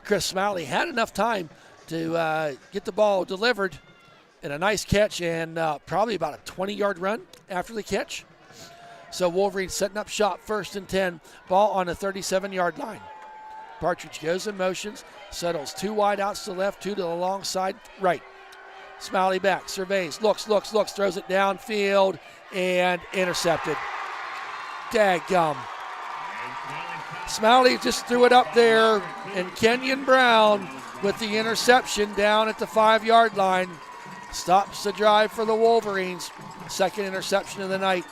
Chris Smiley had enough time to get the ball delivered, and a nice catch, and probably about a 20-yard run after the catch. So Wolverine setting up shop, 1st and 10, ball on the 37-yard line. Partridge goes in motions, settles 2 wide outs to the left, 2 to the long side right. Smiley back, surveys, looks, throws it downfield, and intercepted. Daggum. Smiley just threw it up there, and Kenyon Brown with the interception down at the 5-yard line. Stops the drive for the Wolverines. 2nd interception of the night.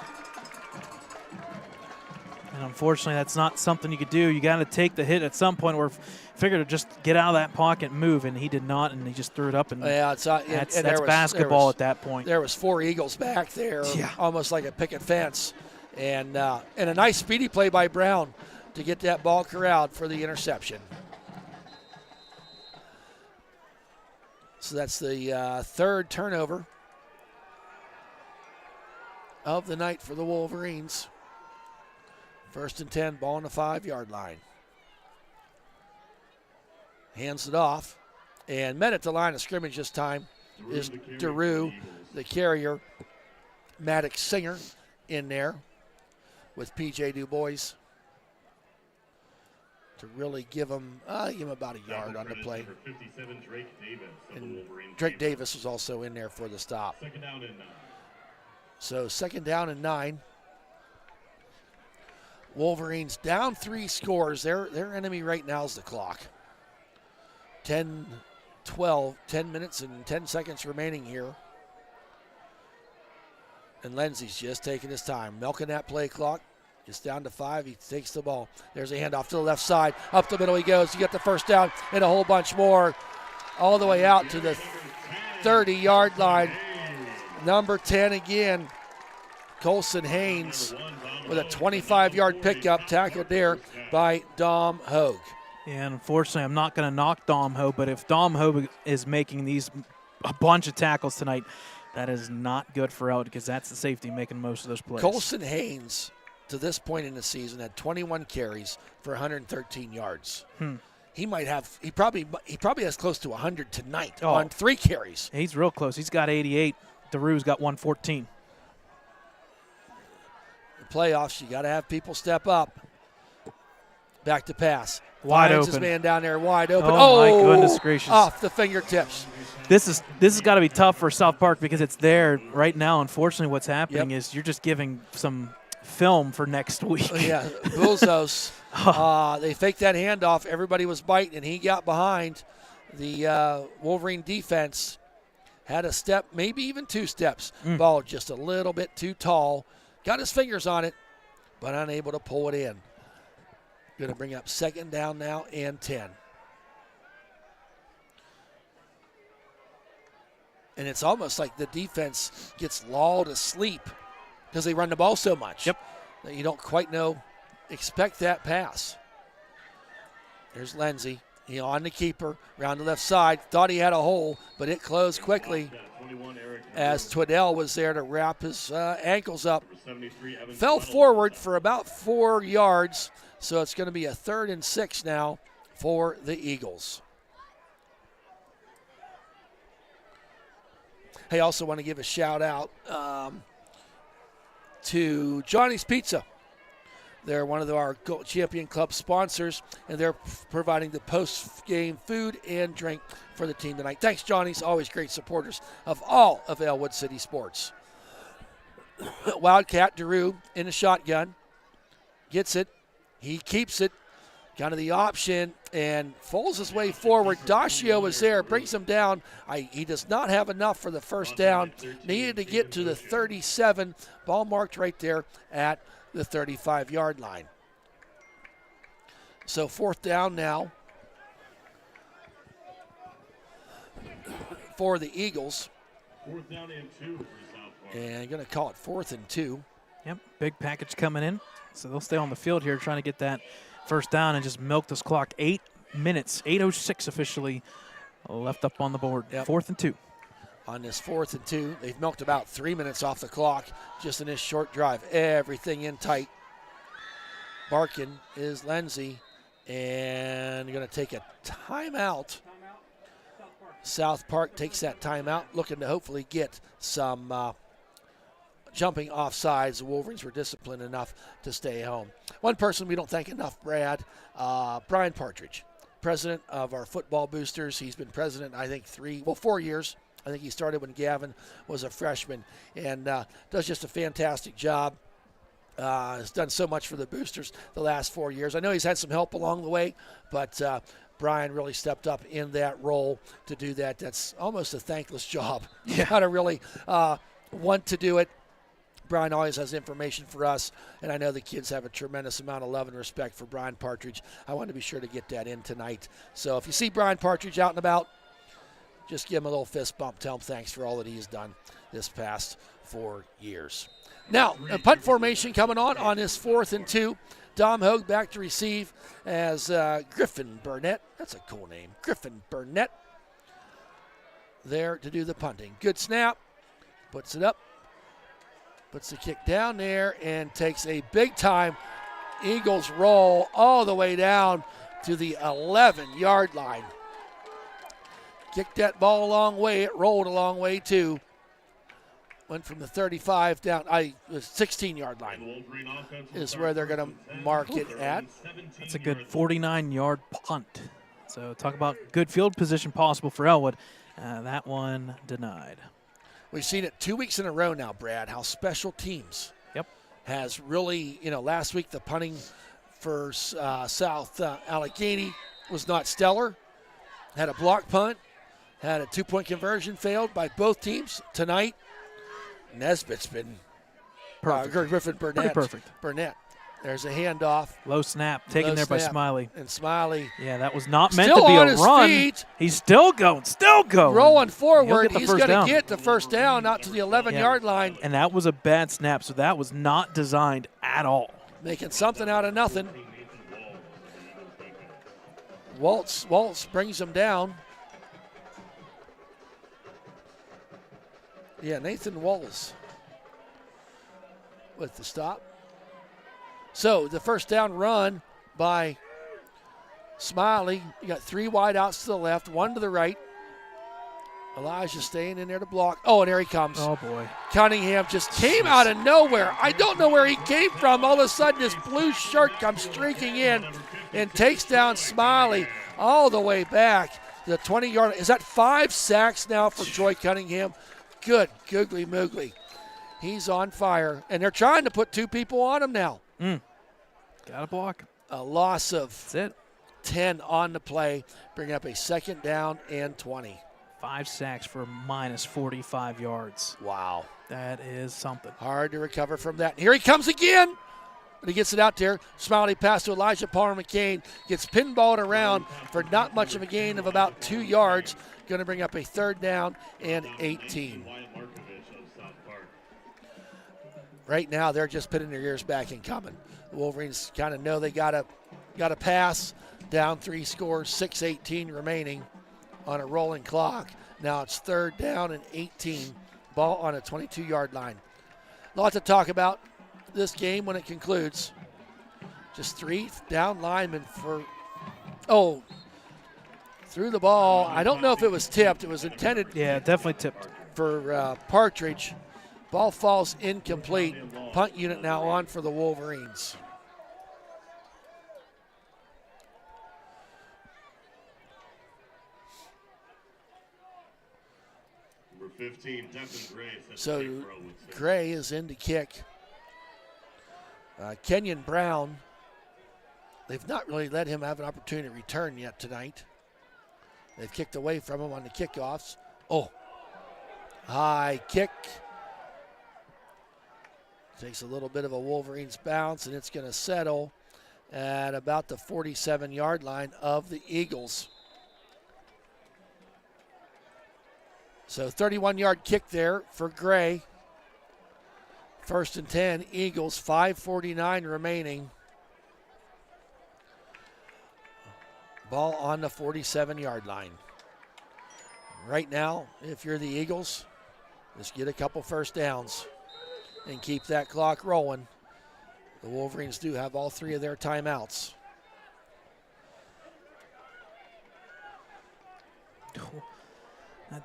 And unfortunately, that's not something you could do. You got to take the hit at some point, or figure to just get out of that pocket and move, and he did not, and he just threw it up. And that's basketball at that point. There was 4 Eagles back there, almost like a picket fence. And a nice speedy play by Brown to get that ball corralled for the interception. So that's the 3rd turnover of the night for the Wolverines. 1st and 10, ball on the 5-yard line. Hands it off, and met at the line of scrimmage this time is DeRue, the carrier. Maddox Singer in there with P.J. DuBois to really give him about a yard on the play. And Drake Davis was also in there for the stop. So 2nd down and 9. Wolverines down 3 scores. Their enemy right now is the clock. 10 minutes and 10 seconds remaining here. And Lindsey's just taking his time, milking that play clock. It's down to 5. He takes the ball. There's a handoff to the left side. Up the middle he goes. You get the 1st down and a whole bunch more. All the way out to the 30-yard line. Number 10 again, Colson Haynes, with a 25-yard pickup, tackled there by Dom Hogue. And unfortunately, I'm not going to knock Dom Hogue, but if Dom Hogue is making a bunch of tackles tonight, that is not good for Ellwood, because that's the safety making most of those plays. Colson Haynes, to this point in the season, had 21 carries for 113 yards. He probably has close to 100 tonight on 3 carries. He's real close. He's got 88. DeRue's got 114. Playoffs, you got to have people step up. Back to pass. Wide Finds open. His man down there wide open. Oh, my goodness gracious. Off the fingertips. This has got to be tough for South Park, because it's there right now. Unfortunately, what's happening is you're just giving some film for next week. Yeah, Bulzos. They faked that handoff. Everybody was biting, and he got behind the Wolverine defense Had a step, maybe even 2 steps. Ball just a little bit too tall. Got his fingers on it, but unable to pull it in. Going to bring up 2nd down now and 10. And it's almost like the defense gets lulled asleep because they run the ball so much. Yep. That you don't quite expect that pass. There's Lindsey, on the keeper, around the left side. Thought he had a hole, but it closed quickly as Twiddell was there to wrap his ankles up. Fell forward for about 4 yards, so it's going to be a 3rd and 6 now for the Eagles. Hey, I also want to give a shout out to Johnny's Pizza. They're one of our Champion Club sponsors, and they're providing the post-game food and drink for the team tonight. Thanks, Johnny's. Always great supporters of all of Ellwood City sports. Wildcat Daru in the shotgun. Gets it. He keeps it. Kind of the option and folds his way forward. Dacio is there, brings him down. He does not have enough for the first down. Needed to get to the 37. Ball marked right there at the 35-yard line. So 4th down now for the Eagles. 4th down and 2 for South Park. And going to call it 4th and 2. Yep, big package coming in. So they'll stay on the field here trying to get that first down and just milk this clock. 8 minutes, 8:06 officially left up on the board. Yep. 4th and 2. On this 4th and 2, they've milked about 3 minutes off the clock just in this short drive. Everything in tight. Barkin is Lindsey, and going to take a timeout. South Park takes that timeout, looking to hopefully get some jumping off sides. The Wolverines were disciplined enough to stay home. One person we don't thank enough, Brad, Brian Partridge, president of our football boosters. He's been president, I think, 4 years. I think he started when Gavin was a freshman, and does just a fantastic job. Has done so much for the boosters the last 4 years. I know he's had some help along the way, but Brian really stepped up in that role to do that. That's almost a thankless job. You got to really want to do it. Brian always has information for us, and I know the kids have a tremendous amount of love and respect for Brian Partridge. I want to be sure to get that in tonight. So if you see Brian Partridge out and about, just give him a little fist bump. Tell him thanks for all that he has done this past 4 years. Now, a punt formation coming on this 4th and 2. Dom Hogue back to receive as Griffin Burnett. That's a cool name. Griffin Burnett there to do the punting. Good snap. Puts it up. Puts the kick down there and takes a big-time Eagles roll all the way down to the 11-yard line. Kicked that ball a long way. It rolled a long way, too. Went from the 35 down, the 16-yard line is where they're going to mark it at. That's a good 49-yard punt. So talk about good field position possible for Ellwood. That one denied. We've seen it 2 weeks in a row now, Brad, how special teams has really, last week the punting for South Allegheny was not stellar. Had a block punt, had a 2-point conversion failed by both teams. Tonight, Nesbitt's been perfect. Griffin Burnett. Pretty perfect. Burnett. There's a handoff. Low snap taken there by Smiley. And Smiley. Yeah, that was not meant still to be on a his run. Feet. He's still going. Rolling forward. He's going to get the first down out to the 11-yard line. And that was a bad snap, so that was not designed at all. Making something out of nothing. Waltz brings him down. Yeah, Nathan Waltz with the stop. So the first down run by Smiley. You got 3 wide outs to the left, 1 to the right. Elijah staying in there to block. Oh, and there he comes. Oh, boy. Cunningham just came out of nowhere. I don't know where he came from. All of a sudden, this blue shirt comes streaking in and takes down Smiley all the way back. The 20-yard. Is that 5 sacks now for Troy Cunningham? Good googly moogly. He's on fire. And they're trying to put 2 people on him now. Got a block. A loss of That's it. 10 on the play. Bring up a 2nd down and 20. 5 sacks for minus 45 yards. Wow. That is something. Hard to recover from that. Here he comes again. But he gets it out there. Smiley pass to Elijah Palmer McCain. Gets pinballed around for not much of a gain of about 2 yards. Going to bring up a 3rd down and 18. Right now, they're just putting their ears back and coming. The Wolverines kind of know they got to pass. Down 3 scores, 6:18 remaining on a rolling clock. Now it's 3rd down and 18. Ball on a 22-yard line. A lot to talk about this game when it concludes. Just 3 down linemen for, threw the ball. I don't know if it was tipped. It was intended. Yeah, definitely tipped. For Partridge. Ball falls incomplete. Punt unit now on for the Wolverines. Number 15, Devin Gray. So Gray is in to kick. Kenyon Brown, they've not really let him have an opportunity to return yet tonight. They've kicked away from him on the kickoffs. High kick. Takes a little bit of a Wolverines bounce, and it's going to settle at about the 47-yard line of the Eagles. So 31-yard kick there for Gray. 1st and 10, Eagles, 5:49 remaining. Ball on the 47-yard line. Right now, if you're the Eagles, just get a couple 1st downs and keep that clock rolling. The Wolverines do have all 3 of their timeouts.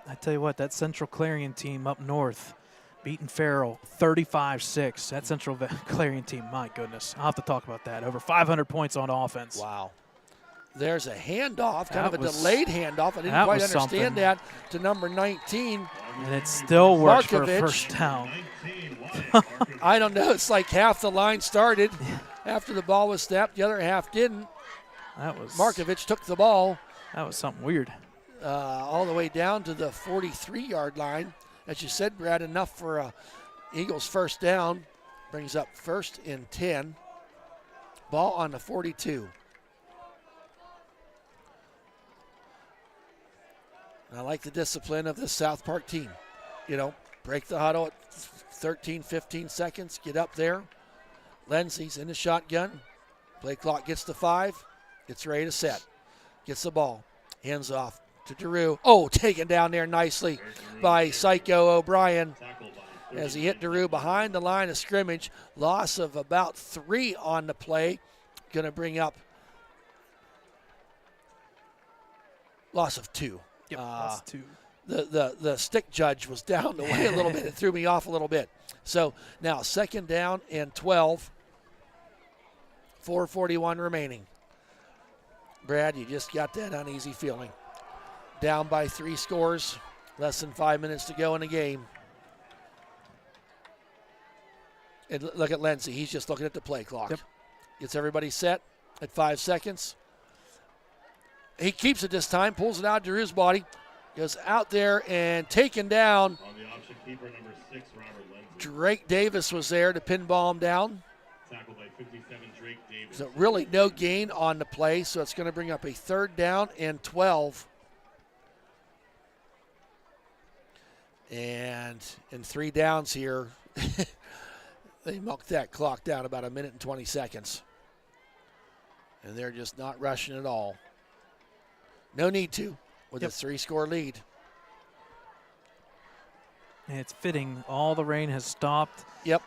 I tell you what, that Central Clarion team up north, beating Farrell 35-6. That Central Clarion team, my goodness. I'll have to talk about that. Over 500 points on offense. Wow. There's a handoff, kind of a was- delayed handoff. I didn't quite understand that, to number 19. And it still works for a Markovich. 1st down. I don't know. It's like half the line started after the ball was snapped. The other half didn't. That was Markovich took the ball That was something weird. all the way down to the 43-yard line. As you said, Brad, enough for a Eagles 1st down. Brings up 1st and 10. Ball on the 42. I like the discipline of this South Park team. Break the huddle at 13, 15 seconds. Get up there. Lindsey's in the shotgun. Play clock gets to 5. Gets ready to set. Gets the ball. Hands off to Drew. Taken down there nicely by Psycho O'Brien as he hit Drew behind the line of scrimmage. Loss of about 3 on the play. Going to bring up loss of 2. Yep, that's 2. The stick judge was down the way a little bit. It threw me off a little bit. So now 2nd down and 12. 4:41 remaining. Brad, you just got that uneasy feeling. Down by 3 scores. Less than 5 minutes to go in the game. And look at Lindsey. He's just looking at the play clock. Yep. Gets everybody set at 5 seconds. He keeps it this time, pulls it out of Drew's body, goes out there and taken down. On the option, keeper number 6, Robert Lindsey. Drake Davis was there to pinball him down. Tackled by 57, Drake Davis. So really no gain on the play, so it's going to bring up a 3rd down and 12. And in 3 downs here, they milked that clock down about 1 minute and 20 seconds. And they're just not rushing at all. No need to with a 3-score lead. And it's fitting. All the rain has stopped. Yep.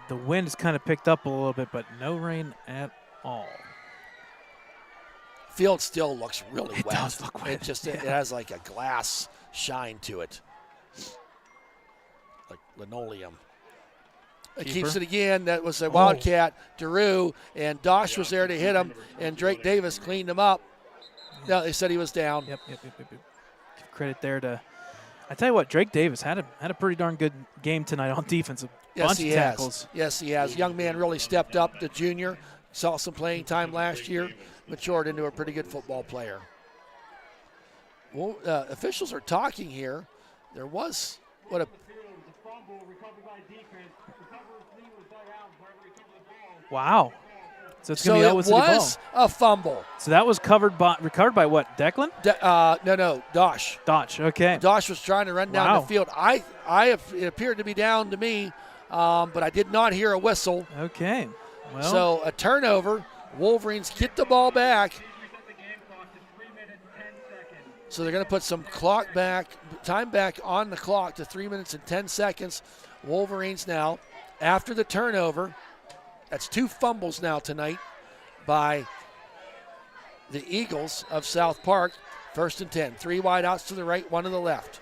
The wind has kind of picked up a little bit, but no rain at all. Field still looks really It wet. does look wet. It has like a glass shine to it. Like linoleum. It keeps it again. That was a Wildcat. Daru and Dosh was there to hit him, and Drake Davis cleaned him up. No, they said he was down. Yep. Give credit there to. I tell you what, Drake Davis had a pretty darn good game tonight on defense. Bunch of tackles. Yes, he has. Young man really stepped up. The junior saw some playing time last year, matured into a pretty good football player. Well, officials are talking here. There was what a Wow. So it's so going to be it Ellwood City ball. was a fumble. So that was recovered by what? Declan? No, Dosh. Dodge. Okay. Dosh was trying to run down Wow. the field. It appeared to be down to me, but I did not hear a whistle. Okay. Well, So a turnover. Wolverines get the ball back. So they're going to put some time back on the clock to 3 minutes and 10 seconds. Wolverines now, after the turnover, that's 2 fumbles now tonight by the Eagles of South Park. 1st and 10. 3 wide outs to the right, 1 to the left.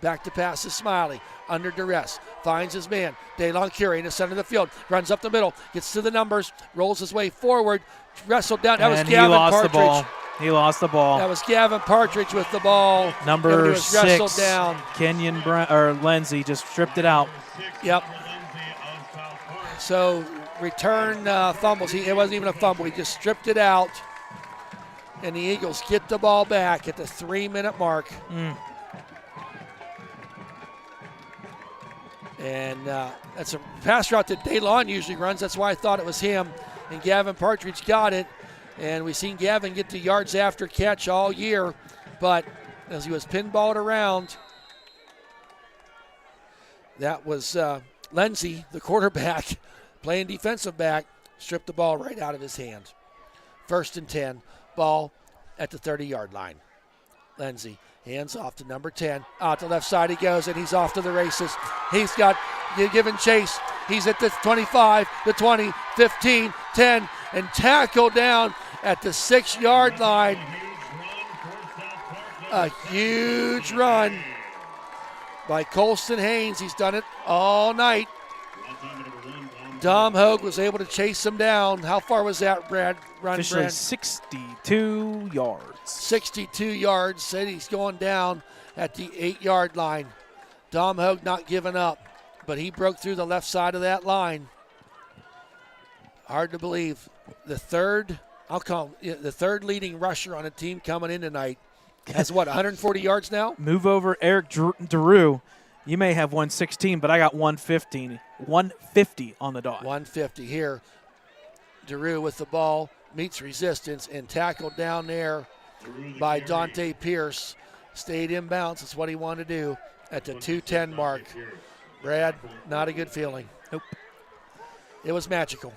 Back to pass to Smiley. Under duress. Finds his man. DeLon Curie in the center of the field. Runs up the middle. Gets to the numbers. Rolls his way forward. Wrestled down. That was and Gavin he lost Partridge. the ball. He lost the ball. That was Gavin Partridge with the ball. Number was wrestled 6, down. Kenyon Lindsay just stripped it out. Yep. So return fumbles. It wasn't even a fumble. He just stripped it out. And the Eagles get the ball back at the 3-minute mark. And that's a pass route that DeLon usually runs. That's why I thought it was him. And Gavin Partridge got it. And we've seen Gavin get the yards after catch all year. But as he was pinballed around, that was Lindsey, the quarterback, playing defensive back, stripped the ball right out of his hand. 1st and 10, ball at the 30-yard line. Lindsey hands off to number 10. Out the left side he goes, and he's off to the races. He's got given chase. He's at the 25, the 20, 15, 10, and tackled down at the 6-yard line. A huge run by Colston Haynes. He's done it all night. Dom Hogue was able to chase him down. How far was that, Brad? Officially Brad? 62 yards. 62 yards. Said he's going down at the 8-yard line. Dom Hogue not giving up, but he broke through the left side of that line. Hard to believe. The third leading rusher on a team coming in tonight has what, 140 yards now? Move over, Eric Daru. You may have 116, but I got 150 on the dot. 150 here. Daru with the ball, meets resistance and tackled down there by Dante Pierce. Stayed in bounds. That's what he wanted to do at the 2:10 mark. Brad, not a good feeling. Nope. It was magical.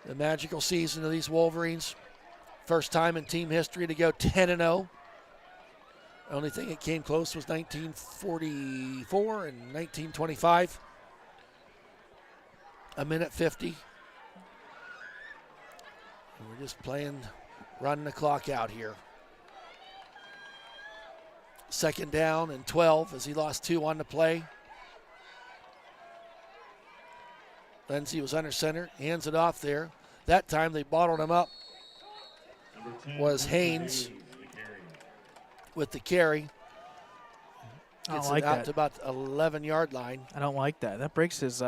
The magical season of these Wolverines. First time in team history to go 10-0. Only thing that came close was 1944 and 1925. A minute 50. And we're just running the clock out here. 2nd down and 12 as he lost 2 on the play. Lindsey was under center, hands it off there. That time they bottled him up. Was Haynes with the carry. I don't Gets like it out that. to about the 11-yard line. I don't like that. That breaks his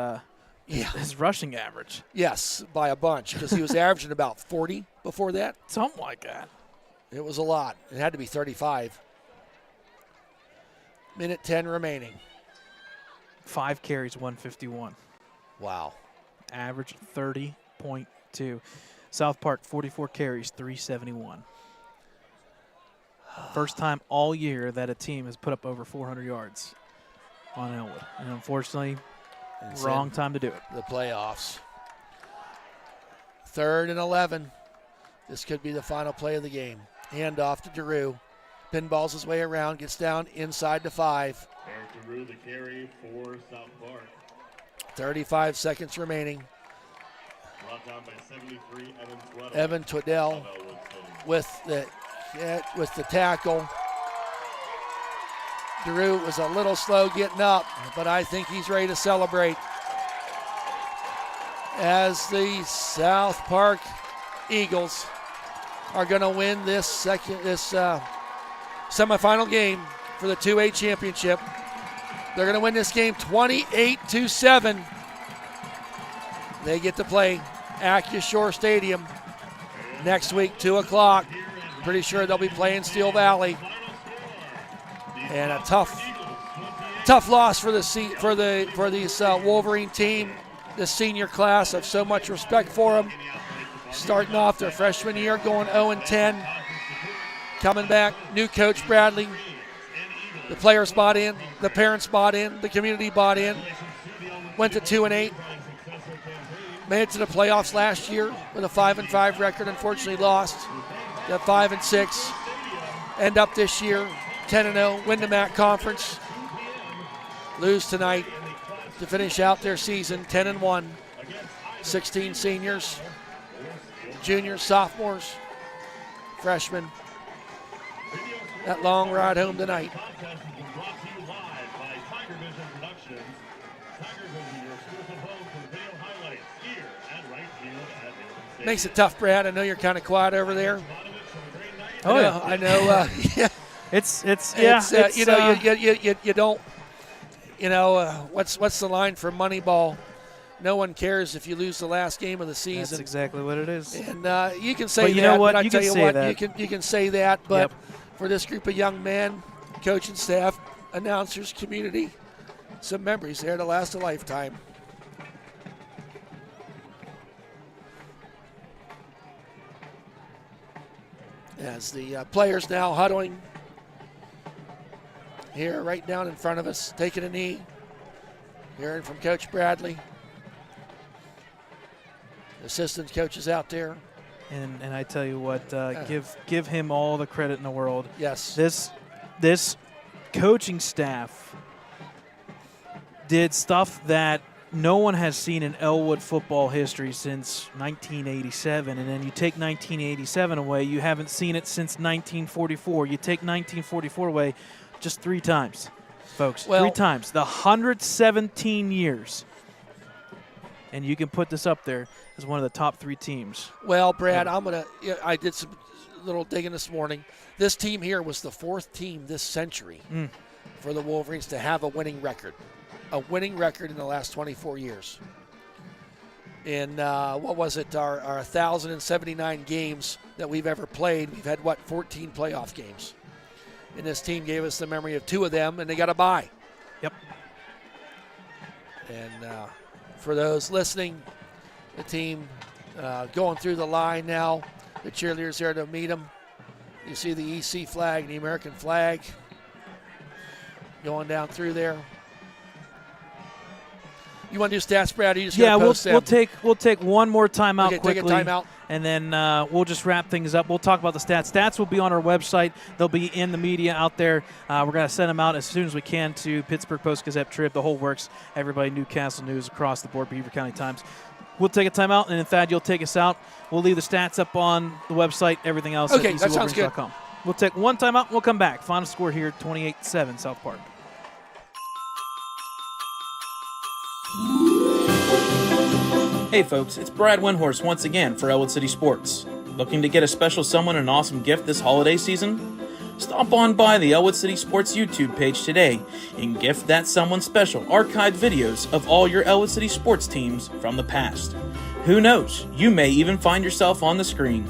rushing average. Yes, by a bunch, because he was averaging about 40 before that. Something like that. It was a lot. It had to be 35. Minute 10 remaining. 5 carries, 151. Wow. Average 30.2. South Park, 44 carries, 371. First time all year that a team has put up over 400 yards on Ellwood. And unfortunately, wrong time to do it. The playoffs. 3rd and 11. This could be the final play of the game. Hand off to Daru. Pinballs his way around, gets down inside the 5. Eric Daru, the carry for South Park. 35 seconds remaining. Brought down by 73, Evan Twiddell with the tackle. Daru was a little slow getting up, but I think he's ready to celebrate as the South Park Eagles are going to win this semifinal game for the 2A championship. They're going to win this game 28-7. They get to play Acura Shore Stadium next week, 2 o'clock. pretty sure they'll be playing Steel Valley. And a tough loss for this Wolverine team. This senior class, I have so much respect for them. Starting off their freshman year, going 0-10. Coming back, new coach Bradley. The players bought in, the parents bought in, the community bought in. Went to 2-8. Made it to the playoffs last year with a 5-5 record. Unfortunately, lost. Got 5-6. End up this year 10-0. Win the MAC conference. Lose tonight to finish out their season 10-1. 16 seniors, juniors, sophomores, freshmen. That long ride home tonight. Makes it tough, Brad. I know you're kind of quiet over there. Oh, yeah. I know. Yeah. You don't. What's the line for Moneyball? No one cares if you lose the last game of the season. That's exactly what it is. And you can say but that. You know what? But I tell you what, that. you can say that. But Yep. for this group of young men, coaching staff, announcers, community, some memories there to last a lifetime. As the players now huddling here right down in front of us, taking a knee, hearing from Coach Bradley. Assistant coaches out there. And I tell you what, give him all the credit in the world. Yes. This coaching staff did stuff that no one has seen in Ellwood football history since 1987. And then you take 1987 away, you haven't seen it since 1944. You take 1944 away, just 3 times, folks. Well, 3 times. The 117 years. And you can put this up there as one of the top 3 teams. Well, Brad, I did some little digging this morning. This team here was the 4th team this century for the Wolverines to have a winning record. A winning record in the last 24 years. In, our 1,079 games that we've ever played, we've had, 14 playoff games. And this team gave us the memory of 2 of them, and they got a bye. Yep. And for those listening, the team going through the line now, the cheerleaders there to meet them. You see the EC flag and the American flag going down through there. You want to do stats, Brad? Or you just we'll take one more timeout quickly. Take a timeout. And then we'll just wrap things up. We'll talk about the stats. Stats will be on our website. They'll be in the media out there. We're going to send them out as soon as we can to Pittsburgh Post-Gazette, Trib, the whole works, everybody, Newcastle News, across the board, Beaver County Times. We'll take a timeout, and then, Thad, you'll take us out. We'll leave the stats up on the website, everything else okay, at that sounds good. We'll take one timeout, and we'll come back. Final score here, 28-7, South Park. Hey folks, it's Brad Windhorse once again for Ellwood City Sports. Looking to get a special someone an awesome gift this holiday season? Stop on by the Ellwood City Sports YouTube page today and gift that someone special archived videos of all your Ellwood City sports teams from the past. Who knows, you may even find yourself on the screen.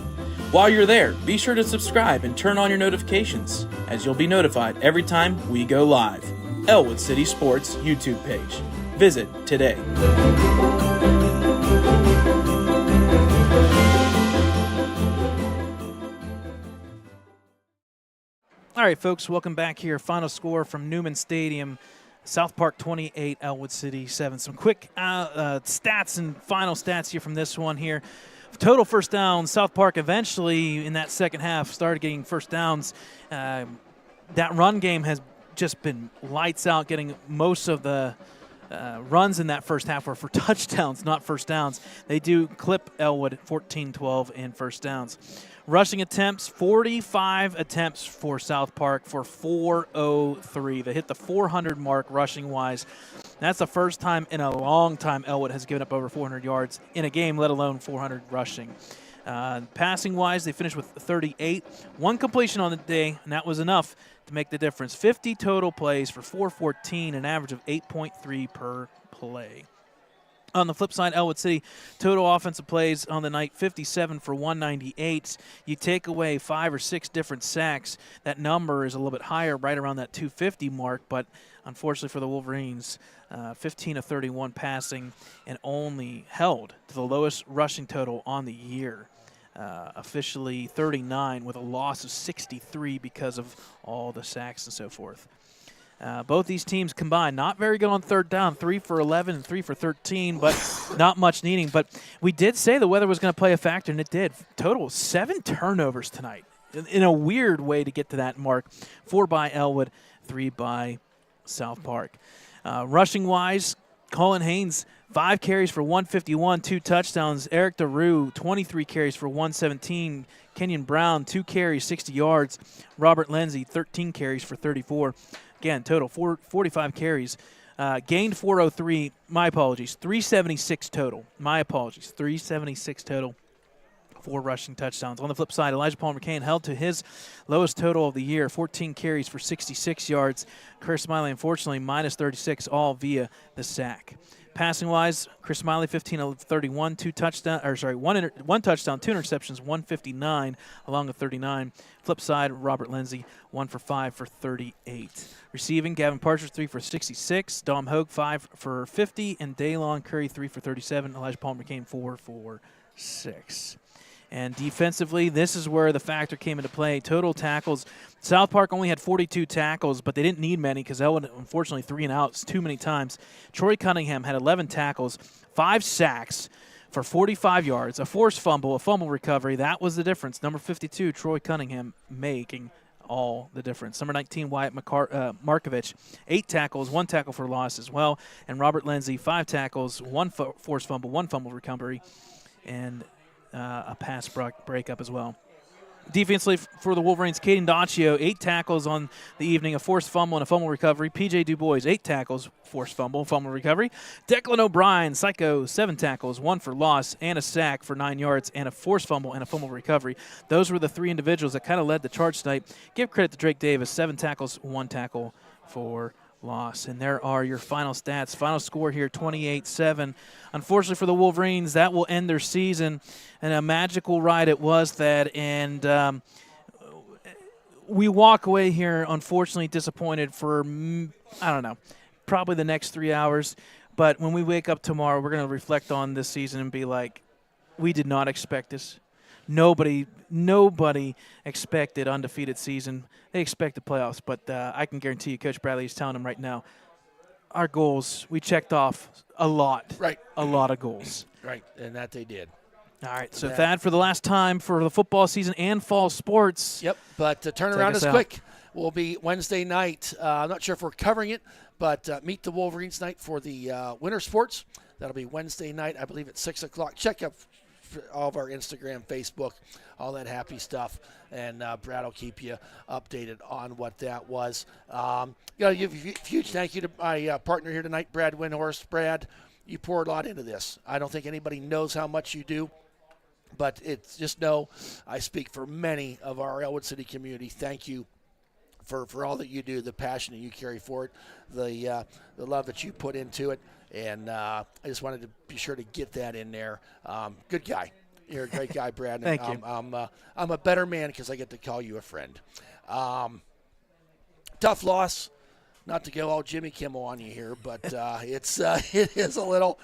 While you're there, be sure to subscribe and turn on your notifications, as you'll be notified every time we go live. Ellwood City Sports YouTube page. Visit today. All right, folks, welcome back here. Final score from Newman Stadium, South Park 28, Ellwood City 7. Some quick stats and final stats here from this one here. Total first downs, South Park eventually in that second half started getting first downs. That run game has just been lights out, getting most of the runs in that first half were for touchdowns, not first downs. They do clip Ellwood 14-12 in first downs. Rushing attempts, 45 attempts for South Park for 403. They hit the 400 mark rushing-wise. That's the first time in a long time Ellwood has given up over 400 yards in a game, let alone 400 rushing. Passing-wise, they finished with 38. 1 completion on the day, and that was enough to make the difference. 50 total plays for 414, an average of 8.3 per play. On the flip side, Ellwood City, total offensive plays on the night, 57 for 198. You take away 5 or 6 different sacks, that number is a little bit higher, right around that 250 mark, but unfortunately for the Wolverines, 15 of 31 passing and only held to the lowest rushing total on the year. Officially 39 with a loss of 63 because of all the sacks and so forth. Both these teams combined, not very good on third down, 3 for 11 and 3 for 13, but not much needing. But we did say the weather was going to play a factor, and it did. Total 7 turnovers tonight in a weird way to get to that mark. 4 by Ellwood, 3 by South Park. Rushing-wise, Colin Haynes, 5 carries for 151, 2 touchdowns. Eric DeRue, 23 carries for 117. Kenyon Brown, 2 carries, 60 yards. Robert Lindsay, 13 carries for 34. Again, total 45 carries. Gained 403. My apologies. 376 total. My apologies. 376 total. 4 rushing touchdowns. On the flip side, Elijah Palmer Kane held to his lowest total of the year, 14 carries for 66 yards. Chris Smiley, unfortunately, minus 36, all via the sack. Passing-wise, Chris Smiley, 15 of 31, one touchdown, 2 interceptions, 159, along with 39. Flip side, Robert Lindsay, 1 for 5 for 38. Receiving, Gavin Partridge, 3 for 66. Dom Hogue, 5 for 50. And Daylon Curry, 3 for 37. Elijah Palmer came 4 for 6. And defensively, this is where the factor came into play. Total tackles, South Park only had 42 tackles, but they didn't need many because Ellwood, unfortunately, 3 and outs too many times. Troy Cunningham had 11 tackles, 5 sacks for 45 yards, a forced fumble, a fumble recovery. That was the difference. Number 52, Troy Cunningham, making all the difference. Number 19, Wyatt Markovich, 8 tackles, 1 tackle for loss as well. And Robert Lindsay, 5 tackles, 1 forced fumble, 1 fumble recovery, and a pass breakup as well. Defensively for the Wolverines, Caden Daccio, 8 tackles on the evening, a forced fumble and a fumble recovery. P.J. Dubois, 8 tackles, forced fumble, fumble recovery. Declan O'Brien, Psycho, 7 tackles, 1 for loss, and a sack for 9 yards, and a forced fumble and a fumble recovery. Those were the 3 individuals that kind of led the charge tonight. Give credit to Drake Davis, 7 tackles, 1 tackle for loss. And there are your final stats. Final score here, 28-7. Unfortunately for the Wolverines, that will end their season. And a magical ride it was that. And we walk away here, unfortunately, disappointed for, I don't know, probably the next 3 hours. But when we wake up tomorrow, we're going to reflect on this season and be like, we did not expect this. Nobody expected undefeated season. They expected playoffs, but I can guarantee you, Coach Bradley is telling them right now, our goals, we checked off a lot. Right. A lot of goals. Right, and that they did. All right, so Thad, for the last time for the football season and fall sports. Yep, but the turnaround is quick. Will be Wednesday night. I'm not sure if we're covering it, but Meet the Wolverines night for the winter sports. That'll be Wednesday night, I believe, at 6 o'clock. Check up all of our Instagram, Facebook, all that happy stuff, and Brad will keep you updated on what that was. Give a huge thank you to my partner here tonight, Brad Windhorst. Brad, you poured a lot into this. I don't think anybody knows how much you do, but it's just know I speak for many of our Ellwood City community. Thank you for all that you do, the passion that you carry for it, the love that you put into it. And I just wanted to be sure to get that in there. Good guy. You're a great guy, Brad. Thank you. I'm a better man because I get to call you a friend. Tough loss. Not to go all Jimmy Kimmel on you here, but it is a little.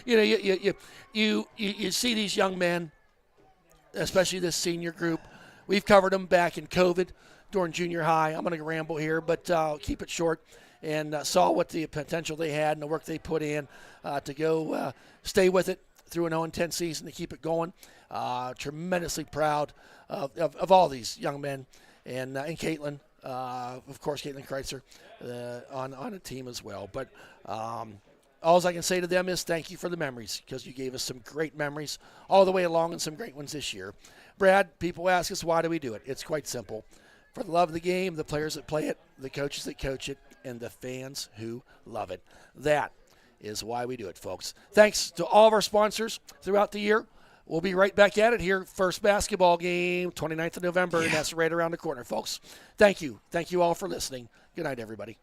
You know, you see these young men, especially this senior group. We've covered them back in COVID during junior high. I'm going to ramble here, but I'll keep it short. And saw what the potential they had and the work they put in to go stay with it through an 0-10 season to keep it going. Tremendously proud of all these young men and Caitlin, of course, Caitlin Kreitzer on a team as well. But all I can say to them is thank you for the memories because you gave us some great memories all the way along and some great ones this year. Brad, people ask us why do we do it? It's quite simple. For the love of the game, the players that play it, the coaches that coach it, and the fans who love it. That is why we do it, folks. Thanks to all of our sponsors throughout the year. We'll be right back at it here. First basketball game, 29th of November, and that's right around the corner, folks. Thank you. Thank you all for listening. Good night, everybody.